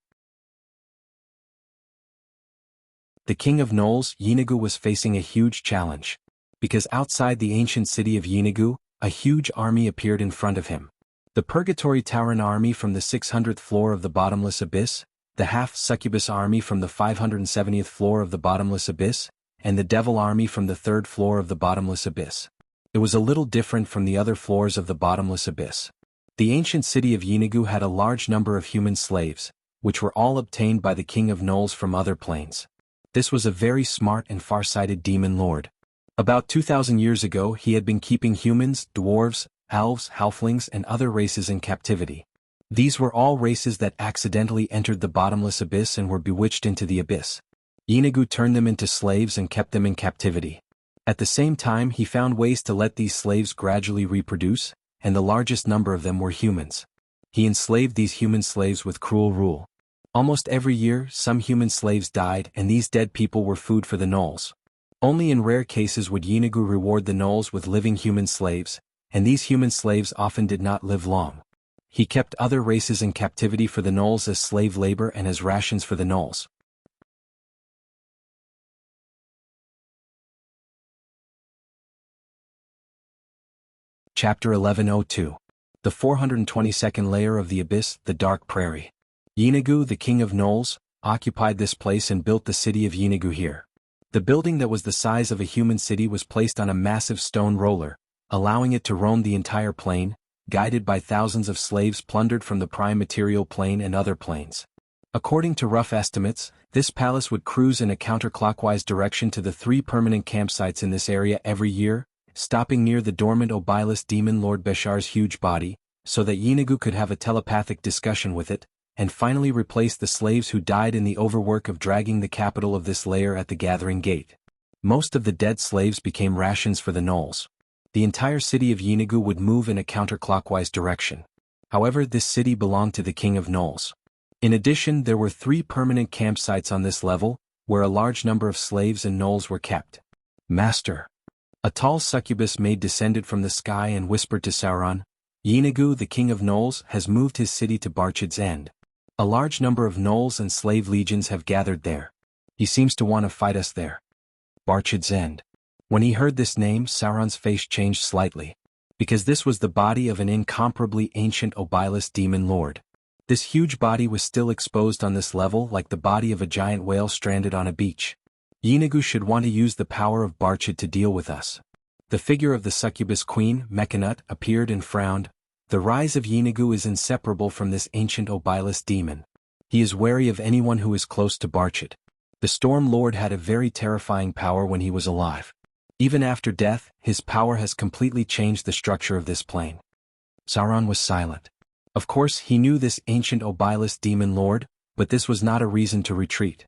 the king of gnolls, Jianghu, was facing a huge challenge. Because outside the ancient city of Jianghu, a huge army appeared in front of him. The Purgatory Tauren army from the 600th floor of the bottomless abyss, the half-succubus army from the 570th floor of the bottomless abyss, and the devil army from the 3rd floor of the bottomless abyss. It was a little different from the other floors of the bottomless abyss. The ancient city of Jianghu had a large number of human slaves, which were all obtained by the king of gnolls from other planes. This was a very smart and far-sighted demon lord. About 2,000 years ago he had been keeping humans, dwarves, elves, halflings, and other races in captivity. These were all races that accidentally entered the bottomless abyss and were bewitched into the abyss. Jianghu turned them into slaves and kept them in captivity. At the same time, he found ways to let these slaves gradually reproduce, and the largest number of them were humans. He enslaved these human slaves with cruel rule. Almost every year, some human slaves died, and these dead people were food for the gnolls. Only in rare cases would Jianghu reward the gnolls with living human slaves, and these human slaves often did not live long. He kept other races in captivity for the gnolls as slave labor and as rations for the gnolls. Chapter 1102. The 422nd Layer of the Abyss, the Dark Prairie. Jianghu, the king of gnolls, occupied this place and built the city of Jianghu here. The building that was the size of a human city was placed on a massive stone roller, allowing it to roam the entire plain, guided by thousands of slaves plundered from the prime material plane and other planes. According to rough estimates, this palace would cruise in a counterclockwise direction to the 3 permanent campsites in this area every year, stopping near the dormant Obilus demon Lord Beshar's huge body, so that Jianghu could have a telepathic discussion with it, and finally replace the slaves who died in the overwork of dragging the capital of this layer at the gathering gate. Most of the dead slaves became rations for the gnolls. The entire city of Jianghu would move in a counterclockwise direction. However, this city belonged to the king of gnolls. In addition, there were 3 permanent campsites on this level, where a large number of slaves and gnolls were kept. Master. A tall succubus maid descended from the sky and whispered to Sauron, Jianghu, the king of gnolls, has moved his city to Barchid's End. A large number of gnolls and slave legions have gathered there. He seems to want to fight us there. Barchid's End. When he heard this name, Sauron's face changed slightly. Because this was the body of an incomparably ancient Obilus demon lord. This huge body was still exposed on this level like the body of a giant whale stranded on a beach. Jianghu should want to use the power of Barchid to deal with us. The figure of the succubus queen, Mechanut, appeared and frowned. The rise of Jianghu is inseparable from this ancient Obilus demon. He is wary of anyone who is close to Barchid. The Storm Lord had a very terrifying power when he was alive. Even after death, his power has completely changed the structure of this plane. Sauron was silent. Of course, he knew this ancient Obilus demon lord, but this was not a reason to retreat.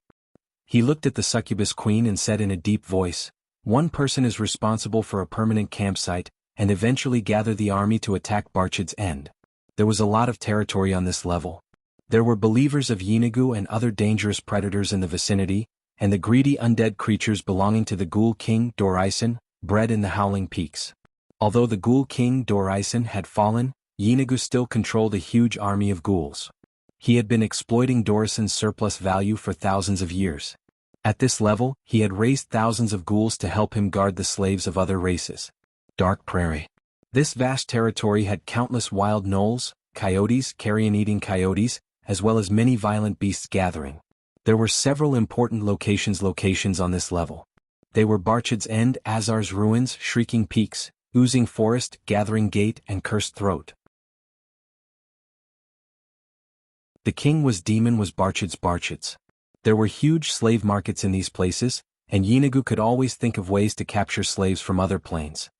He looked at the succubus queen and said in a deep voice, "One person is responsible for a permanent campsite, and eventually gather the army to attack Barchid's End." There was a lot of territory on this level. There were believers of Jianghu and other dangerous predators in the vicinity, and the greedy undead creatures belonging to the Ghoul King, Dorisen, bred in the Howling Peaks. Although the Ghoul King, Dorisen, had fallen, Jianghu still controlled a huge army of ghouls. He had been exploiting Dorisen's surplus value for thousands of years. At this level, he had raised thousands of ghouls to help him guard the slaves of other races. Dark Prairie. This vast territory had countless wild gnolls, coyotes, carrion-eating coyotes, as well as many violent beasts gathering. There were several important locations on this level. They were Barchid's End, Azar's Ruins, Shrieking Peaks, Oozing Forest, Gathering Gate, and Cursed Throat. The king was Barchid's. There were huge slave markets in these places, and Jianghu could always think of ways to capture slaves from other planes.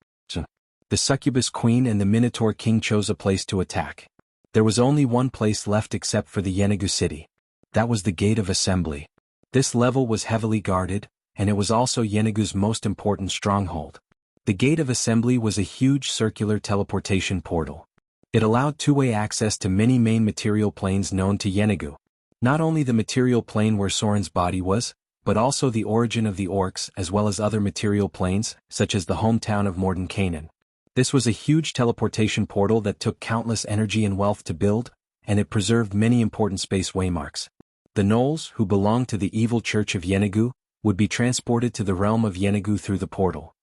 The succubus queen and the Minotaur king chose a place to attack. There was only one place left except for the Jianghu city. That was the Gate of Assembly. This level was heavily guarded, and it was also Jianghu's most important stronghold. The Gate of Assembly was a huge circular teleportation portal. It allowed two-way access to many main material planes known to Jianghu. Not only the material plane where Soren's body was, but also the origin of the orcs as well as other material planes, such as the hometown of Mordenkainen. This was a huge teleportation portal that took countless energy and wealth to build, and it preserved many important space waymarks. The gnolls, who belonged to the evil church of Jianghu, would be transported to the realm of Jianghu through the portal.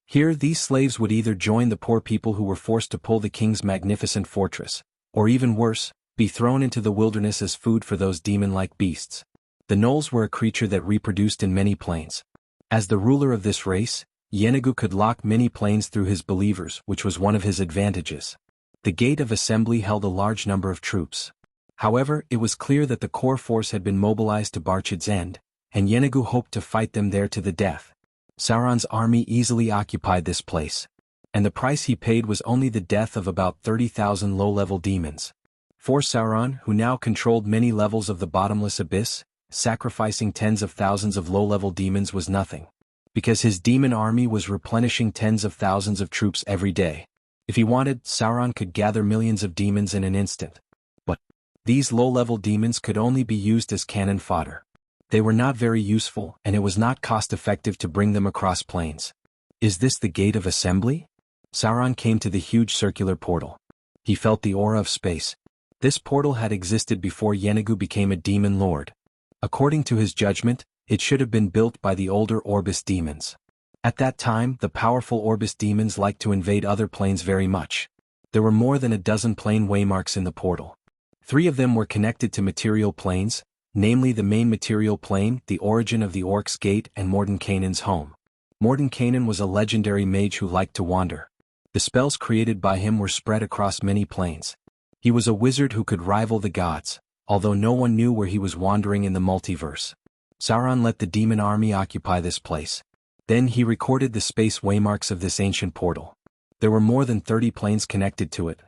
Here, these slaves would either join the poor people who were forced to pull the king's magnificent fortress, or even worse, be thrown into the wilderness as food for those demon-like beasts. The gnolls were a creature that reproduced in many planes. As the ruler of this race, Jianghu could lock many planes through his believers, which was one of his advantages. The Gate of Assembly held a large number of troops. However, it was clear that the core force had been mobilized to Barchid's End, and Jianghu hoped to fight them there to the death. Sauron's army easily occupied this place, and the price he paid was only the death of about 30,000 low-level demons. For Sauron, who now controlled many levels of the bottomless abyss, sacrificing tens of thousands of low-level demons was nothing. because his demon army was replenishing tens of thousands of troops every day. If he wanted, Sauron could gather millions of demons in an instant. But these low-level demons could only be used as cannon fodder. They were not very useful, and it was not cost-effective to bring them across plains. Is this the Gate of Assembly? Sauron came to the huge circular portal. He felt the aura of space. This portal had existed before Jianghu became a demon lord. According to his judgment, it should have been built by the older Orbis demons. At that time, the powerful Orbis demons liked to invade other planes very much. There were more than a dozen plane waymarks in the portal. 3 of them were connected to material planes, namely the main material plane, the origin of the Orc's Gate, and Mordenkainen's home. Mordenkainen was a legendary mage who liked to wander. The spells created by him were spread across many planes. He was a wizard who could rival the gods, although no one knew where he was wandering in the multiverse. Sauron let the demon army occupy this place. Then he recorded the space waymarks of this ancient portal. There were more than 30 planes connected to it.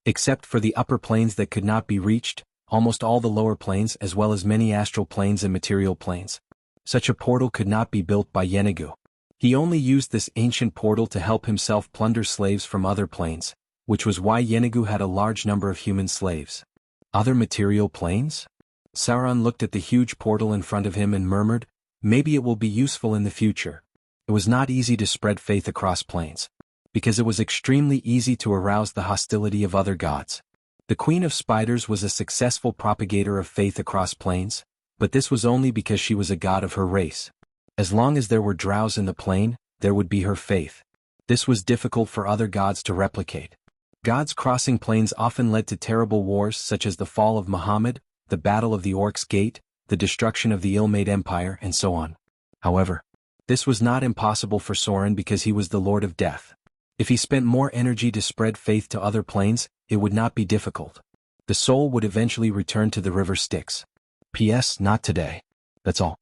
Except for the upper planes that could not be reached, almost all the lower planes as well as many astral planes and material planes. Such a portal could not be built by Jianghu. He only used this ancient portal to help himself plunder slaves from other planes, which was why Jianghu had a large number of human slaves. Other material planes? Sauron looked at the huge portal in front of him and murmured, "Maybe it will be useful in the future." It was not easy to spread faith across planes, because it was extremely easy to arouse the hostility of other gods. The Queen of Spiders was a successful propagator of faith across planes, but this was only because she was a god of her race. As long as there were drows in the plane, there would be her faith. This was difficult for other gods to replicate. Gods crossing planes often led to terrible wars such as the fall of Muhammad, the Battle of the Orc's Gate, the destruction of the ill-made empire, and so on. However, this was not impossible for Sauron because he was the Lord of Death. If he spent more energy to spread faith to other planes, it would not be difficult. The soul would eventually return to the river Styx. P.S. Not today. That's all.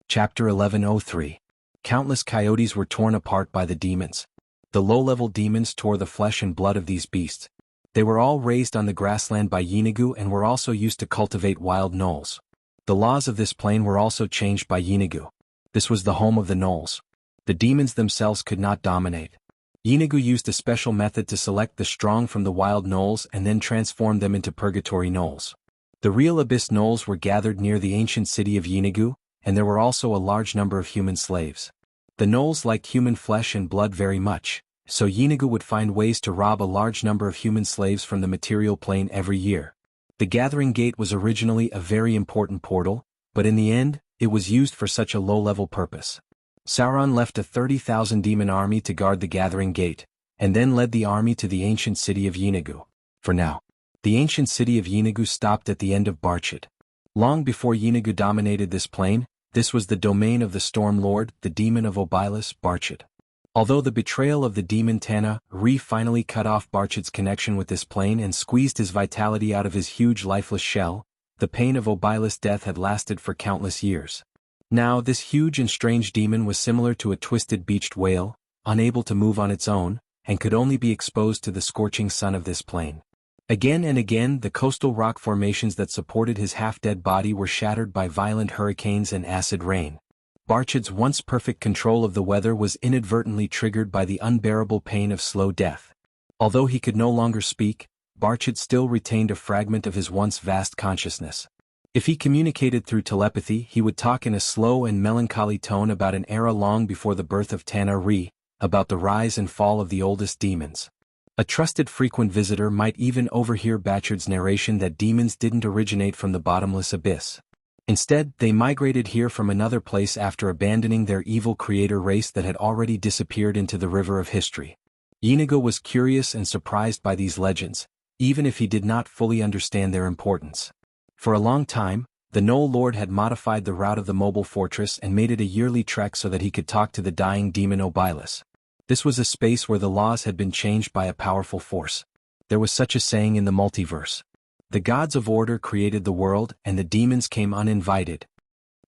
Chapter 1103. Countless coyotes were torn apart by the demons. The low-level demons tore the flesh and blood of these beasts. They were all raised on the grassland by Jianghu and were also used to cultivate wild gnolls. The laws of this plane were also changed by Jianghu. This was the home of the gnolls. The demons themselves could not dominate. Jianghu used a special method to select the strong from the wild gnolls and then transform them into purgatory gnolls. The real abyss gnolls were gathered near the ancient city of Jianghu, and there were also a large number of human slaves. The gnolls liked human flesh and blood very much, so Jianghu would find ways to rob a large number of human slaves from the material plane every year. The Gathering Gate was originally a very important portal, but in the end, it was used for such a low-level purpose. Sauron left a 30,000 demon army to guard the Gathering Gate, and then led the army to the ancient city of Jianghu. For now, the ancient city of Jianghu stopped at the end of Barchid. Long before Jianghu dominated this plane, this was the domain of the Storm Lord, the demon of Obylis, Barchid. Although the betrayal of the demon Tana-Ri finally cut off Barchid's connection with this plane and squeezed his vitality out of his huge lifeless shell, the pain of Obylis' death had lasted for countless years. Now this huge and strange demon was similar to a twisted beached whale, unable to move on its own, and could only be exposed to the scorching sun of this plane. Again and again the coastal rock formations that supported his half-dead body were shattered by violent hurricanes and acid rain. Barchid's once perfect control of the weather was inadvertently triggered by the unbearable pain of slow death. Although he could no longer speak, Barchid still retained a fragment of his once vast consciousness. If he communicated through telepathy, he would talk in a slow and melancholy tone about an era long before the birth of Tana-Ri, about the rise and fall of the oldest demons. A trusted frequent visitor might even overhear Barchid's narration that demons didn't originate from the bottomless abyss. Instead, they migrated here from another place after abandoning their evil creator race that had already disappeared into the river of history. Jianghu was curious and surprised by these legends, even if he did not fully understand their importance. For a long time, the Gnoll Lord had modified the route of the mobile fortress and made it a yearly trek so that he could talk to the dying demon Obylis. This was a space where the laws had been changed by a powerful force. There was such a saying in the multiverse. The gods of order created the world and the demons came uninvited.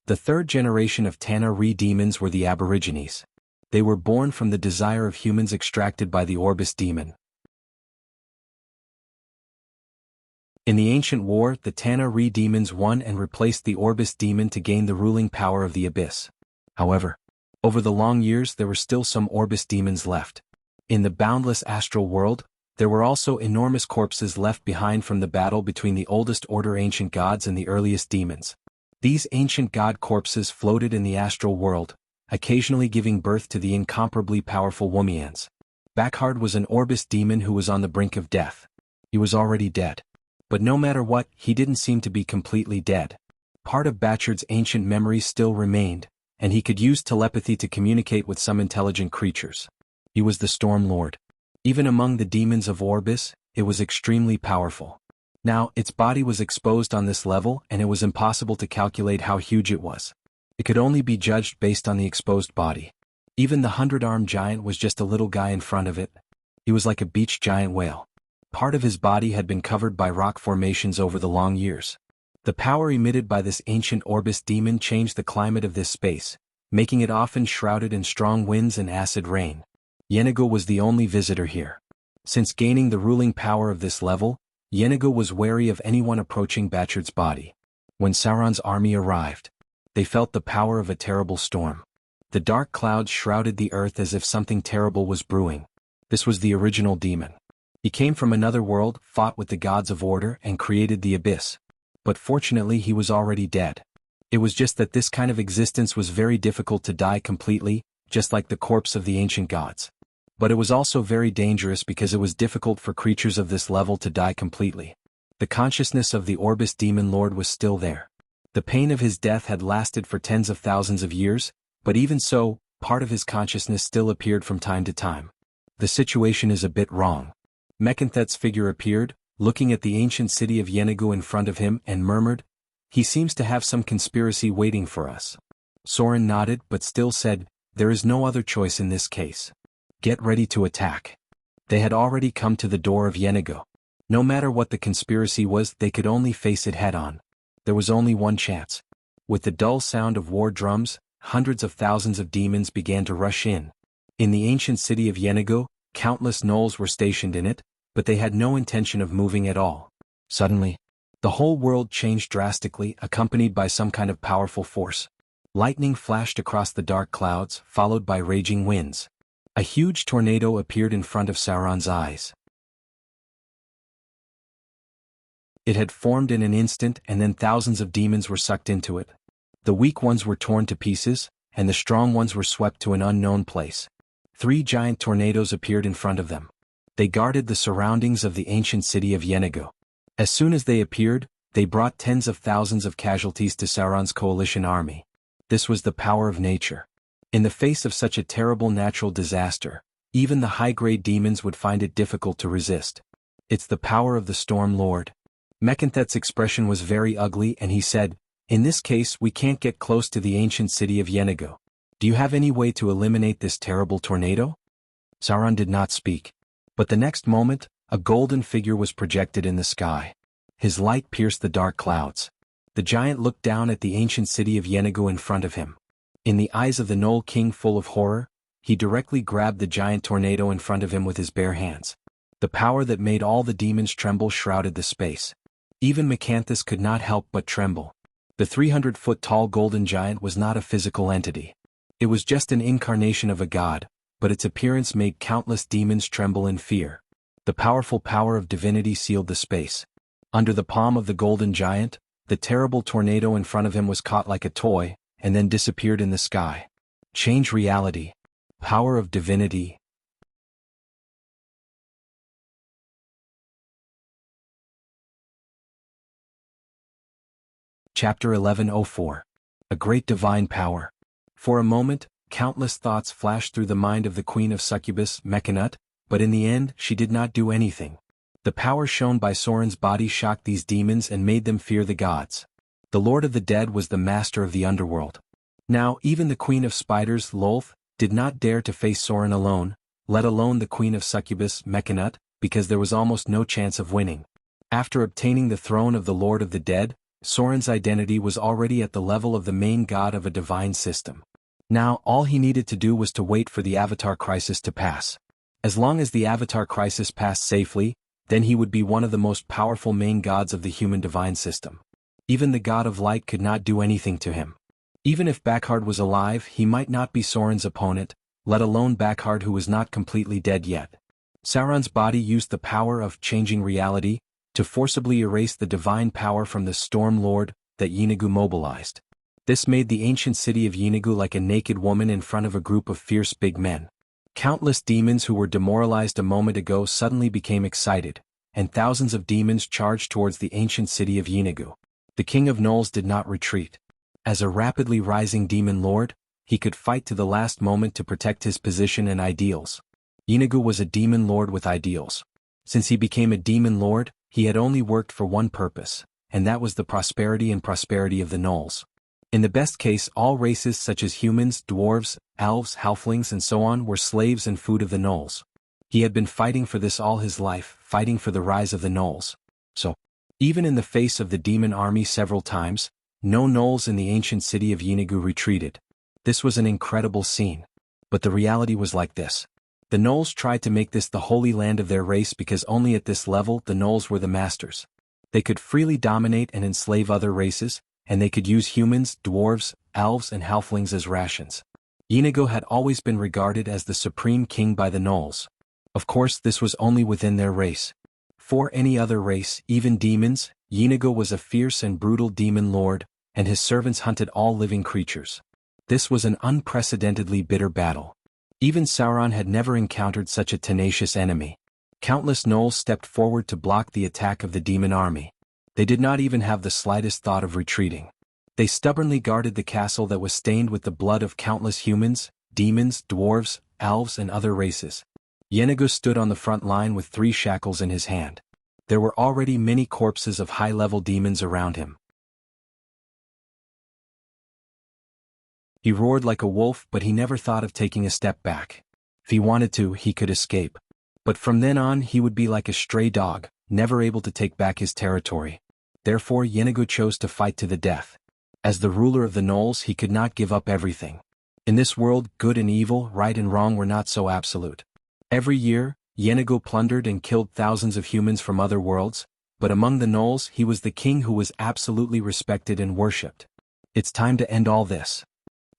The third generation of Tana-Ri demons were the Aborigines. They were born from the desire of humans extracted by the Orbis demon. In the ancient war, the Tana-Ri demons won and replaced the Orbis demon to gain the ruling power of the abyss. However, over the long years there were still some Orbis demons left. In the boundless astral world, there were also enormous corpses left behind from the battle between the oldest order ancient gods and the earliest demons. These ancient god corpses floated in the astral world, occasionally giving birth to the incomparably powerful Wumians. Bakhard was an Orbis demon who was on the brink of death. He was already dead. But no matter what, he didn't seem to be completely dead. Part of Bachard's ancient memory still remained, and he could use telepathy to communicate with some intelligent creatures. He was the Storm Lord. Even among the demons of Orbis, it was extremely powerful. Now, its body was exposed on this level and it was impossible to calculate how huge it was. It could only be judged based on the exposed body. Even the 100-armed giant was just a little guy in front of it. He was like a beached giant whale. Part of his body had been covered by rock formations over the long years. The power emitted by this ancient Orbis demon changed the climate of this space, making it often shrouded in strong winds and acid rain. Yenago was the only visitor here. Since gaining the ruling power of this level, Yenago was wary of anyone approaching Bachard's body. When Sauron's army arrived, they felt the power of a terrible storm. The dark clouds shrouded the earth as if something terrible was brewing. This was the original demon. He came from another world, fought with the gods of order, and created the abyss. But fortunately he was already dead. It was just that this kind of existence was very difficult to die completely, just like the corpse of the ancient gods. But it was also very dangerous because it was difficult for creatures of this level to die completely. The consciousness of the Orbis demon lord was still there. The pain of his death had lasted for tens of thousands of years, but even so, part of his consciousness still appeared from time to time. The situation is a bit wrong. Mekanthet's figure appeared, looking at the ancient city of Yenago in front of him, and murmured, "He seems to have some conspiracy waiting for us." Soren nodded but still said, "There is no other choice in this case. Get ready to attack." They had already come to the door of Yenago. No matter what the conspiracy was, they could only face it head-on. There was only one chance. With the dull sound of war drums, hundreds of thousands of demons began to rush in. In the ancient city of Yenago, countless gnolls were stationed in it, but they had no intention of moving at all. Suddenly, the whole world changed drastically, accompanied by some kind of powerful force. Lightning flashed across the dark clouds, followed by raging winds. A huge tornado appeared in front of Sauron's eyes. It had formed in an instant, and then thousands of demons were sucked into it. The weak ones were torn to pieces, and the strong ones were swept to an unknown place. 3 giant tornadoes appeared in front of them. They guarded the surroundings of the ancient city of Yenago. As soon as they appeared, they brought tens of thousands of casualties to Sauron's coalition army. This was the power of nature. In the face of such a terrible natural disaster, even the high-grade demons would find it difficult to resist. "It's the power of the Storm Lord." Mekanthet's expression was very ugly and he said, "In this case we can't get close to the ancient city of Yenago. Do you have any way to eliminate this terrible tornado?" Sauron did not speak. But the next moment, a golden figure was projected in the sky. His light pierced the dark clouds. The giant looked down at the ancient city of Yenago in front of him. In the eyes of the Gnoll King full of horror, he directly grabbed the giant tornado in front of him with his bare hands. The power that made all the demons tremble shrouded the space. Even Mekanthus could not help but tremble. The 300-foot-tall golden giant was not a physical entity. It was just an incarnation of a god, but its appearance made countless demons tremble in fear. The powerful power of divinity sealed the space. Under the palm of the golden giant, the terrible tornado in front of him was caught like a toy, and then disappeared in the sky. Change reality. Power of divinity. Chapter 1104. A Great Divine Power. For a moment, countless thoughts flashed through the mind of the Queen of Succubus, Mekhanut, but in the end she did not do anything. The power shown by Soren's body shocked these demons and made them fear the gods. The Lord of the Dead was the master of the underworld. Now even the Queen of Spiders, Lolth, did not dare to face Soren alone, let alone the Queen of Succubus, Mekhanut, because there was almost no chance of winning. After obtaining the throne of the Lord of the Dead, Soren's identity was already at the level of the main god of a divine system. Now all he needed to do was to wait for the Avatar crisis to pass. As long as the Avatar crisis passed safely, then he would be one of the most powerful main gods of the human divine system. Even the god of light could not do anything to him. Even if Backhard was alive, he might not be Soren's opponent, let alone Backhard, who was not completely dead yet. Sauron's body used the power of changing reality to forcibly erase the divine power from the Storm Lord that Jianghu mobilized. This made the ancient city of Jianghu like a naked woman in front of a group of fierce big men. Countless demons who were demoralized a moment ago suddenly became excited, and thousands of demons charged towards the ancient city of Jianghu. The King of Gnolls did not retreat. As a rapidly rising demon lord, he could fight to the last moment to protect his position and ideals. Jianghu was a demon lord with ideals. Since he became a demon lord, he had only worked for one purpose, and that was the prosperity of the Gnolls. In the best case, all races such as humans, dwarves, elves, halflings and so on were slaves and food of the Gnolls. He had been fighting for this all his life, fighting for the rise of the Gnolls. So, even in the face of the demon army several times, no Gnolls in the ancient city of Jianghu retreated. This was an incredible scene. But the reality was like this. The Gnolls tried to make this the holy land of their race because only at this level the Gnolls were the masters. They could freely dominate and enslave other races, and they could use humans, dwarves, elves and halflings as rations. Jianghu had always been regarded as the supreme king by the Gnolls. Of course, this was only within their race. For any other race, even demons, Jianghu was a fierce and brutal demon lord, and his servants hunted all living creatures. This was an unprecedentedly bitter battle. Even Sauron had never encountered such a tenacious enemy. Countless Gnolls stepped forward to block the attack of the demon army. They did not even have the slightest thought of retreating. They stubbornly guarded the castle that was stained with the blood of countless humans, demons, dwarves, elves and other races. Jianghu stood on the front line with 3 shackles in his hand. There were already many corpses of high-level demons around him. He roared like a wolf, but he never thought of taking a step back. If he wanted to, he could escape. But from then on he would be like a stray dog, never able to take back his territory. Therefore Jianghu chose to fight to the death. As the ruler of the Gnolls, he could not give up everything. In this world, good and evil, right and wrong were not so absolute. Every year, Jianghu plundered and killed thousands of humans from other worlds, but among the Gnolls he was the king who was absolutely respected and worshipped. It's time to end all this.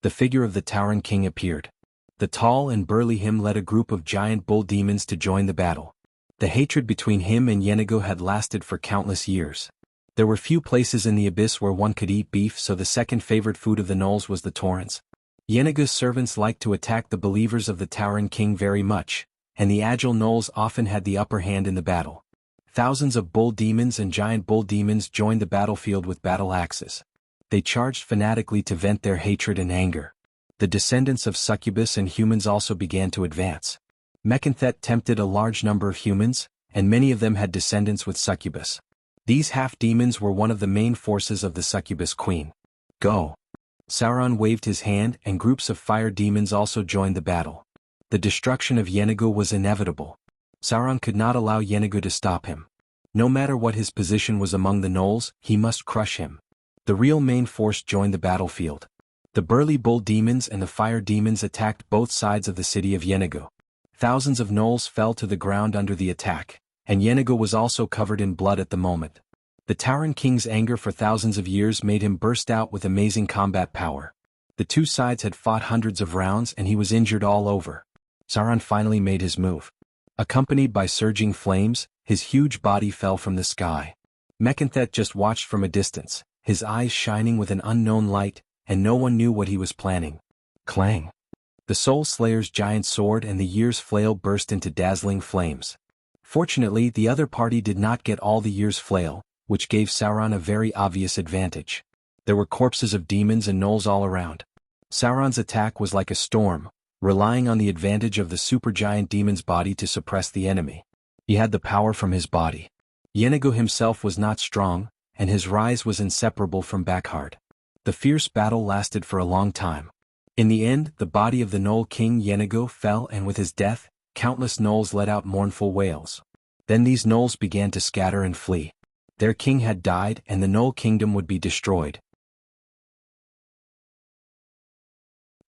The figure of the Tauren king appeared. The tall and burly him led a group of giant bull demons to join the battle. The hatred between him and Jianghu had lasted for countless years. There were few places in the abyss where one could eat beef, so the second favorite food of the Gnolls was the Taurens. Jianghu's servants liked to attack the believers of the Tauren king very much, and the agile Gnolls often had the upper hand in the battle. Thousands of bull demons and giant bull demons joined the battlefield with battle axes. They charged fanatically to vent their hatred and anger. The descendants of succubus and humans also began to advance. Mechanthet tempted a large number of humans, and many of them had descendants with succubus. These half-demons were one of the main forces of the succubus queen. Go! Sauron waved his hand, and groups of fire demons also joined the battle. The destruction of Jianghu was inevitable. Sauron could not allow Jianghu to stop him. No matter what his position was among the Gnolls, he must crush him. The real main force joined the battlefield. The burly bull demons and the fire demons attacked both sides of the city of Jianghu. Thousands of Gnolls fell to the ground under the attack, and Jianghu was also covered in blood at the moment. The Tauren king's anger for thousands of years made him burst out with amazing combat power. The two sides had fought hundreds of rounds and he was injured all over. Sauron finally made his move. Accompanied by surging flames, his huge body fell from the sky. Mechanthet just watched from a distance, his eyes shining with an unknown light, and no one knew what he was planning. Clang! The Soul Slayer's giant sword and the year's flail burst into dazzling flames. Fortunately, the other party did not get all the year's flail, which gave Sauron a very obvious advantage. There were corpses of demons and Gnolls all around. Sauron's attack was like a storm, relying on the advantage of the supergiant demon's body to suppress the enemy. He had the power from his body. Jianghu himself was not strong, and his rise was inseparable from Backhard. The fierce battle lasted for a long time. In the end, the body of the Gnoll king Jianghu fell, and with his death, countless Gnolls let out mournful wails. Then these Gnolls began to scatter and flee. Their king had died and the Gnoll kingdom would be destroyed.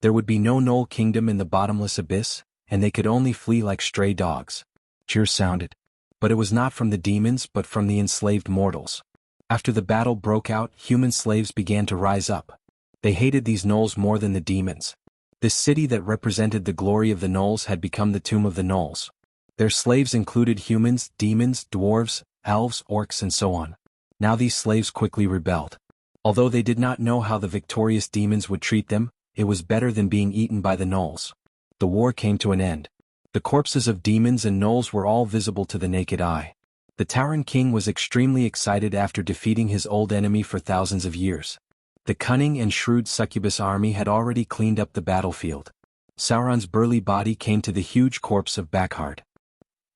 There would be no Gnoll kingdom in the bottomless abyss, and they could only flee like stray dogs. Cheers sounded. But it was not from the demons but from the enslaved mortals. After the battle broke out, human slaves began to rise up. They hated these gnolls more than the demons. This city that represented the glory of the gnolls had become the tomb of the gnolls. Their slaves included humans, demons, dwarves, elves, orcs and so on. Now these slaves quickly rebelled. Although they did not know how the victorious demons would treat them, it was better than being eaten by the gnolls. The war came to an end. The corpses of demons and gnolls were all visible to the naked eye. The Tauren king was extremely excited after defeating his old enemy for thousands of years. The cunning and shrewd succubus army had already cleaned up the battlefield. Sauron's burly body came to the huge corpse of Bakhard.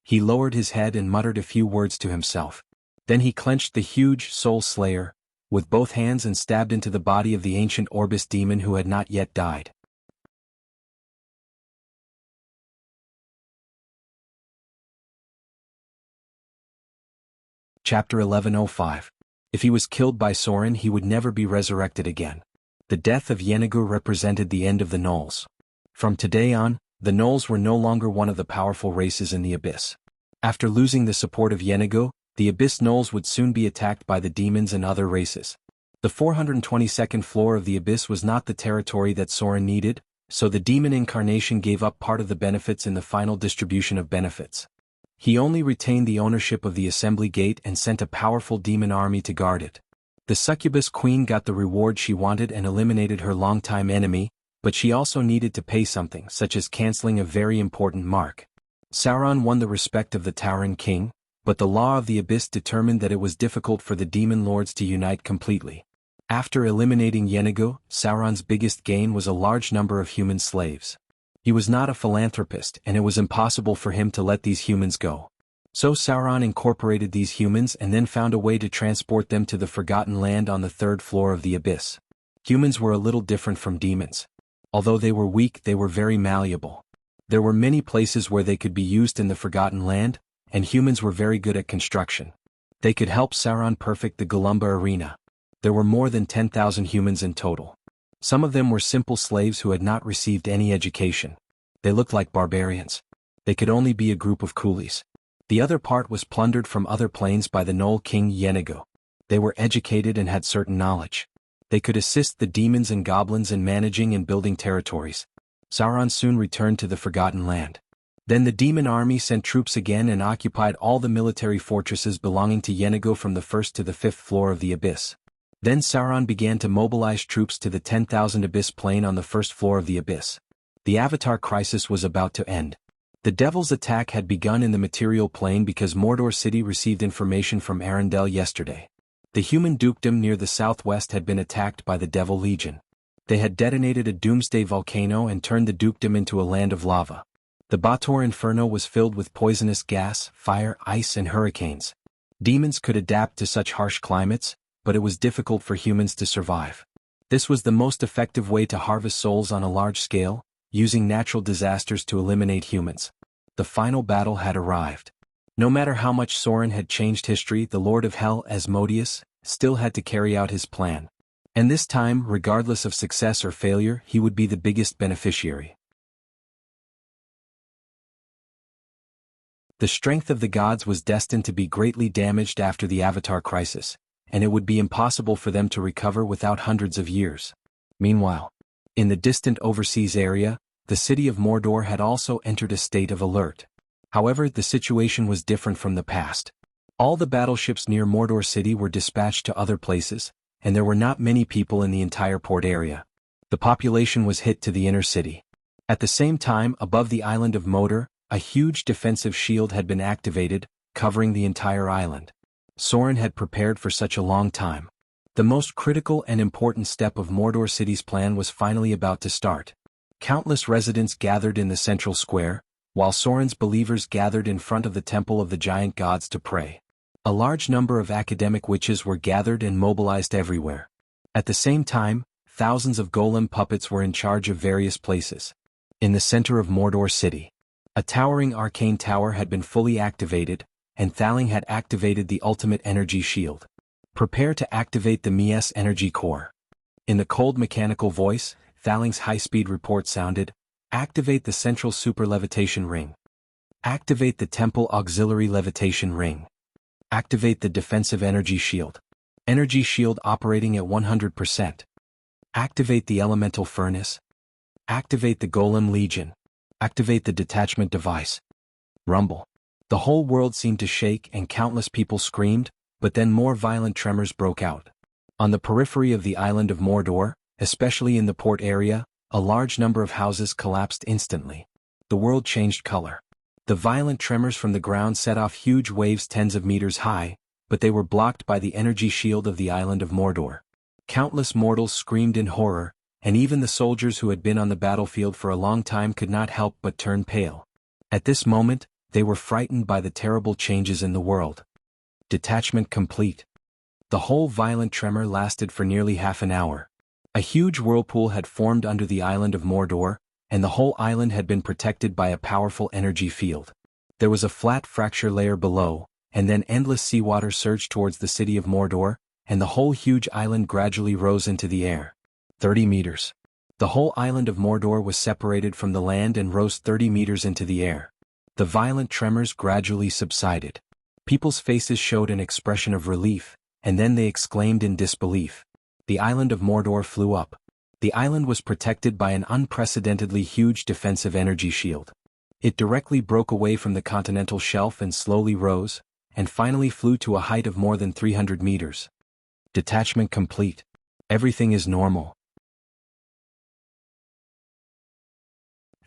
He lowered his head and muttered a few words to himself. Then he clenched the huge soul slayer with both hands and stabbed into the body of the ancient Orbis demon who had not yet died. Chapter 1105. If he was killed by Sauron, he would never be resurrected again. The death of Jianghu represented the end of the gnolls. From today on, the gnolls were no longer one of the powerful races in the Abyss. After losing the support of Jianghu, the Abyss gnolls would soon be attacked by the demons and other races. The 422nd floor of the Abyss was not the territory that Sauron needed, so the demon incarnation gave up part of the benefits in the final distribution of benefits. He only retained the ownership of the assembly gate and sent a powerful demon army to guard it. The succubus queen got the reward she wanted and eliminated her longtime enemy, but she also needed to pay something, such as canceling a very important mark. Sauron won the respect of the Tauren king, but the law of the Abyss determined that it was difficult for the demon lords to unite completely. After eliminating Jianghu, Sauron's biggest gain was a large number of human slaves. He was not a philanthropist and it was impossible for him to let these humans go. So Sauron incorporated these humans and then found a way to transport them to the Forgotten Land on the 3rd floor of the Abyss. Humans were a little different from demons. Although they were weak, they were very malleable. There were many places where they could be used in the Forgotten Land, and humans were very good at construction. They could help Sauron perfect the Galumba arena. There were more than 10,000 humans in total. Some of them were simple slaves who had not received any education. They looked like barbarians. They could only be a group of coolies. The other part was plundered from other planes by the Gnoll king Jianghu. They were educated and had certain knowledge. They could assist the demons and goblins in managing and building territories. Sauron soon returned to the Forgotten Land. Then the demon army sent troops again and occupied all the military fortresses belonging to Jianghu from the 1st to the 5th floor of the Abyss. Then Sauron began to mobilize troops to the 10,000 Abyss plain on the 1st floor of the Abyss. The Avatar crisis was about to end. The Devil's attack had begun in the material plane because Mordor City received information from Arendelle yesterday. The human dukedom near the southwest had been attacked by the Devil Legion. They had detonated a doomsday volcano and turned the dukedom into a land of lava. The Bator Inferno was filled with poisonous gas, fire, ice and hurricanes. Demons could adapt to such harsh climates, but it was difficult for humans to survive. This was the most effective way to harvest souls on a large scale, using natural disasters to eliminate humans. The final battle had arrived. No matter how much Sauron had changed history, the Lord of Hell, Asmodeus, still had to carry out his plan. And this time, regardless of success or failure, he would be the biggest beneficiary. The strength of the gods was destined to be greatly damaged after the Avatar crisis, and it would be impossible for them to recover without hundreds of years. Meanwhile, in the distant overseas area, the city of Mordor had also entered a state of alert. However, the situation was different from the past. All the battleships near Mordor City were dispatched to other places, and there were not many people in the entire port area. The population was hit to the inner city. At the same time, above the island of Mordor, a huge defensive shield had been activated, covering the entire island. Sauron had prepared for such a long time. The most critical and important step of Mordor City's plan was finally about to start. Countless residents gathered in the central square, while Sauron's believers gathered in front of the temple of the giant gods to pray. A large number of academic witches were gathered and mobilized everywhere. At the same time, thousands of golem puppets were in charge of various places. In the center of Mordor City, a towering arcane tower had been fully activated, and Thaling had activated the ultimate energy shield. Prepare to activate the Mies energy core. In the cold mechanical voice, Thaling's high-speed report sounded, activate the central super levitation ring. Activate the Temple Auxiliary Levitation Ring. Activate the Defensive Energy Shield. Energy Shield operating at 100%. Activate the Elemental Furnace. Activate the Golem Legion. Activate the Detachment Device. Rumble. The whole world seemed to shake and countless people screamed, but then more violent tremors broke out. On the periphery of the island of Mordor, especially in the port area, a large number of houses collapsed instantly. The world changed color. The violent tremors from the ground set off huge waves tens of meters high, but they were blocked by the energy shield of the island of Mordor. Countless mortals screamed in horror, and even the soldiers who had been on the battlefield for a long time could not help but turn pale. At this moment, they were frightened by the terrible changes in the world. Detachment complete. The whole violent tremor lasted for nearly half an hour. A huge whirlpool had formed under the island of Mordor, and the whole island had been protected by a powerful energy field. There was a flat fracture layer below, and then endless seawater surged towards the city of Mordor, and the whole huge island gradually rose into the air. 30 meters. The whole island of Mordor was separated from the land and rose 30 meters into the air. The violent tremors gradually subsided. People's faces showed an expression of relief, and then they exclaimed in disbelief. The island of Mordor flew up. The island was protected by an unprecedentedly huge defensive energy shield. It directly broke away from the continental shelf and slowly rose, and finally flew to a height of more than 300 meters. Detachment complete. Everything is normal.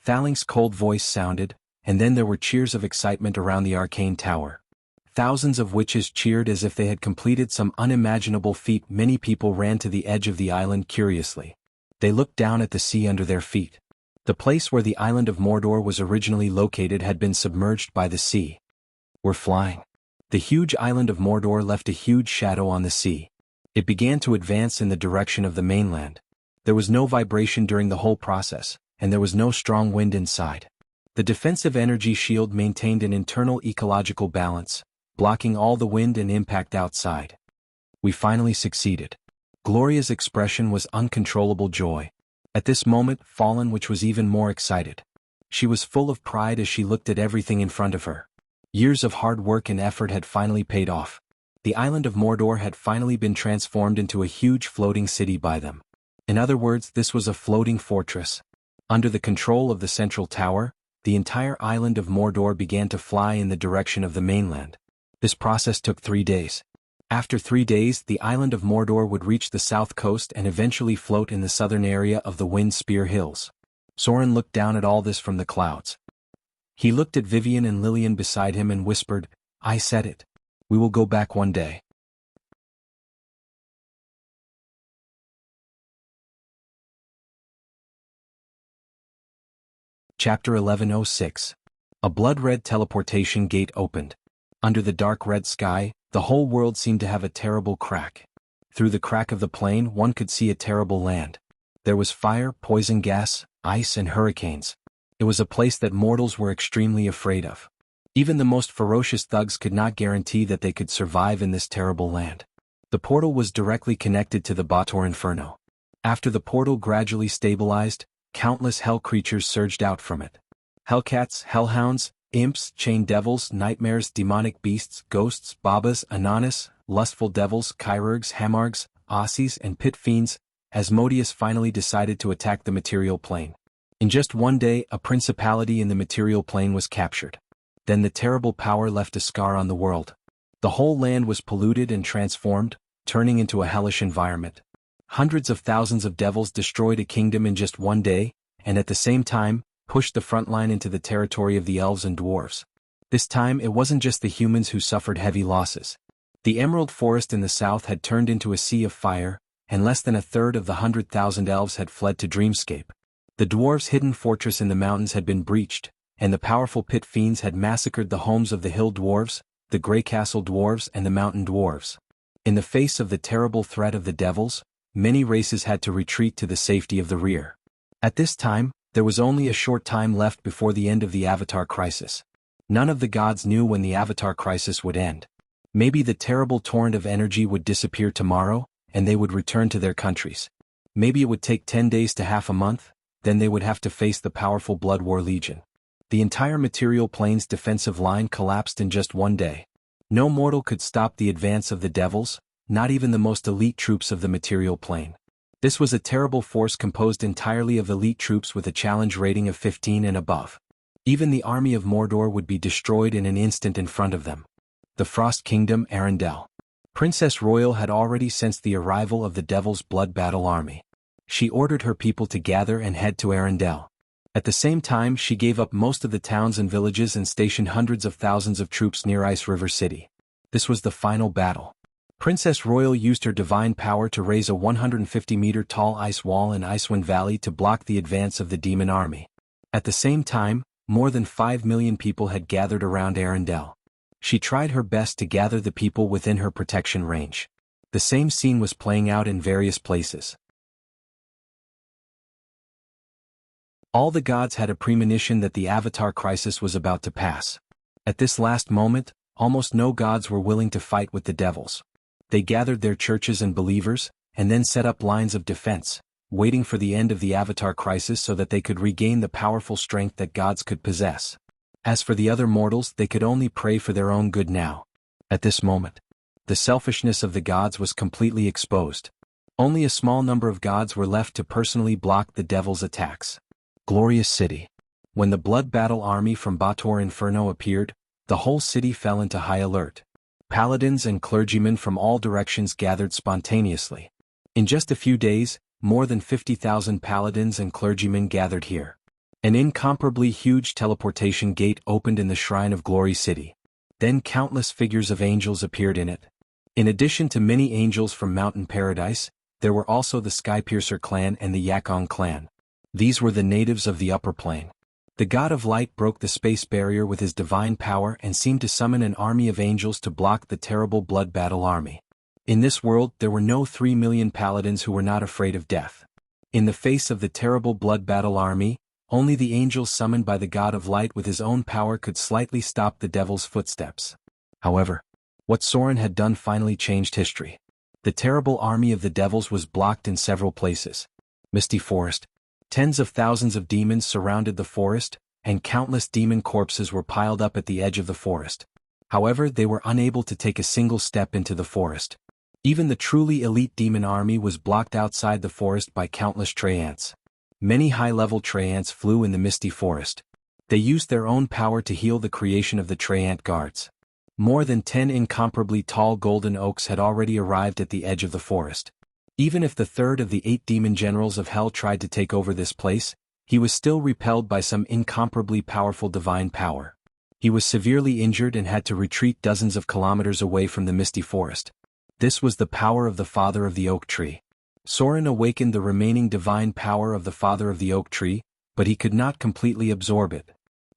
Thaling's cold voice sounded, and then there were cheers of excitement around the arcane tower. Thousands of witches cheered as if they had completed some unimaginable feat. Many people ran to the edge of the island curiously. They looked down at the sea under their feet. The place where the island of Mordor was originally located had been submerged by the sea. We're flying. The huge island of Mordor left a huge shadow on the sea. It began to advance in the direction of the mainland. There was no vibration during the whole process, and there was no strong wind inside. The defensive energy shield maintained an internal ecological balance, blocking all the wind and impact outside. We finally succeeded. Gloria's expression was uncontrollable joy. At this moment, Fallen which was even more excited. She was full of pride as she looked at everything in front of her. Years of hard work and effort had finally paid off. The island of Mordor had finally been transformed into a huge floating city by them. In other words, this was a floating fortress. Under the control of the central tower, the entire island of Mordor began to fly in the direction of the mainland. This process took 3 days. After 3 days, the island of Mordor would reach the south coast and eventually float in the southern area of the Wind Spear Hills. Soren looked down at all this from the clouds. He looked at Vivian and Lillian beside him and whispered, "I said it. We will go back one day." Chapter 11:06. A blood-red teleportation gate opened. Under the dark red sky, the whole world seemed to have a terrible crack. Through the crack of the plane one could see a terrible land. There was fire, poison gas, ice and hurricanes. It was a place that mortals were extremely afraid of. Even the most ferocious thugs could not guarantee that they could survive in this terrible land. The portal was directly connected to the Bator Inferno. After the portal gradually stabilized, countless hell creatures surged out from it. Hellcats, hellhounds, imps, chained devils, nightmares, demonic beasts, ghosts, babas, ananas, lustful devils, chirurgs, hamargs, aussies, and pit fiends. Asmodeus finally decided to attack the material plane. In just one day, a principality in the material plane was captured. Then the terrible power left a scar on the world. The whole land was polluted and transformed, turning into a hellish environment. Hundreds of thousands of devils destroyed a kingdom in just one day, and at the same time, pushed the front line into the territory of the elves and dwarves. This time it wasn't just the humans who suffered heavy losses. The Emerald Forest in the south had turned into a sea of fire, and less than a third of the 100,000 elves had fled to Dreamscape. The dwarves' hidden fortress in the mountains had been breached, and the powerful pit fiends had massacred the homes of the hill dwarves, the Grey Castle dwarves and the mountain dwarves. In the face of the terrible threat of the devils, many races had to retreat to the safety of the rear. At this time, there was only a short time left before the end of the Avatar Crisis. None of the gods knew when the Avatar Crisis would end. Maybe the terrible torrent of energy would disappear tomorrow, and they would return to their countries. Maybe it would take 10 days to half a month, then they would have to face the powerful Blood War Legion. The entire material plane's defensive line collapsed in just one day. No mortal could stop the advance of the devils, not even the most elite troops of the material plane. This was a terrible force composed entirely of elite troops with a challenge rating of 15 and above. Even the army of Mordor would be destroyed in an instant in front of them. The Frost Kingdom, Arendelle. Princess Royal had already sensed the arrival of the Devil's Blood battle army. She ordered her people to gather and head to Arendelle. At the same time, she gave up most of the towns and villages and stationed hundreds of thousands of troops near Ice River City. This was the final battle. Princess Royal used her divine power to raise a 150-meter-tall ice wall in Icewind Valley to block the advance of the demon army. At the same time, more than 5 million people had gathered around Arendelle. She tried her best to gather the people within her protection range. The same scene was playing out in various places. All the gods had a premonition that the Avatar crisis was about to pass. At this last moment, almost no gods were willing to fight with the devils. They gathered their churches and believers, and then set up lines of defense, waiting for the end of the Avatar crisis so that they could regain the powerful strength that gods could possess. As for the other mortals, they could only pray for their own good now. At this moment, the selfishness of the gods was completely exposed. Only a small number of gods were left to personally block the devil's attacks. Glorious City. When the Blood Battle army from Bator Inferno appeared, the whole city fell into high alert. Paladins and clergymen from all directions gathered spontaneously. In just a few days, more than 50,000 paladins and clergymen gathered here. An incomparably huge teleportation gate opened in the Shrine of Glory City. Then countless figures of angels appeared in it. In addition to many angels from Mountain Paradise, there were also the Skypiercer clan and the Yakong clan. These were the natives of the upper plane. The God of Light broke the space barrier with his divine power and seemed to summon an army of angels to block the terrible Blood Battle army. In this world, there were no 3 million paladins who were not afraid of death. In the face of the terrible Blood Battle army, only the angels summoned by the God of Light with his own power could slightly stop the devil's footsteps. However, what Soren had done finally changed history. The terrible army of the devils was blocked in several places. Misty Forest. Tens of thousands of demons surrounded the forest, and countless demon corpses were piled up at the edge of the forest. However, they were unable to take a single step into the forest. Even the truly elite demon army was blocked outside the forest by countless Treants. Many high-level Treants flew in the misty forest. They used their own power to heal the creation of the Treant guards. More than 10 incomparably tall golden oaks had already arrived at the edge of the forest. Even if the third of the 8 demon generals of hell tried to take over this place, he was still repelled by some incomparably powerful divine power. He was severely injured and had to retreat dozens of kilometers away from the misty forest. This was the power of the Father of the Oak Tree. Soren awakened the remaining divine power of the Father of the Oak Tree, but he could not completely absorb it.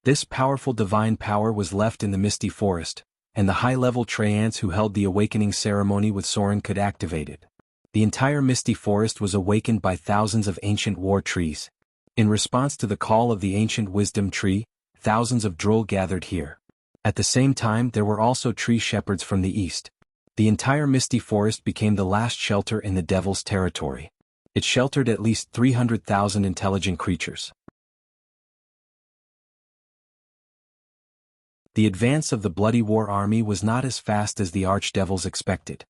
This powerful divine power was left in the misty forest, and the high-level Treants who held the awakening ceremony with Soren could activate it. The entire misty forest was awakened by thousands of ancient war trees. In response to the call of the ancient wisdom tree, thousands of droll gathered here. At the same time, there were also tree shepherds from the east. The entire misty forest became the last shelter in the devil's territory. It sheltered at least 300,000 intelligent creatures. The advance of the Bloody War army was not as fast as the archdevils expected.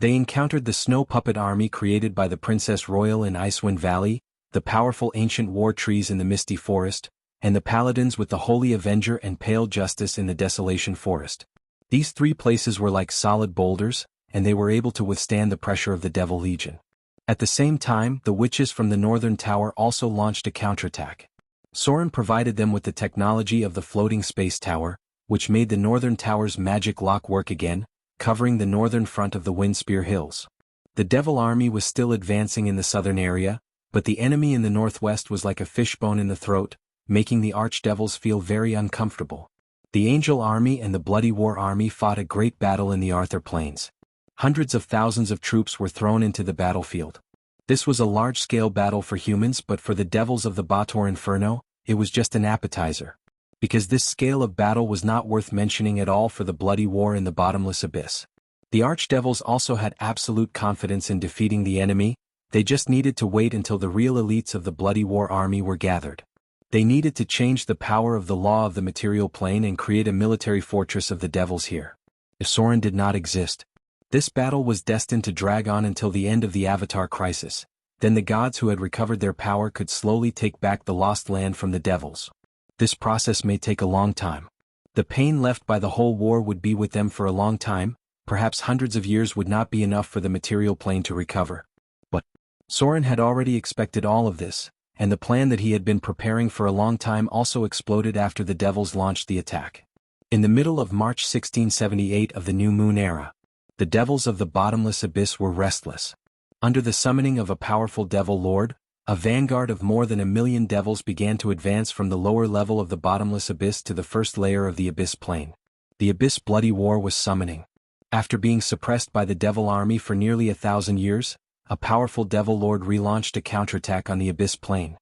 They encountered the snow puppet army created by the Princess Royal in Icewind Valley, the powerful ancient war trees in the misty forest, and the paladins with the Holy Avenger and Pale Justice in the Desolation Forest. These 3 places were like solid boulders, and they were able to withstand the pressure of the Devil Legion. At the same time, the witches from the Northern Tower also launched a counterattack. Soren provided them with the technology of the floating space tower, which made the Northern Tower's magic lock work again, covering the northern front of the Windspear Hills. The Devil Army was still advancing in the southern area, but the enemy in the northwest was like a fishbone in the throat, making the archdevils feel very uncomfortable. The Angel Army and the Bloody War Army fought a great battle in the Arthur Plains. Hundreds of thousands of troops were thrown into the battlefield. This was a large-scale battle for humans, but for the devils of the Bator Inferno, it was just an appetizer. Because this scale of battle was not worth mentioning at all for the bloody war in the bottomless abyss. The archdevils also had absolute confidence in defeating the enemy, they just needed to wait until the real elites of the Bloody War army were gathered. They needed to change the power of the law of the material plane and create a military fortress of the devils here. If Soren did not exist, this battle was destined to drag on until the end of the Avatar crisis. Then the gods who had recovered their power could slowly take back the lost land from the devils. This process may take a long time. The pain left by the whole war would be with them for a long time, perhaps hundreds of years would not be enough for the material plane to recover. But Soren had already expected all of this, and the plan that he had been preparing for a long time also exploded after the devils launched the attack. In the middle of March 1678 of the New Moon era, the devils of the bottomless abyss were restless. Under the summoning of a powerful devil lord, a vanguard of more than 1,000,000 devils began to advance from the lower level of the bottomless abyss to the first layer of the abyss plane. The abyss bloody war was summoning. After being suppressed by the devil army for nearly 1,000 years, a powerful devil lord relaunched a counterattack on the abyss plane.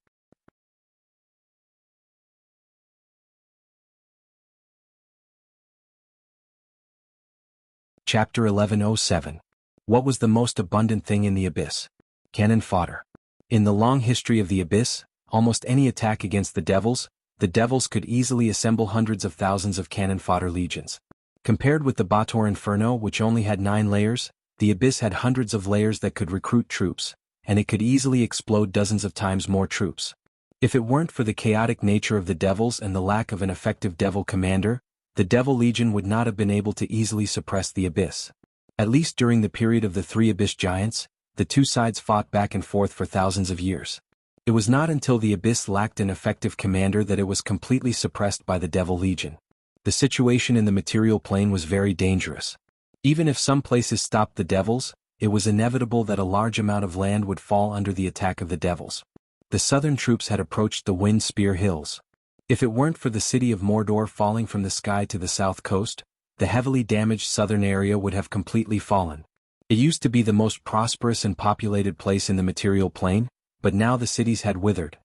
Chapter 1107. What was the most abundant thing in the abyss? Cannon fodder. In the long history of the abyss, almost any attack against the devils could easily assemble hundreds of thousands of cannon fodder legions. Compared with the Bator Inferno, which only had 9 layers, the abyss had hundreds of layers that could recruit troops, and it could easily explode dozens of times more troops. If it weren't for the chaotic nature of the devils and the lack of an effective devil commander, the devil legion would not have been able to easily suppress the abyss. At least during the period of the 3 abyss giants, the two sides fought back and forth for thousands of years. It was not until the abyss lacked an effective commander that it was completely suppressed by the devil legion. The situation in the material plane was very dangerous. Even if some places stopped the devils, it was inevitable that a large amount of land would fall under the attack of the devils. The southern troops had approached the Wind Spear Hills. If it weren't for the city of Mordor falling from the sky to the south coast, the heavily damaged southern area would have completely fallen. It used to be the most prosperous and populated place in the material plane, but now the cities had withered.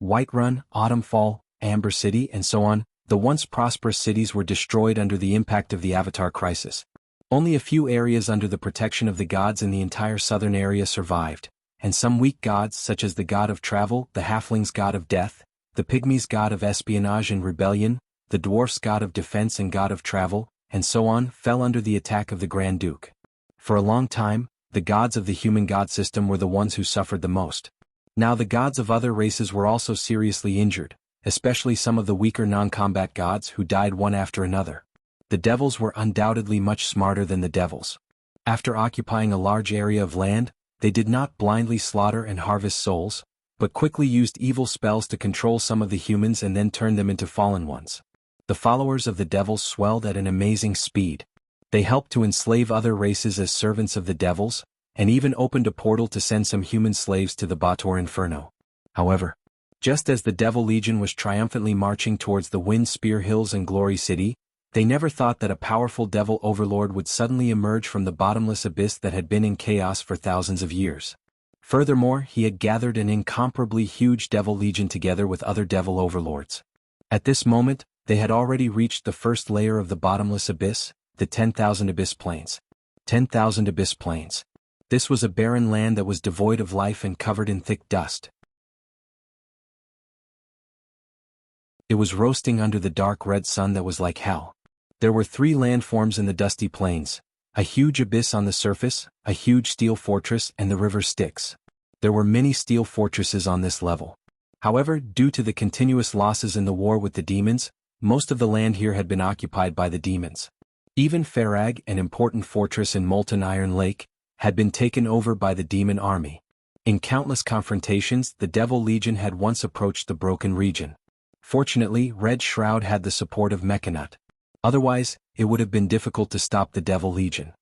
Whiterun, Autumnfall, Amber City, and so on, the once prosperous cities were destroyed under the impact of the Avatar crisis. Only a few areas under the protection of the gods in the entire southern area survived, and some weak gods such as the god of travel, the halflings' god of death, the pygmies' god of espionage and rebellion, the dwarfs' god of defense and god of travel, and so on, fell under the attack of the Grand Duke. For a long time, the gods of the human god system were the ones who suffered the most. Now the gods of other races were also seriously injured, especially some of the weaker non-combat gods who died one after another. The devils were undoubtedly much smarter than the devils. After occupying a large area of land, they did not blindly slaughter and harvest souls, but quickly used evil spells to control some of the humans and then turn them into fallen ones. The followers of the devils swelled at an amazing speed. They helped to enslave other races as servants of the devils, and even opened a portal to send some human slaves to the Bator Inferno. However, just as the Devil Legion was triumphantly marching towards the Wind Spear Hills and Glory City, they never thought that a powerful devil overlord would suddenly emerge from the bottomless abyss that had been in chaos for thousands of years. Furthermore, he had gathered an incomparably huge devil legion together with other devil overlords. At this moment, they had already reached the first layer of the bottomless abyss, the 10,000 abyss plains. 10,000 abyss plains. This was a barren land that was devoid of life and covered in thick dust. It was roasting under the dark red sun that was like hell. There were 3 landforms in the dusty plains, a huge abyss on the surface, a huge steel fortress, and the river Styx. There were many steel fortresses on this level. However, due to the continuous losses in the war with the demons, most of the land here had been occupied by the demons. Even Farag, an important fortress in Molten Iron Lake, had been taken over by the demon army. In countless confrontations, the Devil Legion had once approached the broken region. Fortunately, Red Shroud had the support of Mechanut. Otherwise, it would have been difficult to stop the Devil Legion.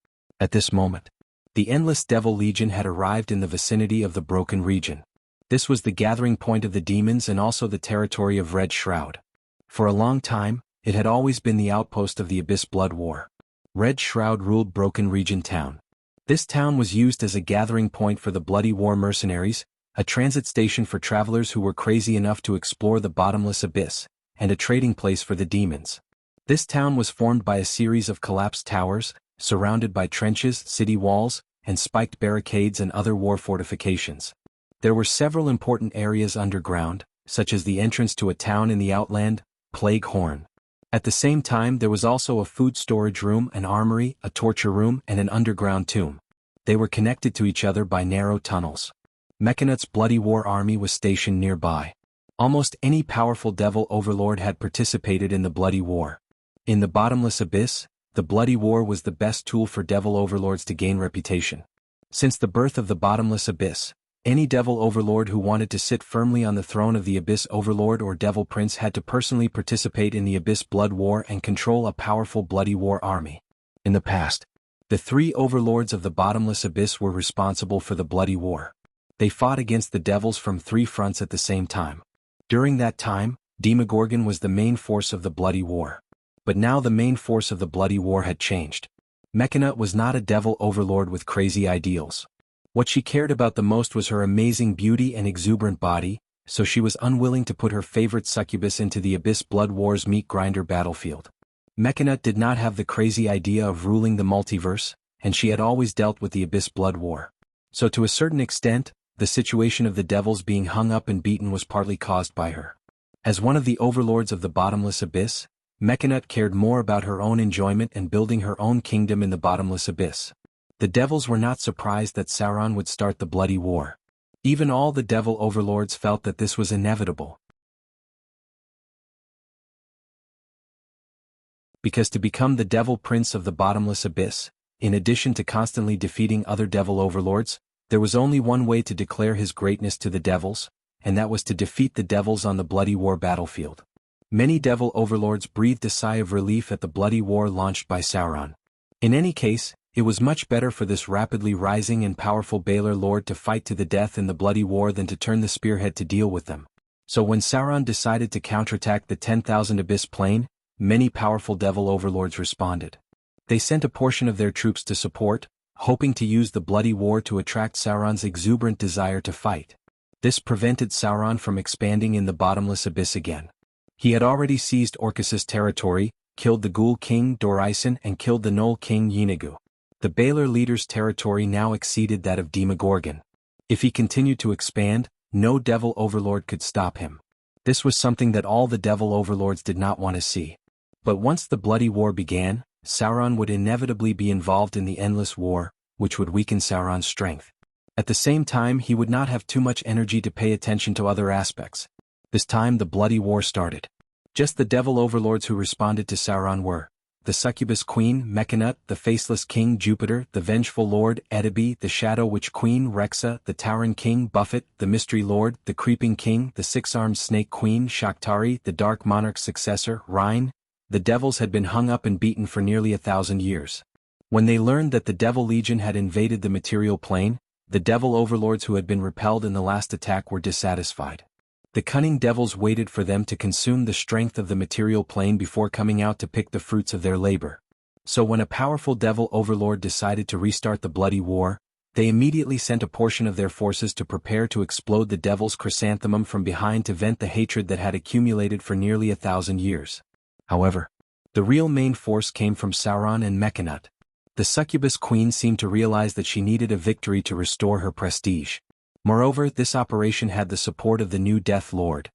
At this moment, the Endless Devil Legion had arrived in the vicinity of the broken region. This was the gathering point of the demons and also the territory of Red Shroud. For a long time, it had always been the outpost of the Abyss Blood War. Red Shroud ruled Broken Region Town. This town was used as a gathering point for the Bloody War mercenaries, a transit station for travelers who were crazy enough to explore the bottomless abyss, and a trading place for the demons. This town was formed by a series of collapsed towers, surrounded by trenches, city walls, and spiked barricades and other war fortifications. There were several important areas underground, such as the entrance to a town in the Outland, Plague Horn. At the same time there was also a food storage room, an armory, a torture room and an underground tomb. They were connected to each other by narrow tunnels. Mechanut's bloody war army was stationed nearby. Almost any powerful devil overlord had participated in the bloody war. In the bottomless abyss, the bloody war was the best tool for devil overlords to gain reputation. Since the birth of the bottomless abyss, any devil overlord who wanted to sit firmly on the throne of the abyss overlord or devil prince had to personally participate in the abyss blood war and control a powerful bloody war army. In the past, the three overlords of the bottomless abyss were responsible for the bloody war. They fought against the devils from three fronts at the same time. During that time, Demogorgon was the main force of the bloody war. But now the main force of the bloody war had changed. Mechanut was not a devil overlord with crazy ideals. What she cared about the most was her amazing beauty and exuberant body, so she was unwilling to put her favorite succubus into the Abyss Blood War's meat grinder battlefield. Mechanut did not have the crazy idea of ruling the multiverse, and she had always dealt with the Abyss Blood War. So to a certain extent, the situation of the devils being hung up and beaten was partly caused by her. As one of the overlords of the bottomless abyss, Mechanut cared more about her own enjoyment and building her own kingdom in the bottomless abyss. The devils were not surprised that Sauron would start the bloody war. Even all the devil overlords felt that this was inevitable. Because to become the devil prince of the bottomless abyss, in addition to constantly defeating other devil overlords, there was only one way to declare his greatness to the devils, and that was to defeat the devils on the bloody war battlefield. Many devil overlords breathed a sigh of relief at the bloody war launched by Sauron. In any case, it was much better for this rapidly rising and powerful Baelor Lord to fight to the death in the bloody war than to turn the spearhead to deal with them. So when Sauron decided to counterattack the 10,000 Abyss Plain, many powerful devil overlords responded. They sent a portion of their troops to support, hoping to use the bloody war to attract Sauron's exuberant desire to fight. This prevented Sauron from expanding in the bottomless abyss again. He had already seized Orcus's territory, killed the Ghoul King Dorison and killed the Gnoll King Yeenagu. The Baelor leader's territory now exceeded that of Demogorgon. If he continued to expand, no devil overlord could stop him. This was something that all the devil overlords did not want to see. But once the bloody war began, Sauron would inevitably be involved in the endless war, which would weaken Sauron's strength. At the same time, he would not have too much energy to pay attention to other aspects. This time the bloody war started. Just the devil overlords who responded to Sauron were the Succubus Queen Mechanut, the Faceless King Jupiter, the Vengeful Lord Edibi, the Shadow Witch Queen Rexa, the Tauren King Buffet, the Mystery Lord, the Creeping King, the Six-Armed Snake Queen Shaktari, the Dark Monarch's successor Rhine. The devils had been hung up and beaten for nearly 1,000 years. When they learned that the Devil Legion had invaded the material plane, the devil overlords who had been repelled in the last attack were dissatisfied. The cunning devils waited for them to consume the strength of the material plane before coming out to pick the fruits of their labor. So when a powerful devil overlord decided to restart the bloody war, they immediately sent a portion of their forces to prepare to explode the devil's chrysanthemum from behind to vent the hatred that had accumulated for nearly 1,000 years. However, the real main force came from Sauron and Mechanut. The Succubus Queen seemed to realize that she needed a victory to restore her prestige. Moreover, this operation had the support of the new Death Lord.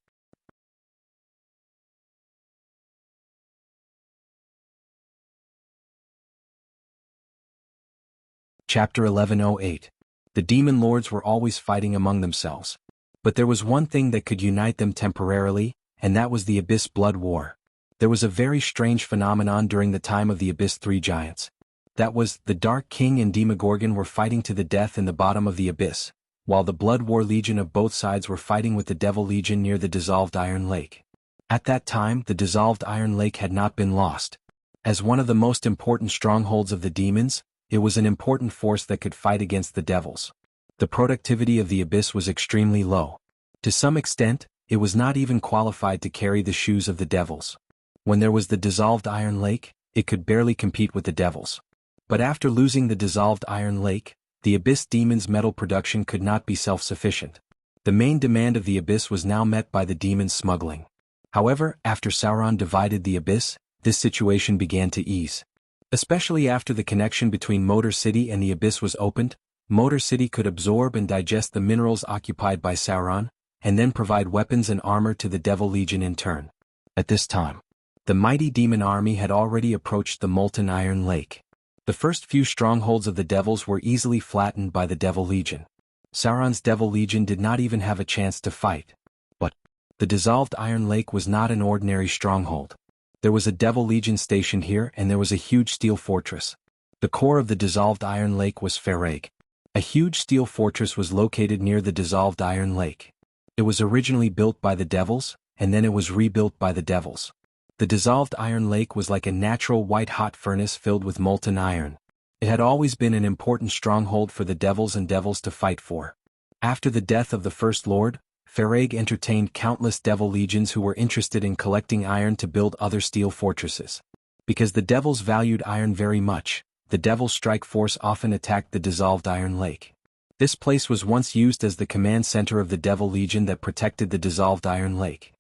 Chapter 1108. The Demon Lords were always fighting among themselves. But there was one thing that could unite them temporarily, and that was the Abyss Blood War. There was a very strange phenomenon during the time of the Abyss Three Giants. That was, the Dark King and Demogorgon were fighting to the death in the bottom of the abyss, while the Blood War Legion of both sides were fighting with the Devil Legion near the dissolved Iron Lake. At that time, the dissolved Iron Lake had not been lost. As one of the most important strongholds of the demons, it was an important force that could fight against the devils. The productivity of the abyss was extremely low. To some extent, it was not even qualified to carry the shoes of the devils. When there was the dissolved Iron Lake, it could barely compete with the devils. But after losing the dissolved Iron Lake, the Abyss Demon's metal production could not be self-sufficient. The main demand of the Abyss was now met by the demons' smuggling. However, after Sauron divided the Abyss, this situation began to ease. Especially after the connection between Motor City and the Abyss was opened, Motor City could absorb and digest the minerals occupied by Sauron, and then provide weapons and armor to the Devil Legion in turn. At this time, the mighty demon army had already approached the molten iron lake. The first few strongholds of the devils were easily flattened by the Devil Legion. Sauron's Devil Legion did not even have a chance to fight. But the dissolved iron lake was not an ordinary stronghold. There was a Devil Legion stationed here, and there was a huge steel fortress. The core of the dissolved iron lake was Farag. A huge steel fortress was located near the dissolved iron lake. It was originally built by the devils, and then it was rebuilt by the devils. The dissolved iron lake was like a natural white-hot furnace filled with molten iron. It had always been an important stronghold for the devils and devils to fight for. After the death of the First Lord, Farag entertained countless devil legions who were interested in collecting iron to build other steel fortresses. Because the devils valued iron very much, the Devil's Strike Force often attacked the dissolved iron lake. This place was once used as the command center of the Devil Legion that protected the dissolved iron lake.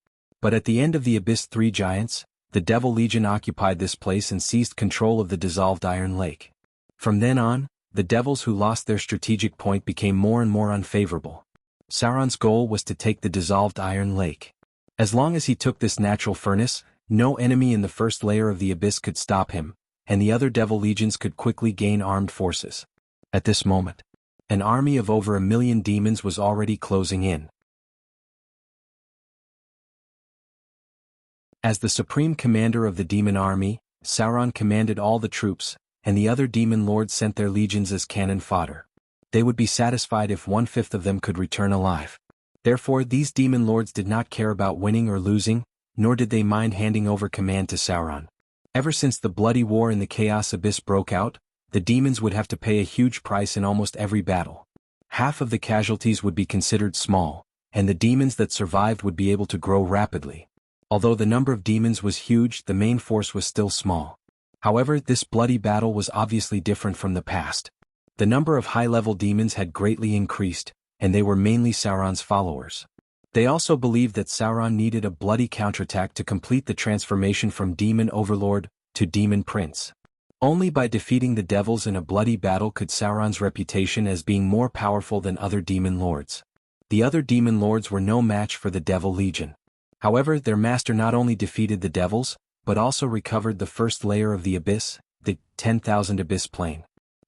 But at the end of the Abyss 3 Giants, the Devil Legion occupied this place and seized control of the dissolved iron lake. From then on, the devils who lost their strategic point became more and more unfavorable. Sauron's goal was to take the dissolved iron lake. As long as he took this natural furnace, no enemy in the first layer of the abyss could stop him, and the other devil legions could quickly gain armed forces. At this moment, an army of over 1 million demons was already closing in. As the supreme commander of the demon army, Sauron commanded all the troops, and the other demon lords sent their legions as cannon fodder. They would be satisfied if 1/5 of them could return alive. Therefore, these demon lords did not care about winning or losing, nor did they mind handing over command to Sauron. Ever since the bloody war in the Chaos Abyss broke out, the demons would have to pay a huge price in almost every battle. Half of the casualties would be considered small, and the demons that survived would be able to grow rapidly. Although the number of demons was huge, the main force was still small. However, this bloody battle was obviously different from the past. The number of high-level demons had greatly increased, and they were mainly Sauron's followers. They also believed that Sauron needed a bloody counterattack to complete the transformation from Demon Overlord to Demon Prince. Only by defeating the devils in a bloody battle could Sauron's reputation as being more powerful than other demon lords. The other demon lords were no match for the Devil Legion. However, their master not only defeated the devils, but also recovered the first layer of the abyss, the 10,000 Abyss Plane.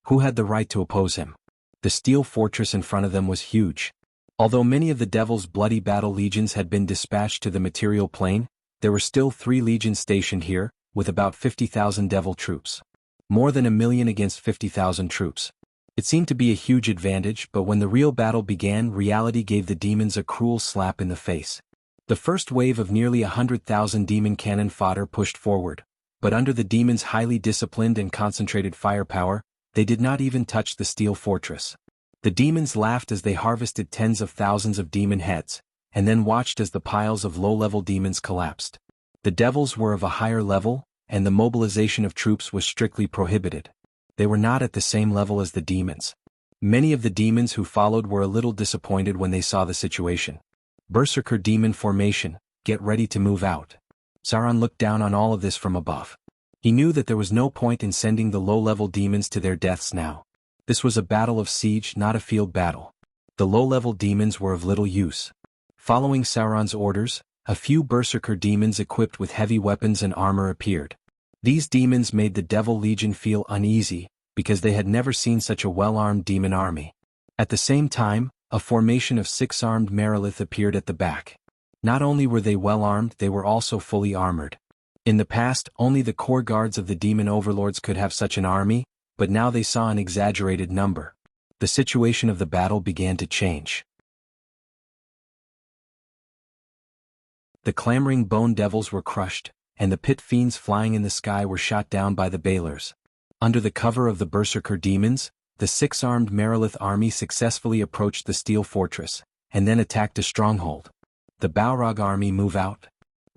Who had the right to oppose him? The steel fortress in front of them was huge. Although many of the devil's bloody battle legions had been dispatched to the material plane, there were still 3 legions stationed here, with about 50,000 devil troops. More than 1 million against 50,000 troops. It seemed to be a huge advantage, but when the real battle began, reality gave the demons a cruel slap in the face. The first wave of nearly 100,000 demon cannon fodder pushed forward, but under the demons' highly disciplined and concentrated firepower, they did not even touch the steel fortress. The demons laughed as they harvested tens of thousands of demon heads, and then watched as the piles of low-level demons collapsed. The devils were of a higher level, and the mobilization of troops was strictly prohibited. They were not at the same level as the demons. Many of the demons who followed were a little disappointed when they saw the situation. Berserker demon formation, get ready to move out. Sauron looked down on all of this from above. He knew that there was no point in sending the low-level demons to their deaths now. This was a battle of siege, not a field battle. The low-level demons were of little use. Following Sauron's orders, a few berserker demons equipped with heavy weapons and armor appeared. These demons made the Devil Legion feel uneasy, because they had never seen such a well-armed demon army. At the same time, a formation of 6 armed Merilith appeared at the back. Not only were they well-armed, they were also fully armored. In the past, only the core guards of the demon overlords could have such an army, but now they saw an exaggerated number. The situation of the battle began to change. The clamoring bone devils were crushed, and the pit fiends flying in the sky were shot down by the Balers. Under the cover of the berserker demons, the 6-armed Merilith army successfully approached the steel fortress, and then attacked a stronghold. The Balrog army move out.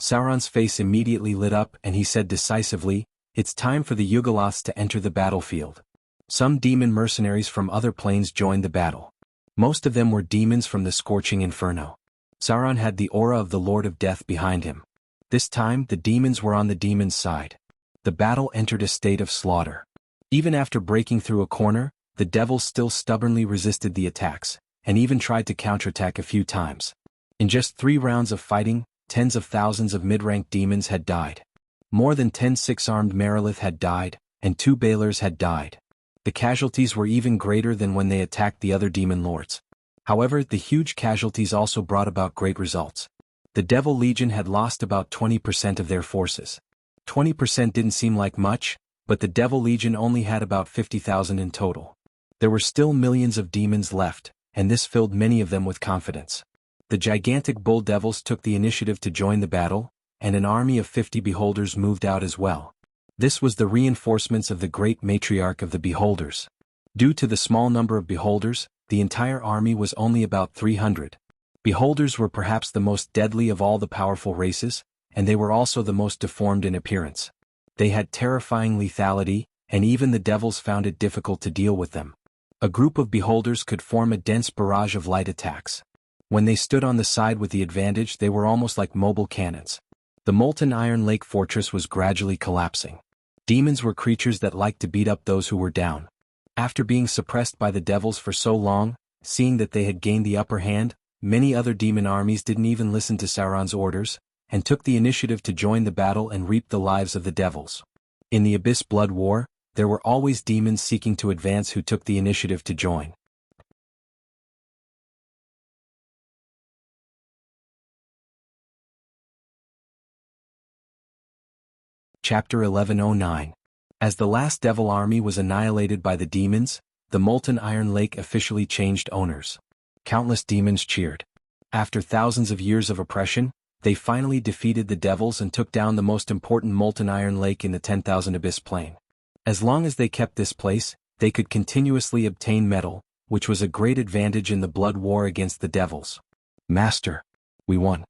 Sauron's face immediately lit up and he said decisively, "It's time for the Yugoloths to enter the battlefield." Some demon mercenaries from other planes joined the battle. Most of them were demons from the scorching inferno. Sauron had the aura of the Lord of Death behind him. This time, the demons were on the demons' side. The battle entered a state of slaughter. Even after breaking through a corner, the devils still stubbornly resisted the attacks, and even tried to counterattack a few times. In just 3 rounds of fighting, tens of thousands of mid-rank demons had died. More than 10 six-armed Merilith had died, and 2 Balers had died. The casualties were even greater than when they attacked the other demon lords. However, the huge casualties also brought about great results. The Devil Legion had lost about 20% of their forces. 20% didn't seem like much, but the Devil Legion only had about 50,000 in total. There were still millions of demons left, and this filled many of them with confidence. The gigantic bull devils took the initiative to join the battle, and an army of 50 beholders moved out as well. This was the reinforcements of the great matriarch of the beholders. Due to the small number of beholders, the entire army was only about 300. Beholders were perhaps the most deadly of all the powerful races, and they were also the most deformed in appearance. They had terrifying lethality, and even the devils found it difficult to deal with them. A group of beholders could form a dense barrage of light attacks. When they stood on the side with the advantage, they were almost like mobile cannons. The molten iron lake fortress was gradually collapsing. Demons were creatures that liked to beat up those who were down. After being suppressed by the devils for so long, seeing that they had gained the upper hand, many other demon armies didn't even listen to Sauron's orders, and took the initiative to join the battle and reap the lives of the devils. In the Abyss Blood War, there were always demons seeking to advance who took the initiative to join. Chapter 1109. As the last devil army was annihilated by the demons, the molten iron lake officially changed owners. Countless demons cheered. After thousands of years of oppression, they finally defeated the devils and took down the most important molten iron lake in the 10,000 Abyss Plain. As long as they kept this place, they could continuously obtain metal, which was a great advantage in the blood war against the devils. Master, we won.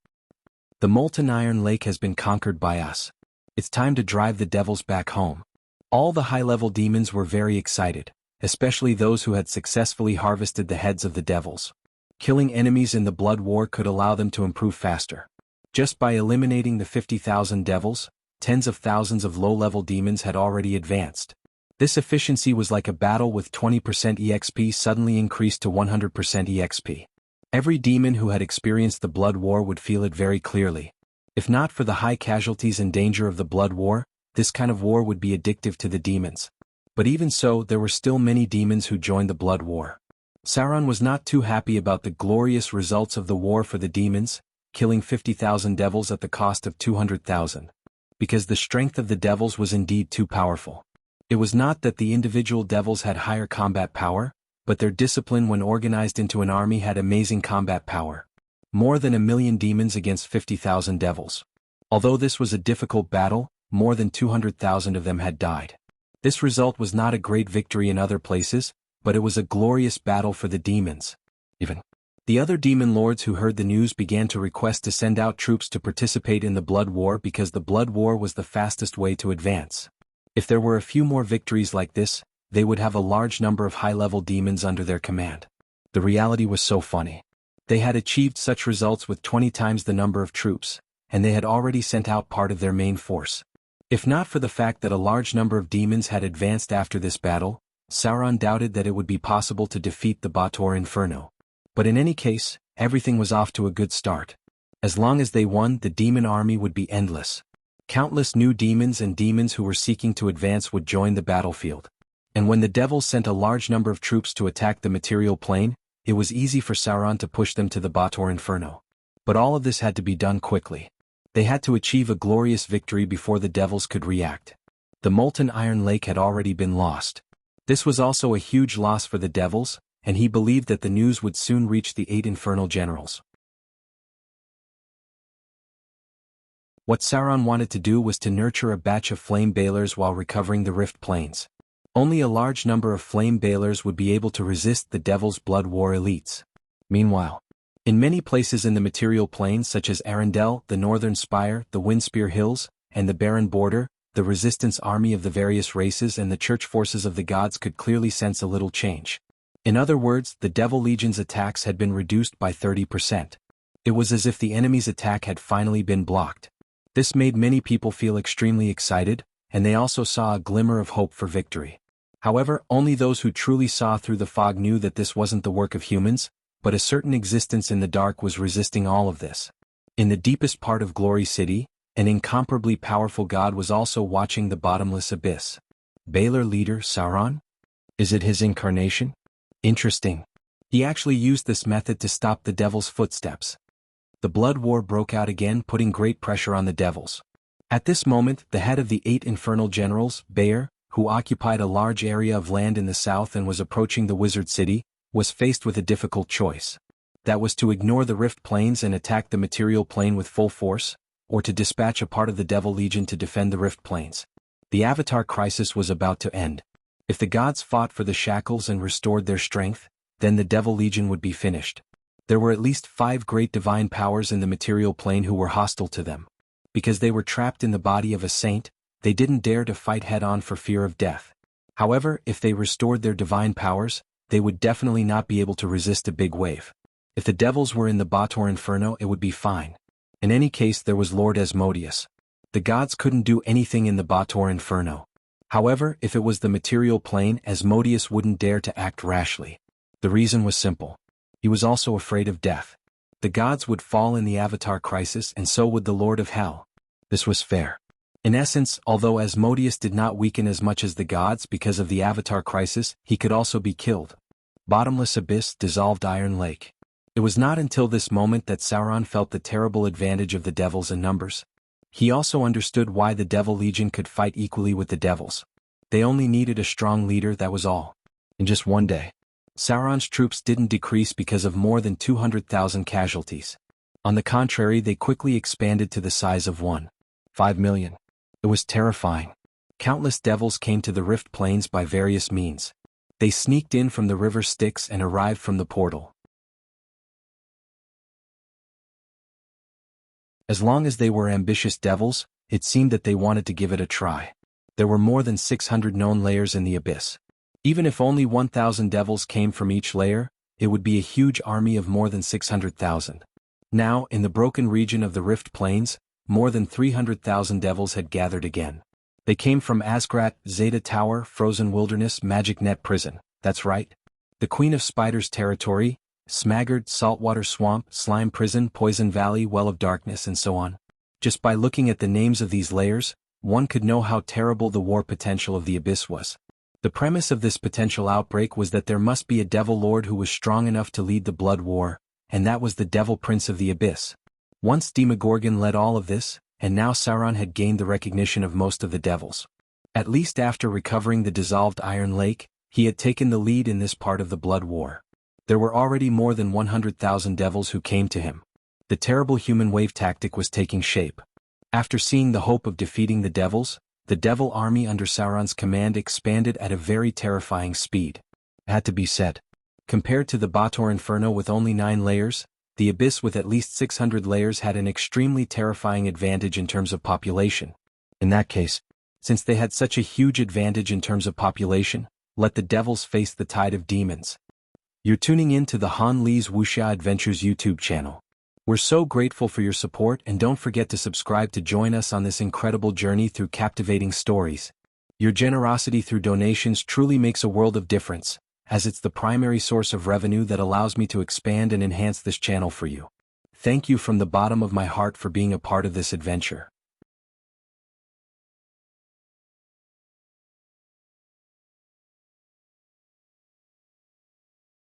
The molten iron lake has been conquered by us. It's time to drive the devils back home. All the high-level demons were very excited, especially those who had successfully harvested the heads of the devils. Killing enemies in the blood war could allow them to improve faster. Just by eliminating the 50,000 devils, tens of thousands of low-level demons had already advanced. This efficiency was like a battle with 20% EXP suddenly increased to 100% EXP. Every demon who had experienced the blood war would feel it very clearly. If not for the high casualties and danger of the blood war, this kind of war would be addictive to the demons. But even so, there were still many demons who joined the blood war. Sauron was not too happy about the glorious results of the war for the demons, killing 50,000 devils at the cost of 200,000. Because the strength of the devils was indeed too powerful. It was not that the individual devils had higher combat power, but their discipline when organized into an army had amazing combat power. More than 1,000,000 demons against 50,000 devils. Although this was a difficult battle, more than 200,000 of them had died. This result was not a great victory in other places, but it was a glorious battle for the demons. Even the other demon lords who heard the news began to request to send out troops to participate in the blood war because the blood war was the fastest way to advance. If there were a few more victories like this, they would have a large number of high-level demons under their command. The reality was so funny. They had achieved such results with 20 times the number of troops, and they had already sent out part of their main force. If not for the fact that a large number of demons had advanced after this battle, Sauron doubted that it would be possible to defeat the Baator Inferno. But in any case, everything was off to a good start. As long as they won, the demon army would be endless. Countless new demons and demons who were seeking to advance would join the battlefield. And when the devils sent a large number of troops to attack the material plane, it was easy for Sauron to push them to the Baator Inferno. But all of this had to be done quickly. They had to achieve a glorious victory before the devils could react. The molten iron lake had already been lost. This was also a huge loss for the devils, and he believed that the news would soon reach the 8 infernal generals. What Sauron wanted to do was to nurture a batch of flame balers while recovering the rift plains. Only a large number of flame balers would be able to resist the Devil's Blood War elites. Meanwhile, in many places in the material plains such as Arendelle, the Northern Spire, the Windspear Hills, and the Barren Border, the resistance army of the various races and the church forces of the gods could clearly sense a little change. In other words, the Devil Legion's attacks had been reduced by 30%. It was as if the enemy's attack had finally been blocked. This made many people feel extremely excited, and they also saw a glimmer of hope for victory. However, only those who truly saw through the fog knew that this wasn't the work of humans, but a certain existence in the dark was resisting all of this. In the deepest part of Glory City, an incomparably powerful god was also watching the bottomless abyss. Baylor leader Sauron? Is it his incarnation? Interesting. He actually used this method to stop the devil's footsteps. The blood war broke out again, putting great pressure on the devils. At this moment, the head of the 8 infernal generals, Bayer, who occupied a large area of land in the south and was approaching the wizard city, was faced with a difficult choice. That was to ignore the rift planes and attack the material plane with full force, or to dispatch a part of the Devil Legion to defend the rift planes. The Avatar crisis was about to end. If the gods fought for the shackles and restored their strength, then the Devil Legion would be finished. There were at least 5 great divine powers in the material plane who were hostile to them. Because they were trapped in the body of a saint, they didn't dare to fight head-on for fear of death. However, if they restored their divine powers, they would definitely not be able to resist a big wave. If the devils were in the Bator Inferno, it would be fine. In any case, there was Lord Asmodeus. The gods couldn't do anything in the Bator Inferno. However, if it was the material plane, Asmodeus wouldn't dare to act rashly. The reason was simple. He was also afraid of death. The gods would fall in the Avatar crisis, and so would the Lord of Hell. This was fair. In essence, although Asmodeus did not weaken as much as the gods because of the Avatar crisis, he could also be killed. Bottomless abyss, dissolved iron lake. It was not until this moment that Sauron felt the terrible advantage of the devils in numbers. He also understood why the Devil Legion could fight equally with the devils. They only needed a strong leader, that was all. In just one day, Sauron's troops didn't decrease because of more than 200,000 casualties. On the contrary, they quickly expanded to the size of 1.5 million. It was terrifying. Countless devils came to the rift plains by various means. They sneaked in from the river Styx and arrived from the portal. As long as they were ambitious devils, it seemed that they wanted to give it a try. There were more than 600 known layers in the abyss. Even if only 1,000 devils came from each layer, it would be a huge army of more than 600,000. Now, in the broken region of the rift plains, more than 300,000 devils had gathered again. They came from Asgrat, Zeta Tower, Frozen Wilderness, Magic Net Prison, that's right. The Queen of Spiders territory, Smaggard, Saltwater Swamp, Slime Prison, Poison Valley, Well of Darkness, and so on. Just by looking at the names of these layers, one could know how terrible the war potential of the abyss was. The premise of this potential outbreak was that there must be a devil lord who was strong enough to lead the blood war, and that was the Devil Prince of the Abyss. Once Demogorgon led all of this, and now Sauron had gained the recognition of most of the devils. At least after recovering the dissolved Iron Lake, he had taken the lead in this part of the blood war. There were already more than 100,000 devils who came to him. The terrible human wave tactic was taking shape. After seeing the hope of defeating the devils, the devil army under Sauron's command expanded at a very terrifying speed. It had to be said. Compared to the Bator Inferno with only 9 layers, the abyss with at least 600 layers had an extremely terrifying advantage in terms of population. In that case, since they had such a huge advantage in terms of population, let the devils face the tide of demons. You're tuning in to the Han Lee's Wuxia Adventures YouTube channel. We're so grateful for your support, and don't forget to subscribe to join us on this incredible journey through captivating stories. Your generosity through donations truly makes a world of difference, as it's the primary source of revenue that allows me to expand and enhance this channel for you. Thank you from the bottom of my heart for being a part of this adventure.